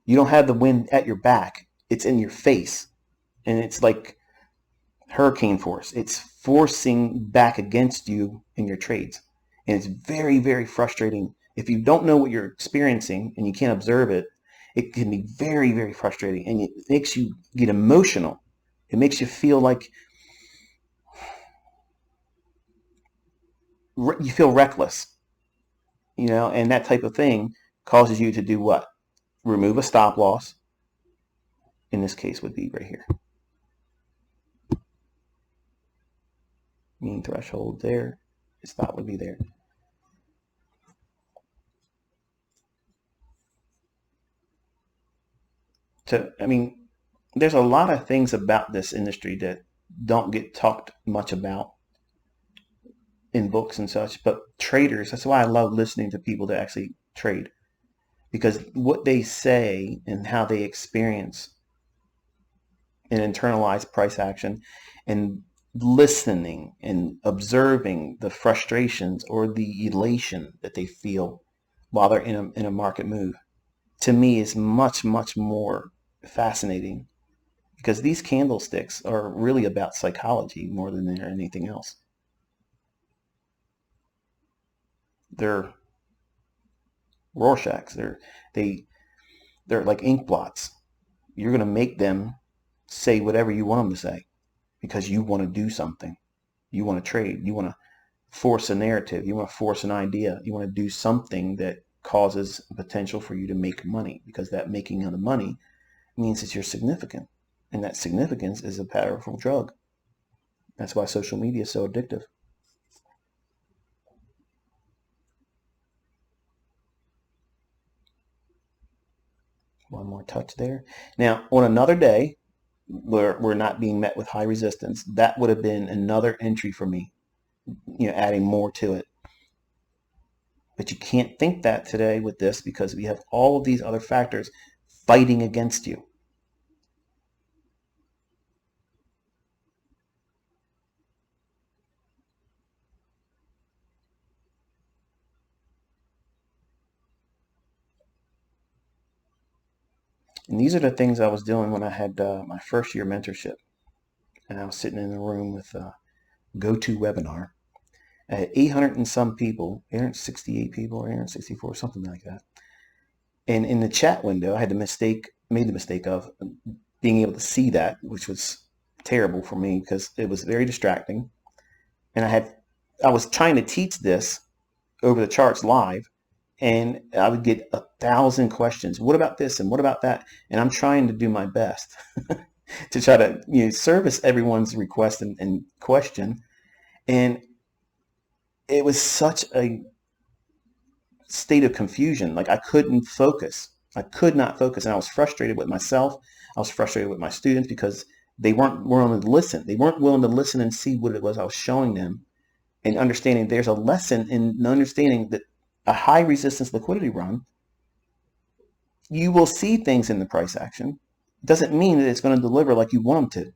You don't have the wind at your back. It's in your face. And it's like hurricane force. It's forcing back against you in your trades. And it's very, very frustrating. If you don't know what you're experiencing and you can't observe it, it can be very, very frustrating. And it makes you get emotional. It makes you feel like you feel reckless, and that type of thing causes you to do what? Remove a stop loss. In this case would be right here. Mean threshold there. The stop would be there. So, there's a lot of things about this industry that don't get talked much about in books and such, but traders, that's why I love listening to people that actually trade, because what they say and how they experience and internalize price action and listening and observing the frustrations or the elation that they feel while they're in a market move, to me is much, much more fascinating, because these candlesticks are really about psychology more than they're anything else. They're Rorschachs. They're like ink blots. You're going to make them say whatever you want them to say because you want to do something. You want to trade. You want to force a narrative. You want to force an idea. You want to do something that causes potential for you to make money, because that making of the money means that you're significant. And that significance is a powerful drug. That's why social media is so addictive. One more touch there. Now, on another day where we're not being met with high resistance, that would have been another entry for me, adding more to it. But you can't think that today with this, because we have all of these other factors fighting against you. And these are the things I was doing when I had my first year mentorship. And I was sitting in a room with GoToWebinar. I had 800 and some people, 868 people, 864, something like that. And in the chat window, I had made the mistake of being able to see that, which was terrible for me because it was very distracting. And I was trying to teach this over the charts live, and I would get 1,000 questions. What about this and what about that? And I'm trying to do my best to try to service everyone's request and question. And it was such a state of confusion. Like I couldn't focus. I could not focus, and I was frustrated with myself. I was frustrated with my students because they weren't willing to listen. They weren't willing to listen and see what it was I was showing them, and understanding there's a lesson in understanding that a high resistance liquidity run, you will see things in the price action. It doesn't mean that it's going to deliver like you want them to.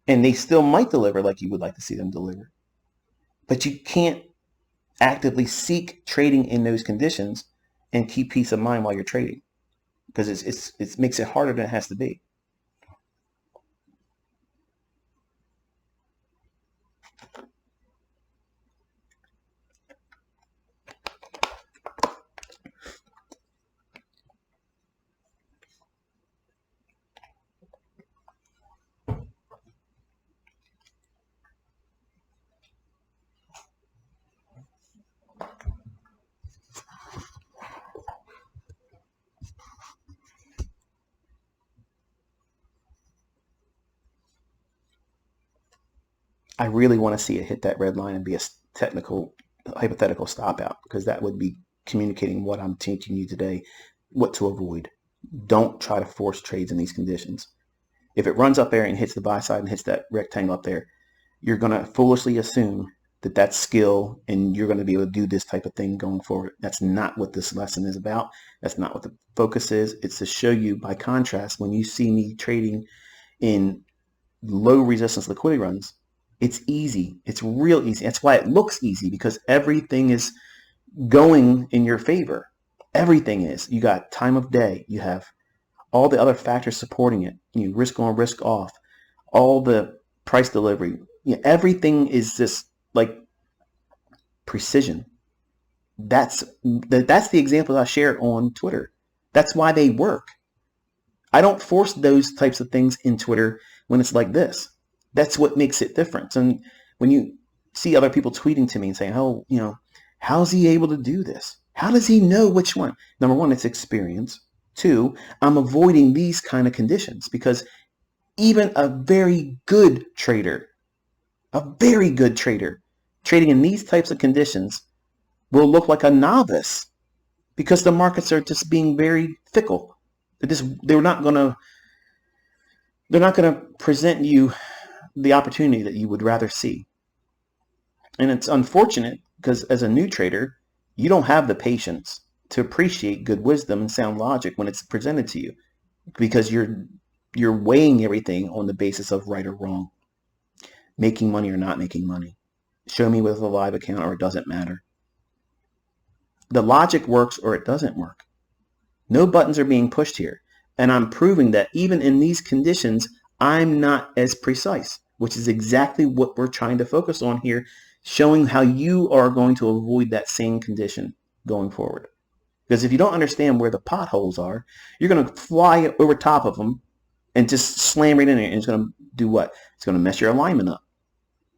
And they still might deliver like you would like to see them deliver. But you can't actively seek trading in those conditions and keep peace of mind while you're trading, because it makes it harder than it has to be. I really want to see it hit that red line and be a hypothetical stop out, because that would be communicating what I'm teaching you today, what to avoid. Don't try to force trades in these conditions. If it runs up there and hits the buy side and hits that rectangle up there, you're going to foolishly assume that that's skill and you're going to be able to do this type of thing going forward. That's not what this lesson is about. That's not what the focus is. It's to show you, by contrast, when you see me trading in low resistance liquidity runs, it's easy. It's real easy. That's why it looks easy, because everything is going in your favor. Everything is. You got time of day. You have all the other factors supporting it. You risk on, risk off, all the price delivery. Everything is just like precision. That's the examples I share on Twitter. That's why they work. I don't force those types of things in Twitter when it's like this. That's what makes it different. And when you see other people tweeting to me and saying, "Oh, how's he able to do this? How does he know which one?" Number one, it's experience. Two, I'm avoiding these kind of conditions, because even a very good trader, trading in these types of conditions will look like a novice, because the markets are just being very fickle. They're not going to present you the opportunity that you would rather see. And it's unfortunate, because as a new trader, you don't have the patience to appreciate good wisdom and sound logic when it's presented to you, because you're weighing everything on the basis of right or wrong, making money or not making money, show me with a live account or it doesn't matter. The logic works or it doesn't work. No buttons are being pushed here. And I'm proving that even in these conditions, I'm not as precise, which is exactly what we're trying to focus on here, showing how you are going to avoid that same condition going forward. Because if you don't understand where the potholes are, you're going to fly over top of them and just slam right in there. And it's going to do what? It's going to mess your alignment up.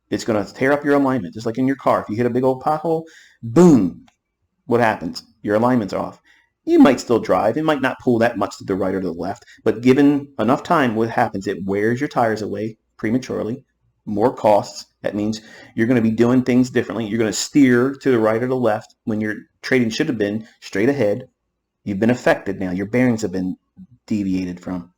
It's going to tear up your alignment, just like in your car. If you hit a big old pothole, boom, what happens? Your alignment's off. You might still drive. It might not pull that much to the right or to the left, but given enough time, what happens? It wears your tires away prematurely, more costs. That means you're going to be doing things differently. You're going to steer to the right or the left when your trading should have been straight ahead. You've been affected now. Your bearings have been deviated from.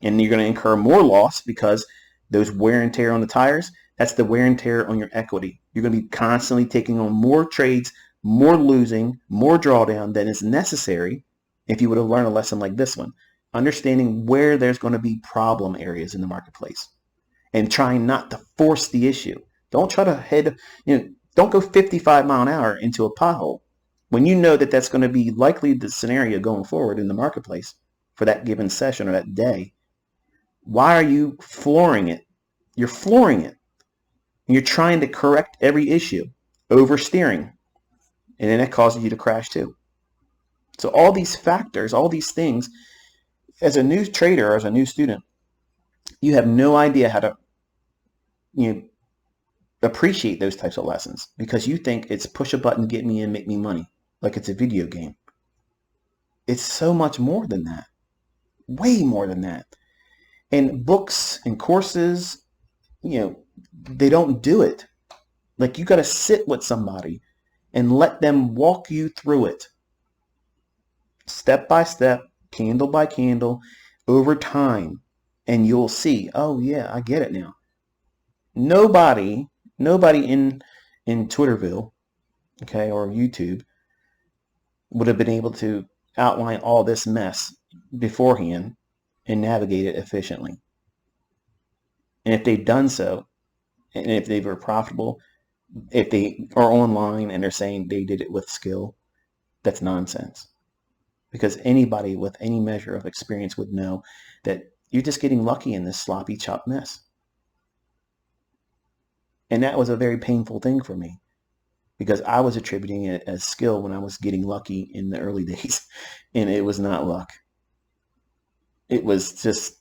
And you're going to incur more loss, because those wear and tear on the tires, that's the wear and tear on your equity. You're going to be constantly taking on more trades, more losing, more drawdown than is necessary if you would have learned a lesson like this one. Understanding where there's going to be problem areas in the marketplace and trying not to force the issue. Don't try to don't go 55 mile an hour into a pothole when you know that that's going to be likely the scenario going forward in the marketplace for that given session or that day. Why are you flooring it? You're flooring it. And you're trying to correct every issue, oversteering. And then that causes you to crash too. So all these factors, all these things, as a new trader or as a new student, you have no idea how to appreciate those types of lessons, because you think it's push a button, get me in, make me money, like it's a video game. It's so much more than that. Way more than that. And books and courses, they don't do it. Like, you got to sit with somebody and let them walk you through it. Step by step, candle by candle, over time. And you'll see, oh yeah, I get it now. Nobody in Twitterville, okay, or YouTube would have been able to outline all this mess beforehand and navigate it efficiently. And if they've done so, and if they were profitable, if they are online and they're saying they did it with skill, that's nonsense. Because anybody with any measure of experience would know that you're just getting lucky in this sloppy chop mess. And that was a very painful thing for me, because I was attributing it as skill when I was getting lucky in the early days. And it was not luck. It was just,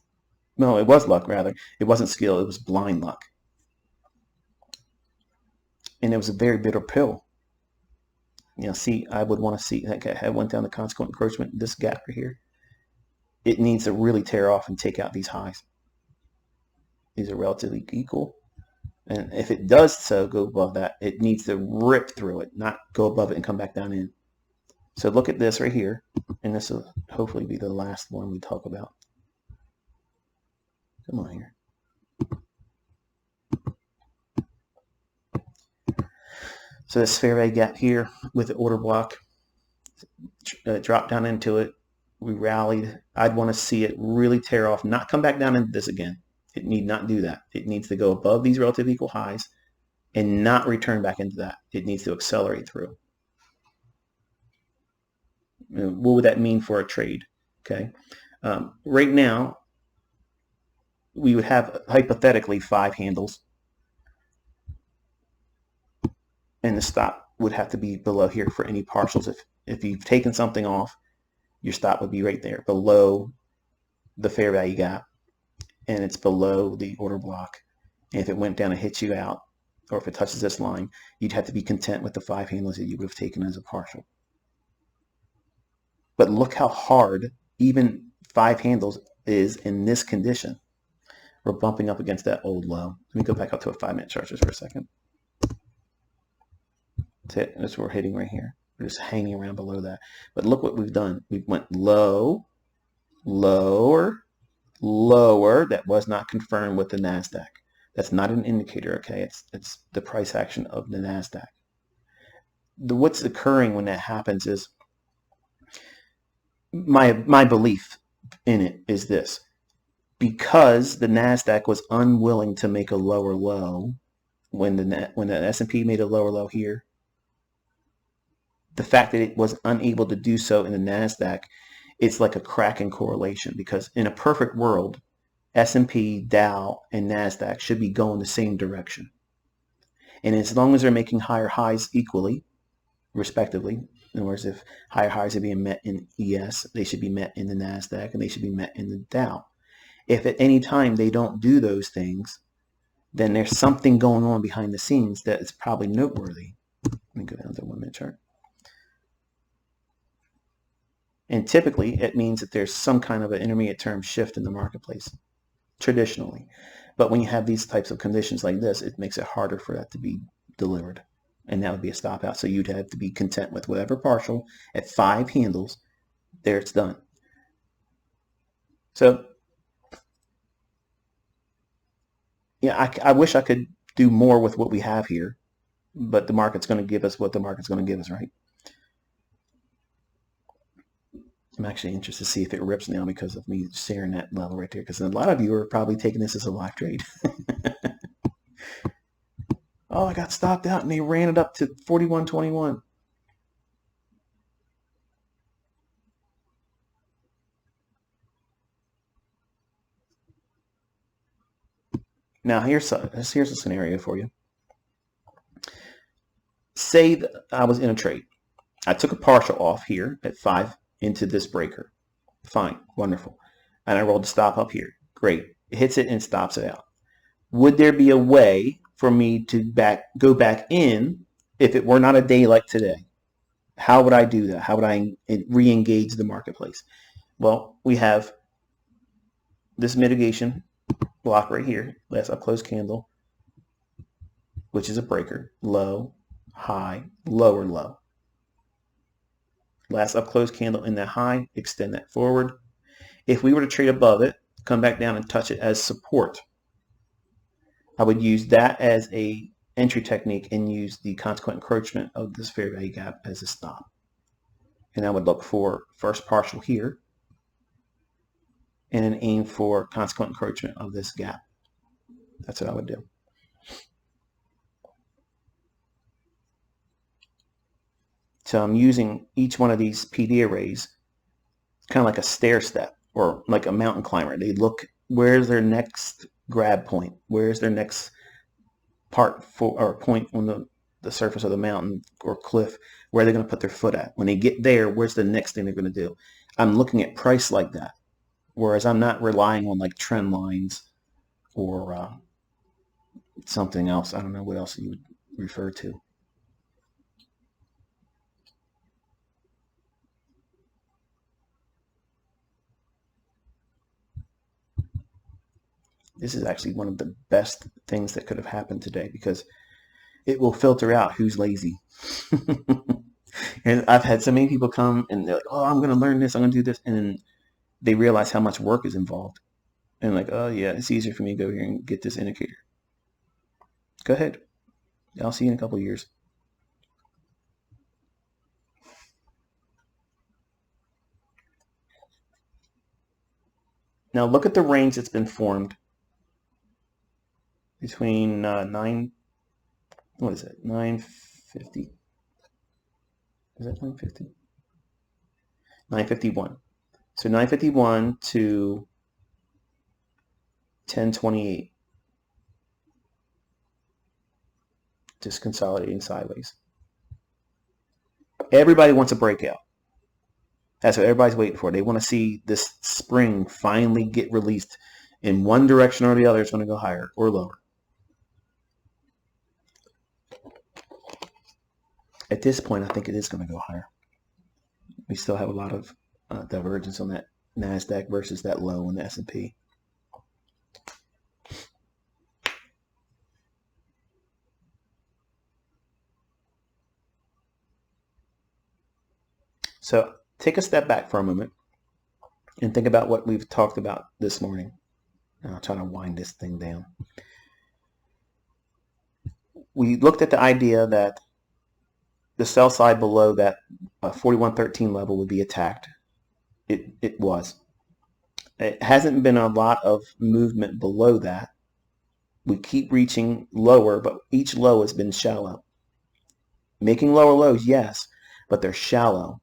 no, it was luck rather. It wasn't skill, it was blind luck. And it was a very bitter pill. You know, see, I would want to see that I went down the consequent encroachment, this gap right here. It needs to really tear off and take out these highs. These are relatively equal. And if it does so, go above that, it needs to rip through it, not go above it and come back down in. So look at this right here, and this will hopefully be the last one we talk about. Come on here. So this fair value gap here with the order block, dropped down into it. We rallied. I'd want to see it really tear off, not come back down into this again. It need not do that. It needs to go above these relative equal highs and not return back into that. It needs to accelerate through. What would that mean for a trade? Okay. Right now, we would have hypothetically 5 handles, and the stop would have to be below here for any partials. If you've taken something off, your stop would be right there below the fair value gap, and it's below the order block. And if it went down and hits you out, or if it touches this line, you'd have to be content with the 5 handles that you would have taken as a partial. But look how hard even 5 handles is in this condition. We're bumping up against that old low. Let me go back up to a 5-minute chart just for a second. That's it. That's what we're hitting right here. We're just hanging around below that. But look what we've done. We went low, lower, lower. That was not confirmed with the NASDAQ. That's not an indicator, okay? It's the price action of the NASDAQ. What's occurring when that happens is, my belief in it is this. Because the NASDAQ was unwilling to make a lower low when the S&P made a lower low here, the fact that it was unable to do so in the NASDAQ, it's like a crack in correlation, because in a perfect world, S&P, Dow, and NASDAQ should be going the same direction. And as long as they're making higher highs equally, respectively, in other words, if higher highs are being met in ES, they should be met in the NASDAQ, and they should be met in the Dow. If at any time they don't do those things, then there's something going on behind the scenes that is probably noteworthy. Let me go down to the 1-minute chart. And typically, it means that there's some kind of an intermediate term shift in the marketplace, traditionally. But when you have these types of conditions like this, it makes it harder for that to be delivered. And that would be a stop out. So you'd have to be content with whatever partial at 5 handles. There, it's done. So, yeah, I wish I could do more with what we have here, but the market's going to give us what the market's going to give us, right? I'm actually interested to see if it rips now because of me sharing that level right there, because a lot of you are probably taking this as a live trade. Oh, I got stopped out and they ran it up to 41.21. Now here's a scenario for you. Say that I was in a trade. I took a partial off here at 5 into this breaker. Fine, wonderful. And I rolled the stop up here. Great. It hits it and stops it out. Would there be a way for me to go back in if it were not a day like today? How would I do that? How would I re-engage the marketplace? Well, we have this mitigation block right here, last up close candle, which is a breaker. Low, high, lower low. Last up close candle in that high, extend that forward. If we were to trade above it, come back down and touch it as support, I would use that as a entry technique and use the consequent encroachment of this fair value gap as a stop. And I would look for first partial here and then aim for consequent encroachment of this gap. That's what I would do. So I'm using each one of these PD arrays kind of like a stair step or like a mountain climber. They look, where's their next grab point? Where's their next part for, or point on the surface of the mountain or cliff where they're going to put their foot at? When they get there, where's the next thing they're going to do? I'm looking at price like that. Whereas I'm not relying on like trend lines or something else. I don't know what else you would refer to. This is actually one of the best things that could have happened today because it will filter out who's lazy. And I've had so many people come and they're like, oh, I'm going to learn this, I'm going to do this. And then they realize how much work is involved. And like, oh, yeah, it's easier for me to go here and get this indicator. Go ahead. I'll see you in a couple of years. Now look at the range that's been formed between 950? Is that 950? 951. So 951 to 1028. Just consolidating sideways. Everybody wants a breakout. That's what everybody's waiting for. They want to see this spring finally get released in one direction or the other. It's going to go higher or lower. At this point, I think it is going to go higher. We still have a lot of divergence on that NASDAQ versus that low in the S&P. So take a step back for a moment and think about what we've talked about this morning. I'll try to wind this thing down. We looked at the idea that the sell side below that 4113 level would be attacked. It was. It hasn't been a lot of movement below that. We keep reaching lower, but each low has been shallow. Making lower lows, yes, but they're shallow.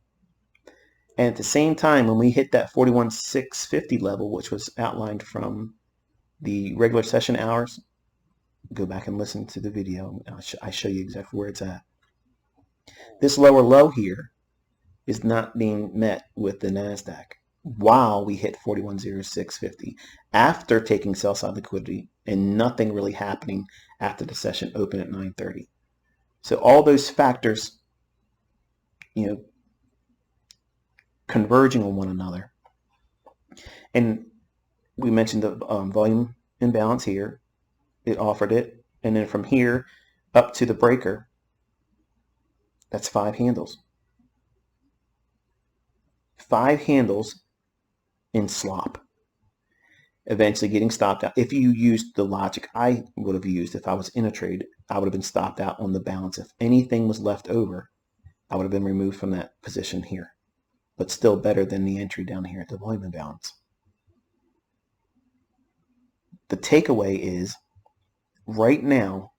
And at the same time, when we hit that 41,650 level, which was outlined from the regular session hours, go back and listen to the video. I show you exactly where it's at. This lower low here is not being met with the NASDAQ while we hit 41,0650 after taking sell side liquidity and nothing really happening after the session opened at 9:30. So all those factors, converging on one another. And we mentioned the volume imbalance here. It offered it. And then from here up to the breaker, that's 5 handles. 5 handles in slop. Eventually getting stopped out. If you used the logic I would have used if I was in a trade, I would have been stopped out on the balance. If anything was left over, I would have been removed from that position here. But still better than the entry down here at the volume imbalance. The takeaway is, right now,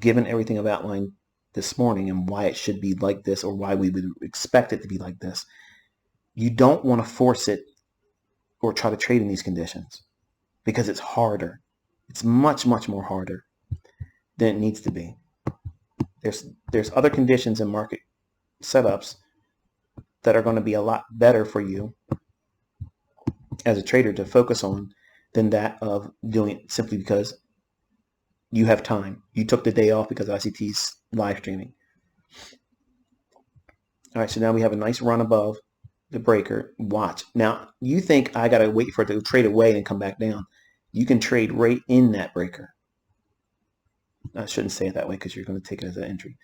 given everything I've outlined this morning and why it should be like this or why we would expect it to be like this, you don't want to force it or try to trade in these conditions because it's harder. It's much, much more harder than it needs to be. There's other conditions in market setups that are going to be a lot better for you as a trader to focus on than that of doing it simply because you have time. You took the day off because ICT's live streaming. All right, so now we have a nice run above the breaker. Watch. Now, you think I got to wait for it to trade away and come back down. You can trade right in that breaker. I shouldn't say it that way because you're going to take it as an entry.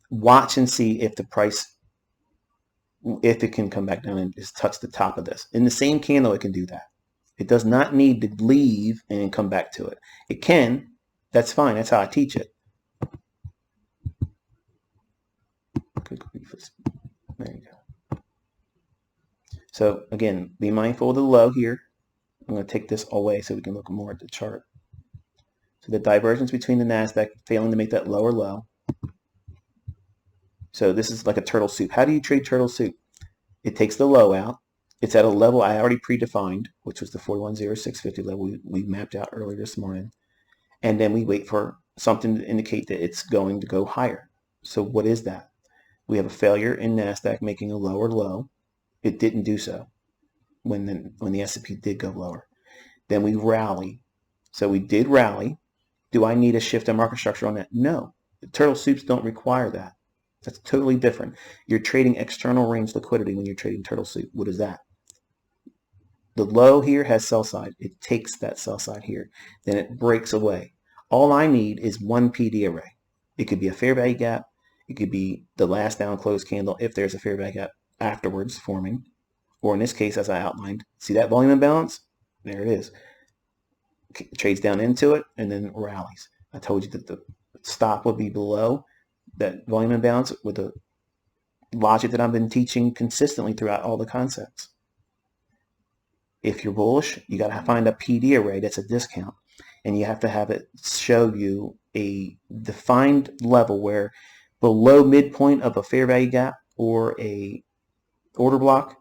Watch and see if the price, if it can come back down and just touch the top of this. In the same candle, it can do that. It does not need to leave and come back to it. It can. That's fine. That's how I teach it. There you go. So again, be mindful of the low here. I'm going to take this away so we can look more at the chart. So the divergence between the NASDAQ failing to make that lower low. So this is like a turtle soup. How do you trade turtle soup? It takes the low out. It's at a level I already predefined, which was the 41.0650 level we mapped out earlier this morning. And then we wait for something to indicate that it's going to go higher. So what is that? We have a failure in NASDAQ making a lower low. It didn't do so when the S&P did go lower. Then we rally. So we did rally. Do I need a shift in market structure on that? No. The turtle soups don't require that. That's totally different. You're trading external range liquidity when you're trading turtle soup. What is that? The low here has sell side. It takes that sell side here. Then it breaks away. All I need is one PD array. It could be a fair value gap. It could be the last down close candle if there's a fair value gap afterwards forming. Or in this case, as I outlined, see that volume imbalance? There it is. Trades down into it and then rallies. I told you that the stop would be below that volume imbalance with the logic that I've been teaching consistently throughout all the concepts. If you're bullish, you got to find a PD array that's a discount, and you have to have it show you a defined level where below midpoint of a fair value gap or a order block,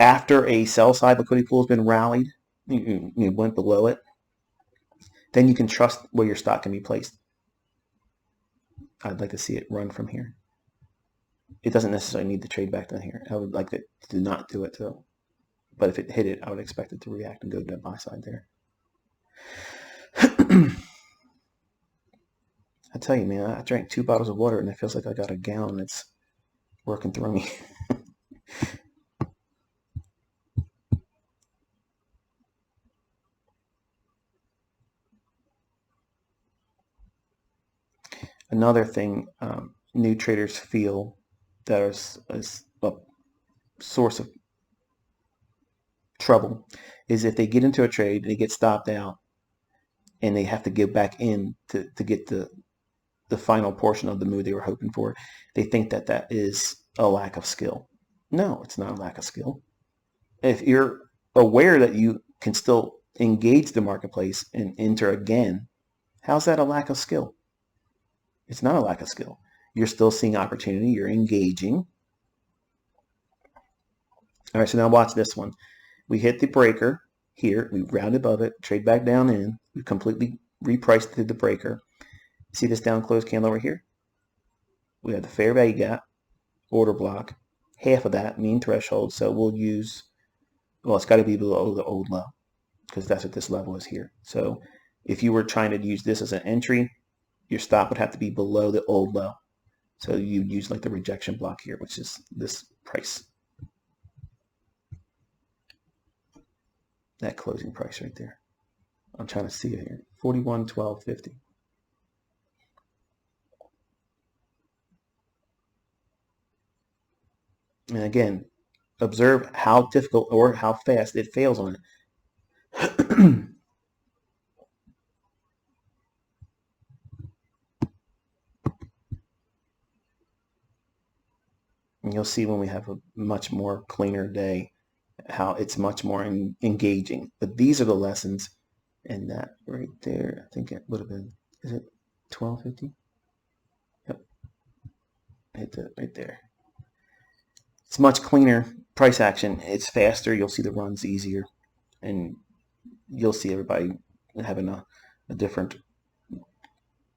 after a sell side liquidity pool has been rallied, you went below it, then you can trust where your stock can be placed. I'd like to see it run from here. It doesn't necessarily need to trade back down here. I would like it to not do it though. But if it hit it, I would expect it to react and go to the buy side there. I tell you, man, I drank 2 bottles of water and it feels like I got a gallon that's working through me. Another thing new traders feel that is a source of trouble is if they get into a trade, they get stopped out, and they have to get back in to get the final portion of the move they were hoping for. They think that that is a lack of skill. No, it's not a lack of skill. If you're aware that you can still engage the marketplace and enter again, how's that a lack of skill? It's not a lack of skill. You're still seeing opportunity. You're engaging. All right, so now watch this one. We hit the breaker here. We round above it, trade back down in. We completely repriced through the breaker. See this down close candle over here? We have the fair value gap, order block, half of that, mean threshold. So we'll use, well, it's got to be below the old low because that's what this level is here. So if you were trying to use this as an entry, your stop would have to be below the old low. So you use like the rejection block here, which is this price. That closing price right there. I'm trying to see it here. 41.1250. And again, observe how difficult or how fast it fails on it. And you'll see when we have a much more cleaner day how it's much more engaging. But these are the lessons, and that right there, I think it would have been, is it 1250? Yep, hit that right there. It's much cleaner price action. It's faster. You'll see the runs easier, and you'll see everybody having a different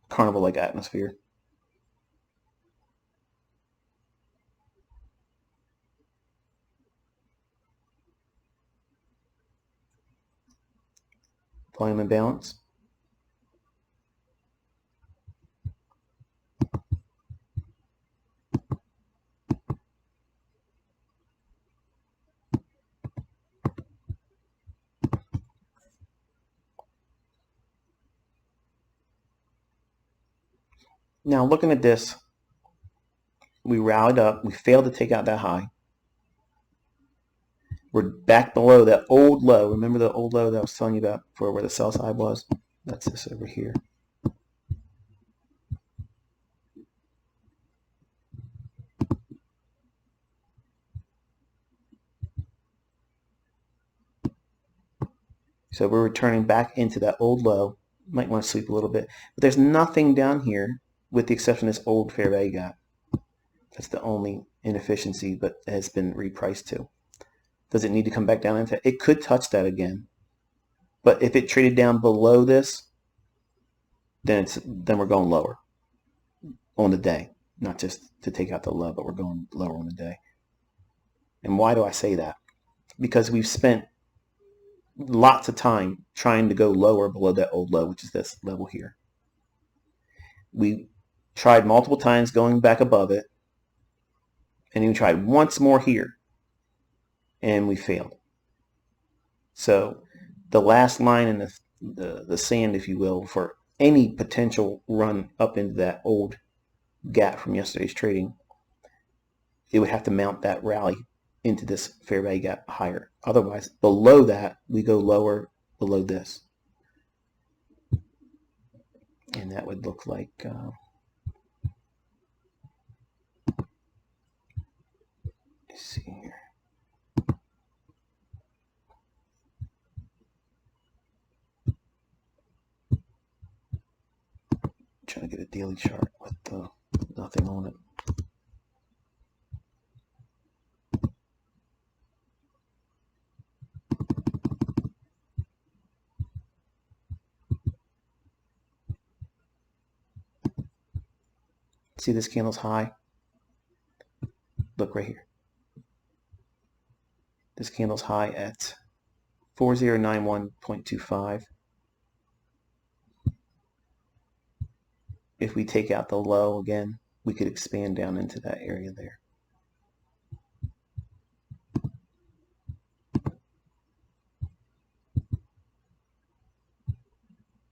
carnival-like atmosphere. Volume and balance. Now looking at this, we rallied up. We failed to take out that high. We're back below that old low. Remember the old low that I was telling you about for where the sell side was? That's this over here. So we're returning back into that old low. Might want to sleep a little bit. But there's nothing down here with the exception of this old fair value gap. That's the only inefficiency but has been repriced to. Does it need to come back down into it? It could touch that again. But if it traded down below this, then we're going lower on the day. Not just to take out the low, but we're going lower on the day. And why do I say that? Because we've spent lots of time trying to go lower below that old low, which is this level here. We tried multiple times going back above it, and then we tried once more here, and we failed. So the last line in the sand, if you will, for any potential run up into that old gap from yesterday's trading, it would have to mount that rally into this fair value gap higher. Otherwise, below that, we go lower below this. And that would look like let's see here. Trying to get a daily chart with nothing on it. See this candle's high? Look right here. This candle's high at 4091.25. If we take out the low again, we could expand down into that area there.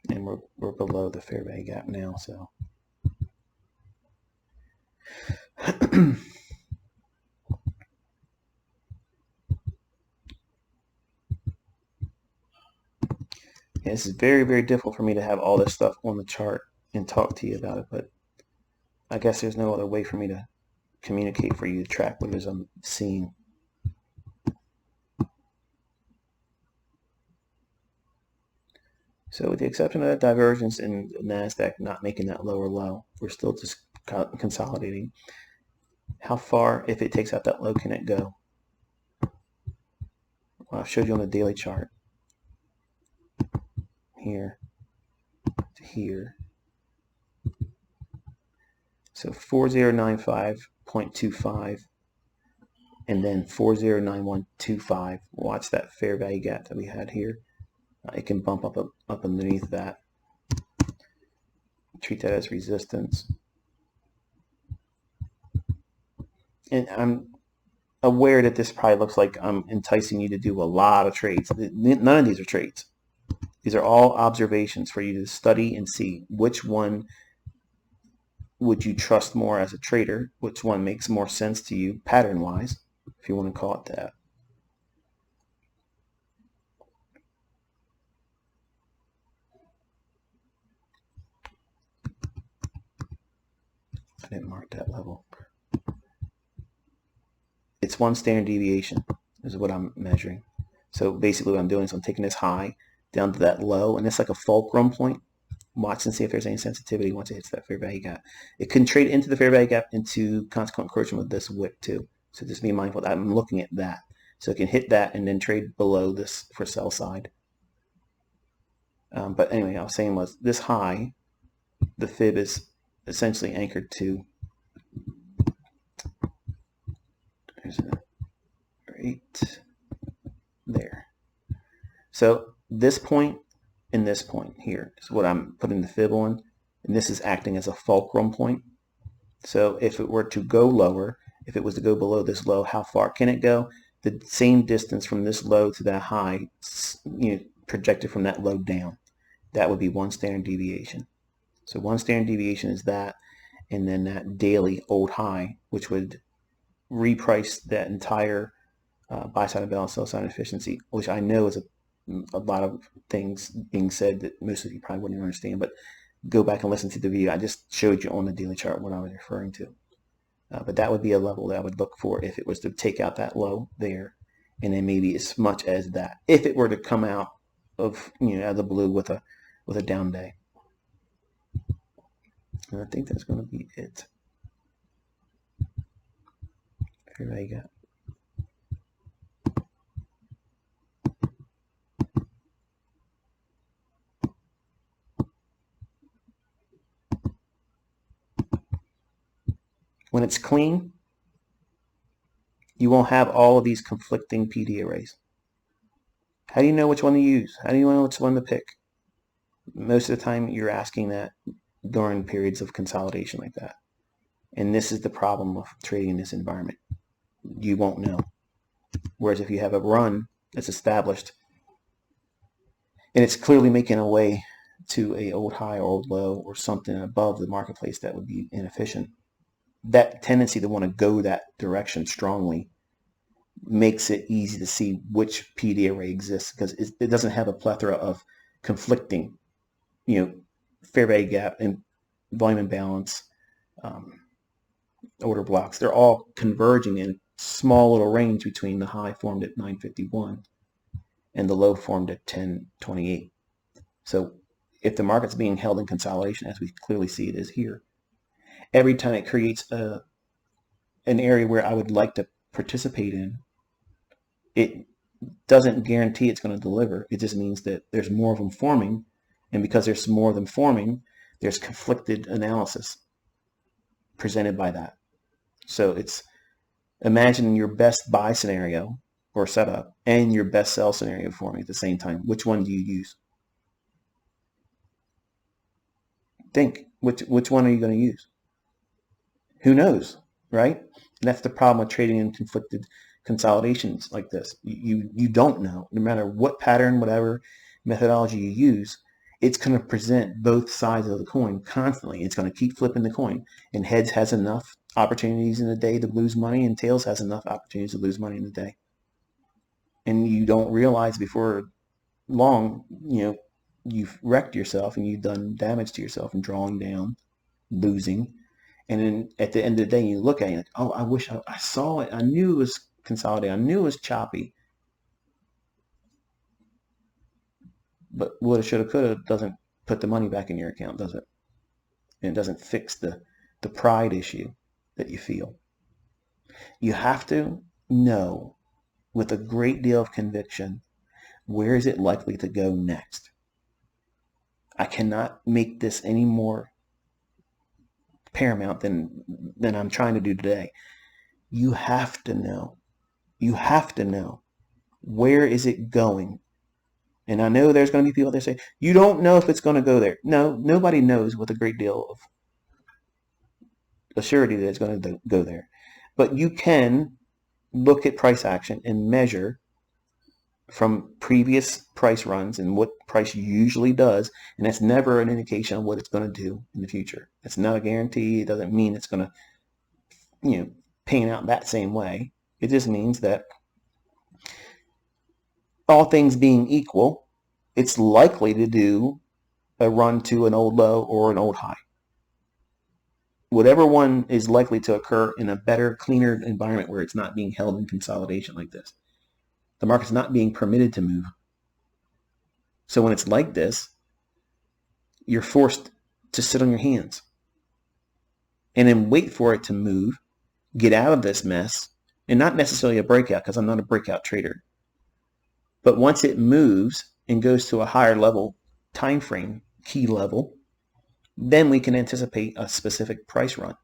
And we're below the fair value gap now, so this is very, very difficult for me to have all this stuff on the chart and talk to you about it, but I guess there's no other way for me to communicate for you to track what it is I'm seeing. So with the exception of that divergence in NASDAQ not making that lower low, we're still just consolidating. How far, if it takes out that low, can it go? Well, I showed you on the daily chart. Here to here. So 4095.25 and then 4091.25. Watch that fair value gap that we had here. It can bump up underneath that. Treat that as resistance. And I'm aware that this probably looks like I'm enticing you to do a lot of trades. None of these are trades. These are all observations for you to study and see which one would you trust more as a trader, which one makes more sense to you pattern-wise, if you want to call it that. I didn't mark that level. It's one standard deviation is what I'm measuring. So basically what I'm doing is I'm taking this high down to that low, and it's like a fulcrum point. Watch and see if there's any sensitivity once it hits that fair value gap. It can trade into the fair value gap into consequent correction with this wick too. So just be mindful that I'm looking at that. So it can hit that and then trade below this for sell side. But anyway, I was saying was this high, the fib is essentially anchored to, there's a right there. So this point and this point here is what I'm putting the fib on, and this is acting as a fulcrum point. So if it were to go lower, if it was to go below this low, how far can it go? The same distance from this low to that high, projected from that low down. That would be one standard deviation. So one standard deviation is that, and then that daily old high, which would reprice that entire buy side imbalance, sell side efficiency, which I know is a lot of things being said that most of you probably wouldn't understand, but go back and listen to the video. I just showed you on the daily chart what I was referring to. But that would be a level that I would look for if it was to take out that low there, and then maybe as much as that. If it were to come out of, out of the blue with a down day. And I think that's going to be it. Here I go. When it's clean, you won't have all of these conflicting PD arrays. How do you know which one to use? How do you know which one to pick? Most of the time, you're asking that during periods of consolidation like that. And this is the problem of trading in this environment. You won't know. Whereas if you have a run that's established and it's clearly making a way to a old high or old low or something above the marketplace that would be inefficient, that tendency to want to go that direction strongly makes it easy to see which PD array exists, because it doesn't have a plethora of conflicting, fair value gap and volume imbalance, order blocks. They're all converging in a small little range between the high formed at 951 and the low formed at 1028. So if the market's being held in consolidation, as we clearly see it is here, every time it creates an area where I would like to participate in, it doesn't guarantee it's going to deliver. It just means that there's more of them forming, and because there's more of them forming, there's conflicted analysis presented by that. So it's, imagine your best buy scenario or setup and your best sell scenario forming at the same time. Which one do you use? Think, which one are you going to use? Who knows, right? And that's the problem with trading in conflicted consolidations like this. You don't know. No matter what pattern, whatever methodology you use, it's going to present both sides of the coin constantly. It's going to keep flipping the coin. And heads has enough opportunities in the day to lose money, and tails has enough opportunities to lose money in the day. And you don't realize before long, you've wrecked yourself and you've done damage to yourself and drawing down, losing. And then at the end of the day, you look at it like, oh, I wish I saw it. I knew it was consolidated. I knew it was choppy. But woulda, shoulda, coulda doesn't put the money back in your account, does it? And it doesn't fix the pride issue that you feel. You have to know with a great deal of conviction, where is it likely to go next? I cannot make this any more paramount than I'm trying to do today. You have to know. You have to know. Where is it going? And I know there's going to be people that say, you don't know if it's going to go there. No, nobody knows with a great deal of assurity that it's going to go there. But you can look at price action and measure from previous price runs and what price usually does, and that's never an indication of what it's going to do in the future. It's not a guarantee. It doesn't mean it's going to, pan out that same way. It just means that all things being equal, it's likely to do a run to an old low or an old high. Whatever one is likely to occur in a better, cleaner environment where it's not being held in consolidation like this. The market's not being permitted to move. So when it's like this, you're forced to sit on your hands and then wait for it to move, get out of this mess, and not necessarily a breakout, because I'm not a breakout trader. But once it moves and goes to a higher level time frame, key level, then we can anticipate a specific price run.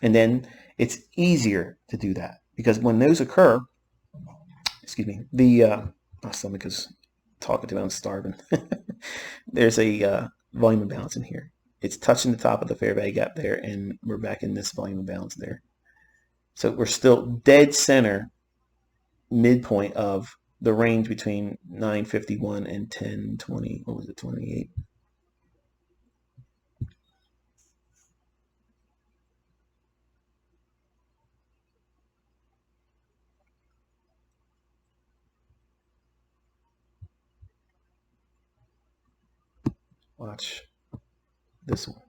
And then it's easier to do that, because when those occur, my stomach is talking to me, I'm starving. There's a volume imbalance in here. It's touching the top of the fair value gap there, and we're back in this volume imbalance there. So we're still dead center, midpoint of the range between 951 and 1020. What was it, 28? Watch this one.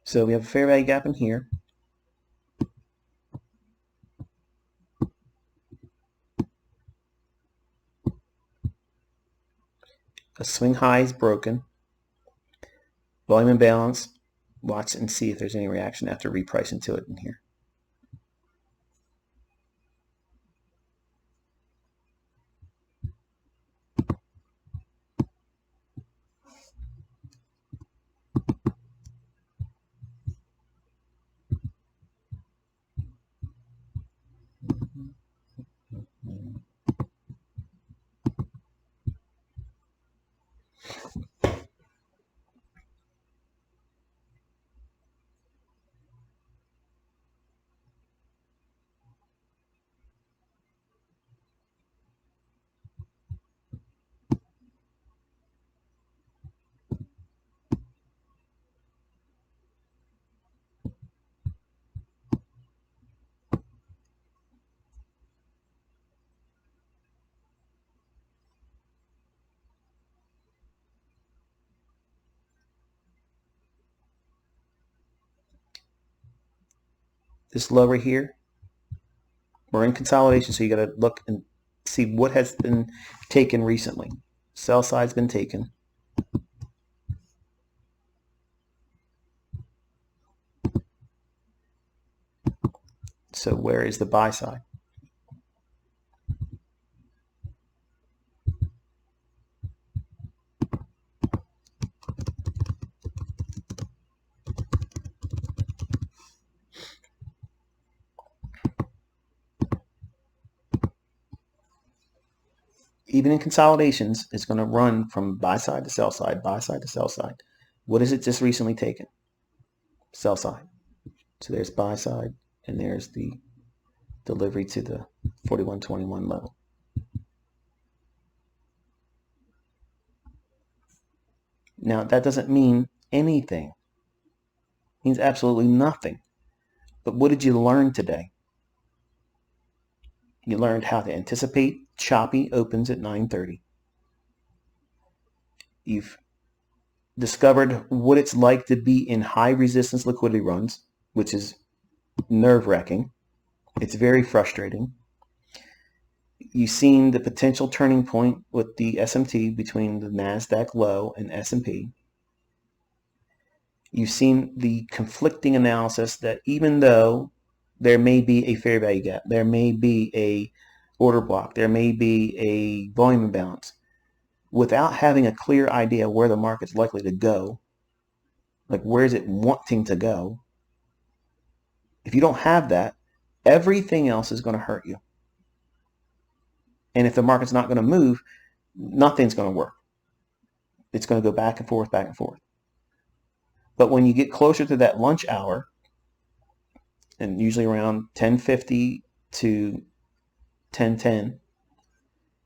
So we have a fair value gap in here. A swing high is broken. Volume imbalance. Watch and see if there's any reaction after repricing to it in here. This lower here, we're in consolidation, so you got to look and see what has been taken recently. Sell side's been taken. So where is the buy side? Even in consolidations, it's going to run from buy side to sell side, buy side to sell side. What is it just recently taken? Sell side. So there's buy side, and there's the delivery to the 41.21 level. Now, that doesn't mean anything. It means absolutely nothing. But what did you learn today? You learned how to anticipate choppy opens at 9:30. You've discovered what it's like to be in high resistance liquidity runs, which is nerve-wracking. It's very frustrating. You've seen the potential turning point with the SMT between the NASDAQ low and S&P. You've seen the conflicting analysis that even though there may be a fair value gap, there may be a order block, there may be a volume imbalance, without having a clear idea where the market's likely to go, like where is it wanting to go, if you don't have that, everything else is going to hurt you. And if the market's not going to move, nothing's going to work. It's going to go back and forth, back and forth. But when you get closer to that lunch hour, and usually around 10:50 to 10:10,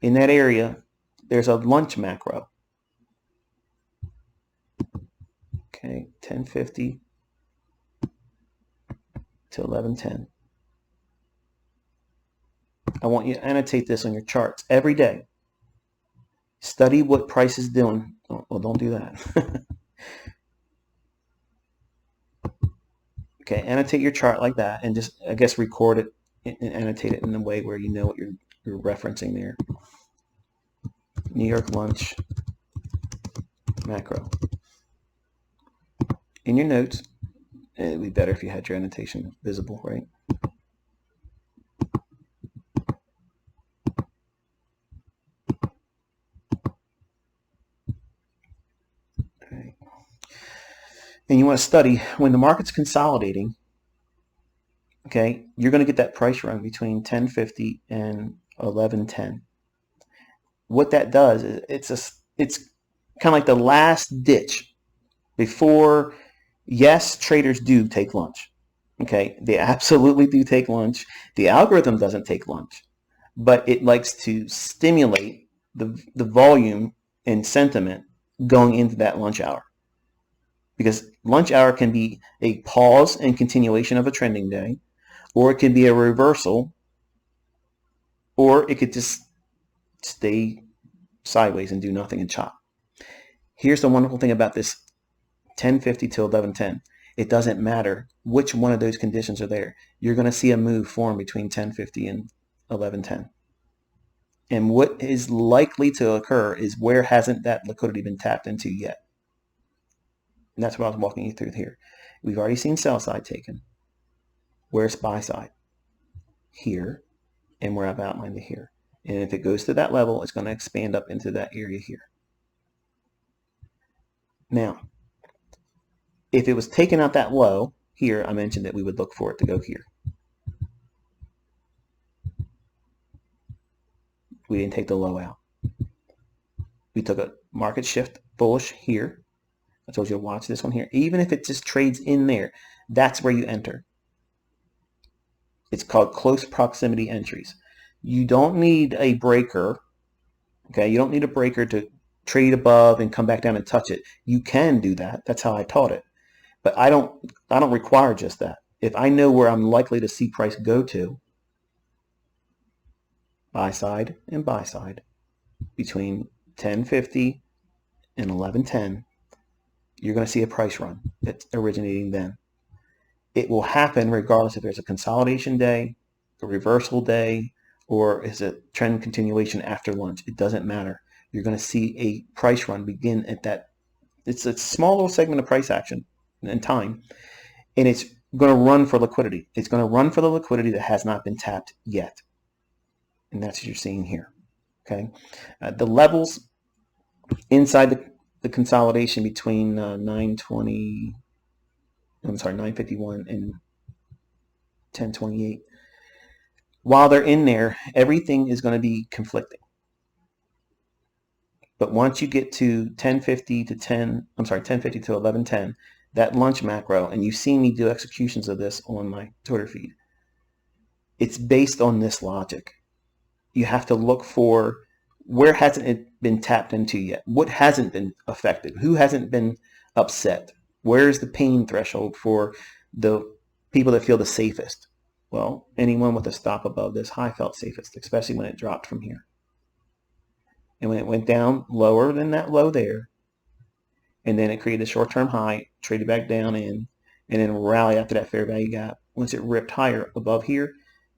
in that area, there's a lunch macro. Okay, 10:50 to 11:10. I want you to annotate this on your charts every day. Study what price is doing. Oh, well, don't do that. Okay, annotate your chart like that, and just, I guess, record it and annotate it in a way where you know what you're referencing there. New York lunch macro. In your notes, it would be better if you had your annotation visible, right? Okay. And you want to study when the market's consolidating. Okay, you're going to get that price run between 10:50 and 11:10. What that does is it's kind of like the last ditch before. Yes, traders do take lunch. Okay, they absolutely do take lunch. The algorithm doesn't take lunch, but it likes to stimulate the volume and sentiment going into that lunch hour. Because lunch hour can be a pause and continuation of a trending day, or it could be a reversal, or it could just stay sideways and do nothing and chop. Here's the wonderful thing about this 10:50 till 11:10. It doesn't matter which one of those conditions are there. You're going to see a move form between 1050 and 1110. And what is likely to occur is where hasn't that liquidity been tapped into yet? And that's what I was walking you through here. We've already seen sell side taken. Where's buy side? Here, and where I've outlined it here. And if it goes to that level, it's going to expand up into that area here. Now, if it was taken out that low, here I mentioned that we would look for it to go here. We didn't take the low out. We took a market shift bullish here. I told you to watch this one here. Even if it just trades in there, that's where you enter. It's called close proximity entries. You don't need a breaker. Okay, you don't need a breaker to trade above and come back down and touch it. You can do that. That's how I taught it. But I don't require just that. If I know where I'm likely to see price go to, buy side and buy side, between 1050 and 1110, you're going to see a price run that's originating then. It will happen regardless if there's a consolidation day, a reversal day, or is a trend continuation after lunch. It doesn't matter. You're going to see a price run begin at that. It's a small little segment of price action and time, and it's going to run for liquidity. It's going to run for the liquidity that has not been tapped yet, and that's what you're seeing here. Okay, the levels inside the consolidation between 951 and 1028. While they're in there, everything is going to be conflicting. But once you get to 1050 to 1110, that lunch macro, and you've seen me do executions of this on my Twitter feed, it's based on this logic. You have to look for where hasn't it been tapped into yet? What hasn't been affected? Who hasn't been upset? Where's the pain threshold for the people that feel the safest? Well, anyone with a stop above this high felt safest, especially when it dropped from here. And when it went down lower than that low there, and then it created a short-term high, traded back down in, and then rally after that fair value gap. Once it ripped higher above here,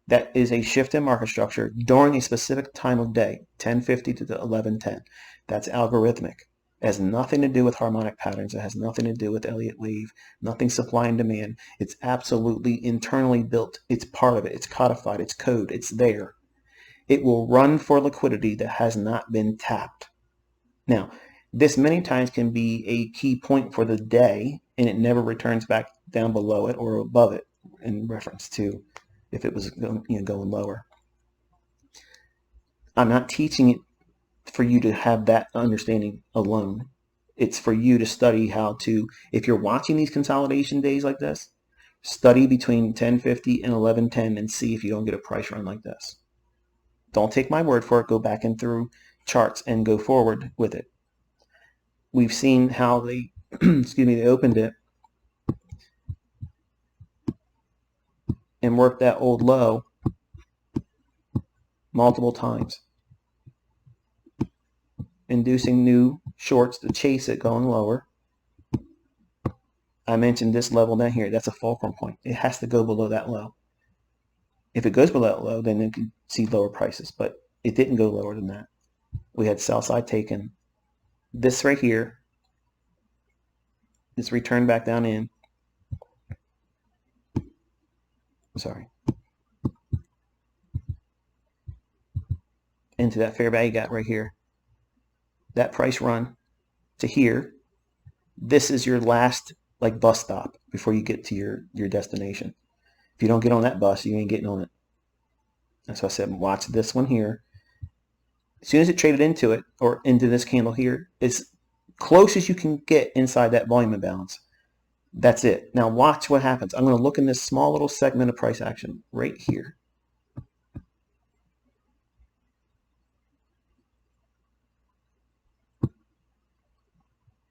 that is a shift in market structure during a specific time of day, 1050 to 1110. That's algorithmic. It has nothing to do with harmonic patterns. It has nothing to do with Elliott wave, nothing supply and demand. It's absolutely internally built. It's part of it. It's codified. It's code. It's there. It will run for liquidity that has not been tapped. Now, this many times can be a key point for the day, and it never returns back down below it or above it in reference to if it was going lower. I'm not teaching it for you to have that understanding alone. It's for you to study how to, if you're watching these consolidation days like this, study between 1050 and 1110 and see if you don't get a price run like this. Don't take my word for it. Go back and through charts and go forward with it. We've seen how they, they opened it and worked that old low multiple times, inducing new shorts to chase it going lower. I mentioned this level down here. That's a fulcrum point. It has to go below that low. If it goes below that low, then you can see lower prices, but it didn't go lower than that. We had sell side taken. This right here, this returned back down in. Sorry. Into that fair value gap right here. That price run to here. This is your last bus stop before you get to your destination. If you don't get on that bus, you ain't getting on it. That's why I said watch this one here. As soon as it traded into it, or into this candle here, as close as you can get inside that volume imbalance. That's it. Now watch what happens. I'm going to look in this small little segment of price action right here.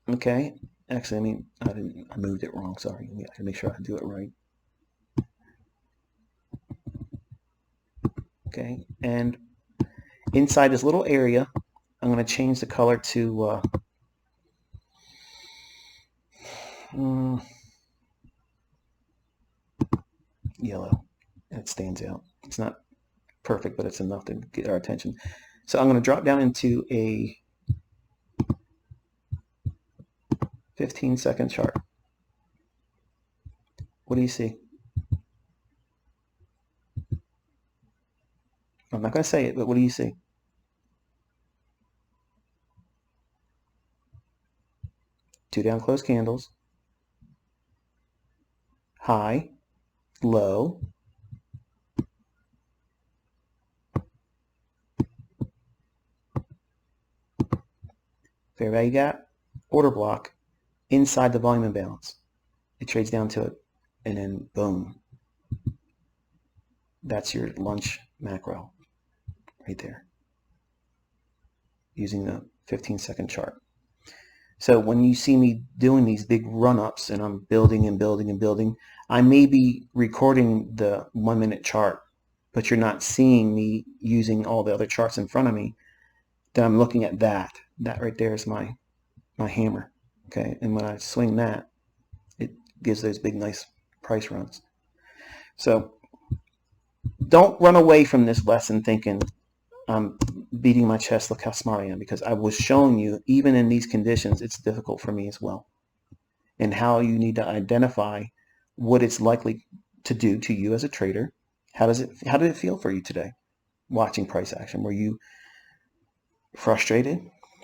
Okay. Actually, I moved it wrong. Sorry. I have to make sure I do it right. Okay. And inside this little area, I'm going to change the color to yellow, and it stands out. It's not perfect, but it's enough to get our attention. So I'm going to drop down into a 15-second chart. What do you see? I'm not going to say it, but what do you see? Two down closed candles, high, low, fair value gap, order block, inside the volume imbalance. It trades down to it, and then boom. That's your lunch macro right there, using the 15-second chart. So when you see me doing these big run-ups and I'm building and building and building, I may be recording the 1-minute chart, but you're not seeing me using all the other charts in front of me. Then I'm looking at that. That right there is my hammer. Okay, and when I swing that, it gives those big, nice price runs. So don't run away from this lesson thinking I'm beating my chest, look how smart I am, because I was showing you, even in these conditions, it's difficult for me as well. And how you need to identify what it's likely to do to you as a trader. How did it feel for you today watching price action? Were you frustrated?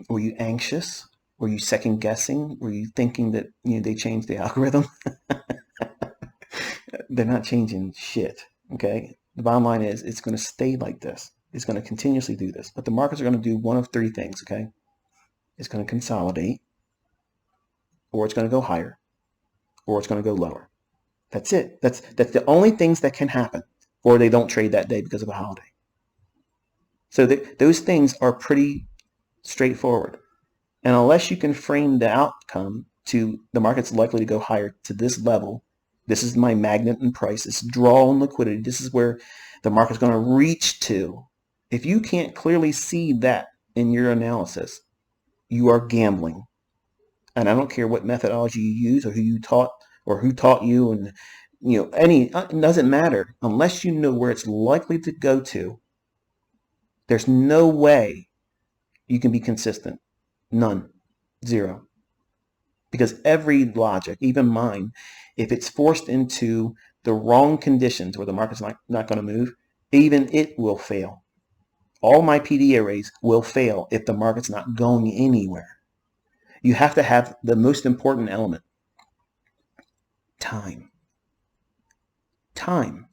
Were you anxious? Were you second guessing? Were you thinking that they changed the algorithm? They're not changing shit. Okay. The bottom line is it's going to stay like this. It's going to continuously do this. But the markets are going to do one of three things. Okay. It's going to consolidate, or it's going to go higher, or it's going to go lower. That's it. That's the only things that can happen. Or they don't trade that day because of a holiday. So those things are pretty straightforward. And unless you can frame the outcome to the market's likely to go higher to this level, this is my magnet in price, this draw on liquidity, this is where the market's going to reach to. If you can't clearly see that in your analysis, you are gambling. And I don't care what methodology you use or who you taught or who taught you, and it doesn't matter. Unless you know where it's likely to go to, there's no way you can be consistent. None. Zero. Because every logic, even mine, if it's forced into the wrong conditions where the market's not going to move, even it will fail. All my PD arrays will fail if the market's not going anywhere. You have to have the most important element. Time. Time.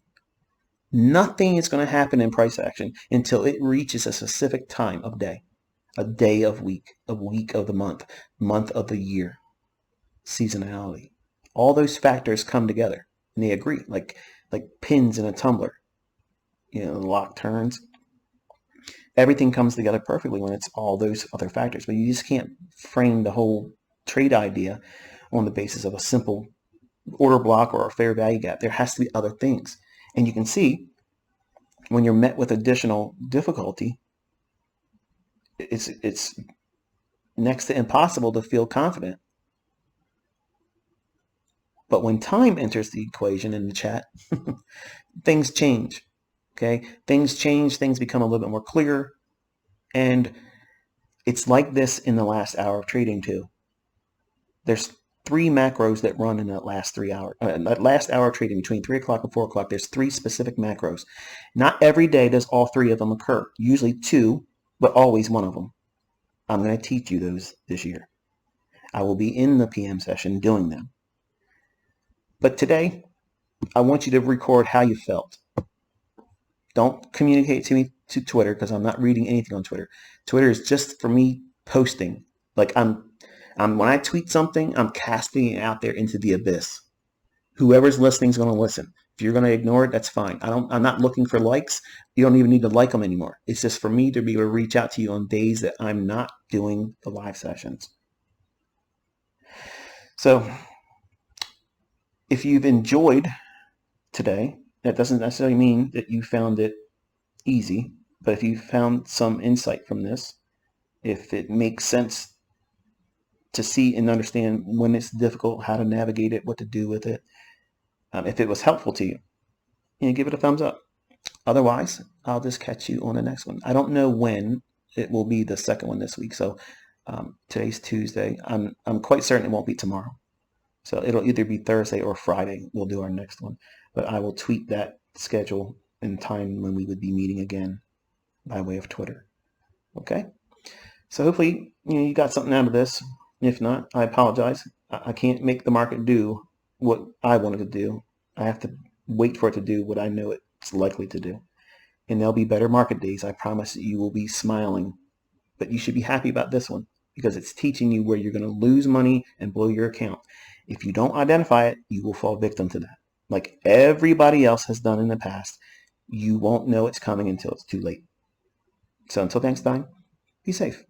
Nothing is going to happen in price action until it reaches a specific time of day, a day of week, a week of the month of the year, seasonality. All those factors come together and they agree, like pins in a tumbler. The lock turns. Everything comes together perfectly when it's all those other factors. But you just can't frame the whole trade idea on the basis of a simple order block or a fair value gap. There has to be other things. And you can see when you're met with additional difficulty, it's next to impossible to feel confident. But when time enters the equation in the chat, things change. Okay, things change, things become a little bit more clear, and it's like this in the last hour of trading too. There's 3 macros that run in that last 3 hours. That last hour of trading between 3 o'clock and 4 o'clock, there's 3 specific macros. Not every day does all 3 of them occur. Usually 2, but always one of them. I'm going to teach you those this year. I will be in the PM session doing them. But today, I want you to record how you felt. Don't communicate to me to Twitter because I'm not reading anything on Twitter. Twitter is just for me posting. Like I'm when I tweet something, I'm casting it out there into the abyss. Whoever's listening is going to listen. If you're going to ignore it, that's fine. I'm not looking for likes. You don't even need to like them anymore. It's just for me to be able to reach out to you on days that I'm not doing the live sessions. So if you've enjoyed today, that doesn't necessarily mean that you found it easy, but if you found some insight from this, if it makes sense to see and understand when it's difficult, how to navigate it, what to do with it, if it was helpful to you, give it a thumbs up. Otherwise, I'll just catch you on the next one. I don't know when it will be the second one this week. So today's Tuesday. I'm quite certain it won't be tomorrow. So it'll either be Thursday or Friday. We'll do our next one. But I will tweet that schedule and time when we would be meeting again by way of Twitter. Okay? So hopefully you got something out of this. If not, I apologize. I can't make the market do what I wanted to do. I have to wait for it to do what I know it's likely to do. And there'll be better market days. I promise that you will be smiling. But you should be happy about this one because it's teaching you where you're going to lose money and blow your account. If you don't identify it, you will fall victim to that. Like everybody else has done in the past, you won't know it's coming until it's too late. So until next time, be safe.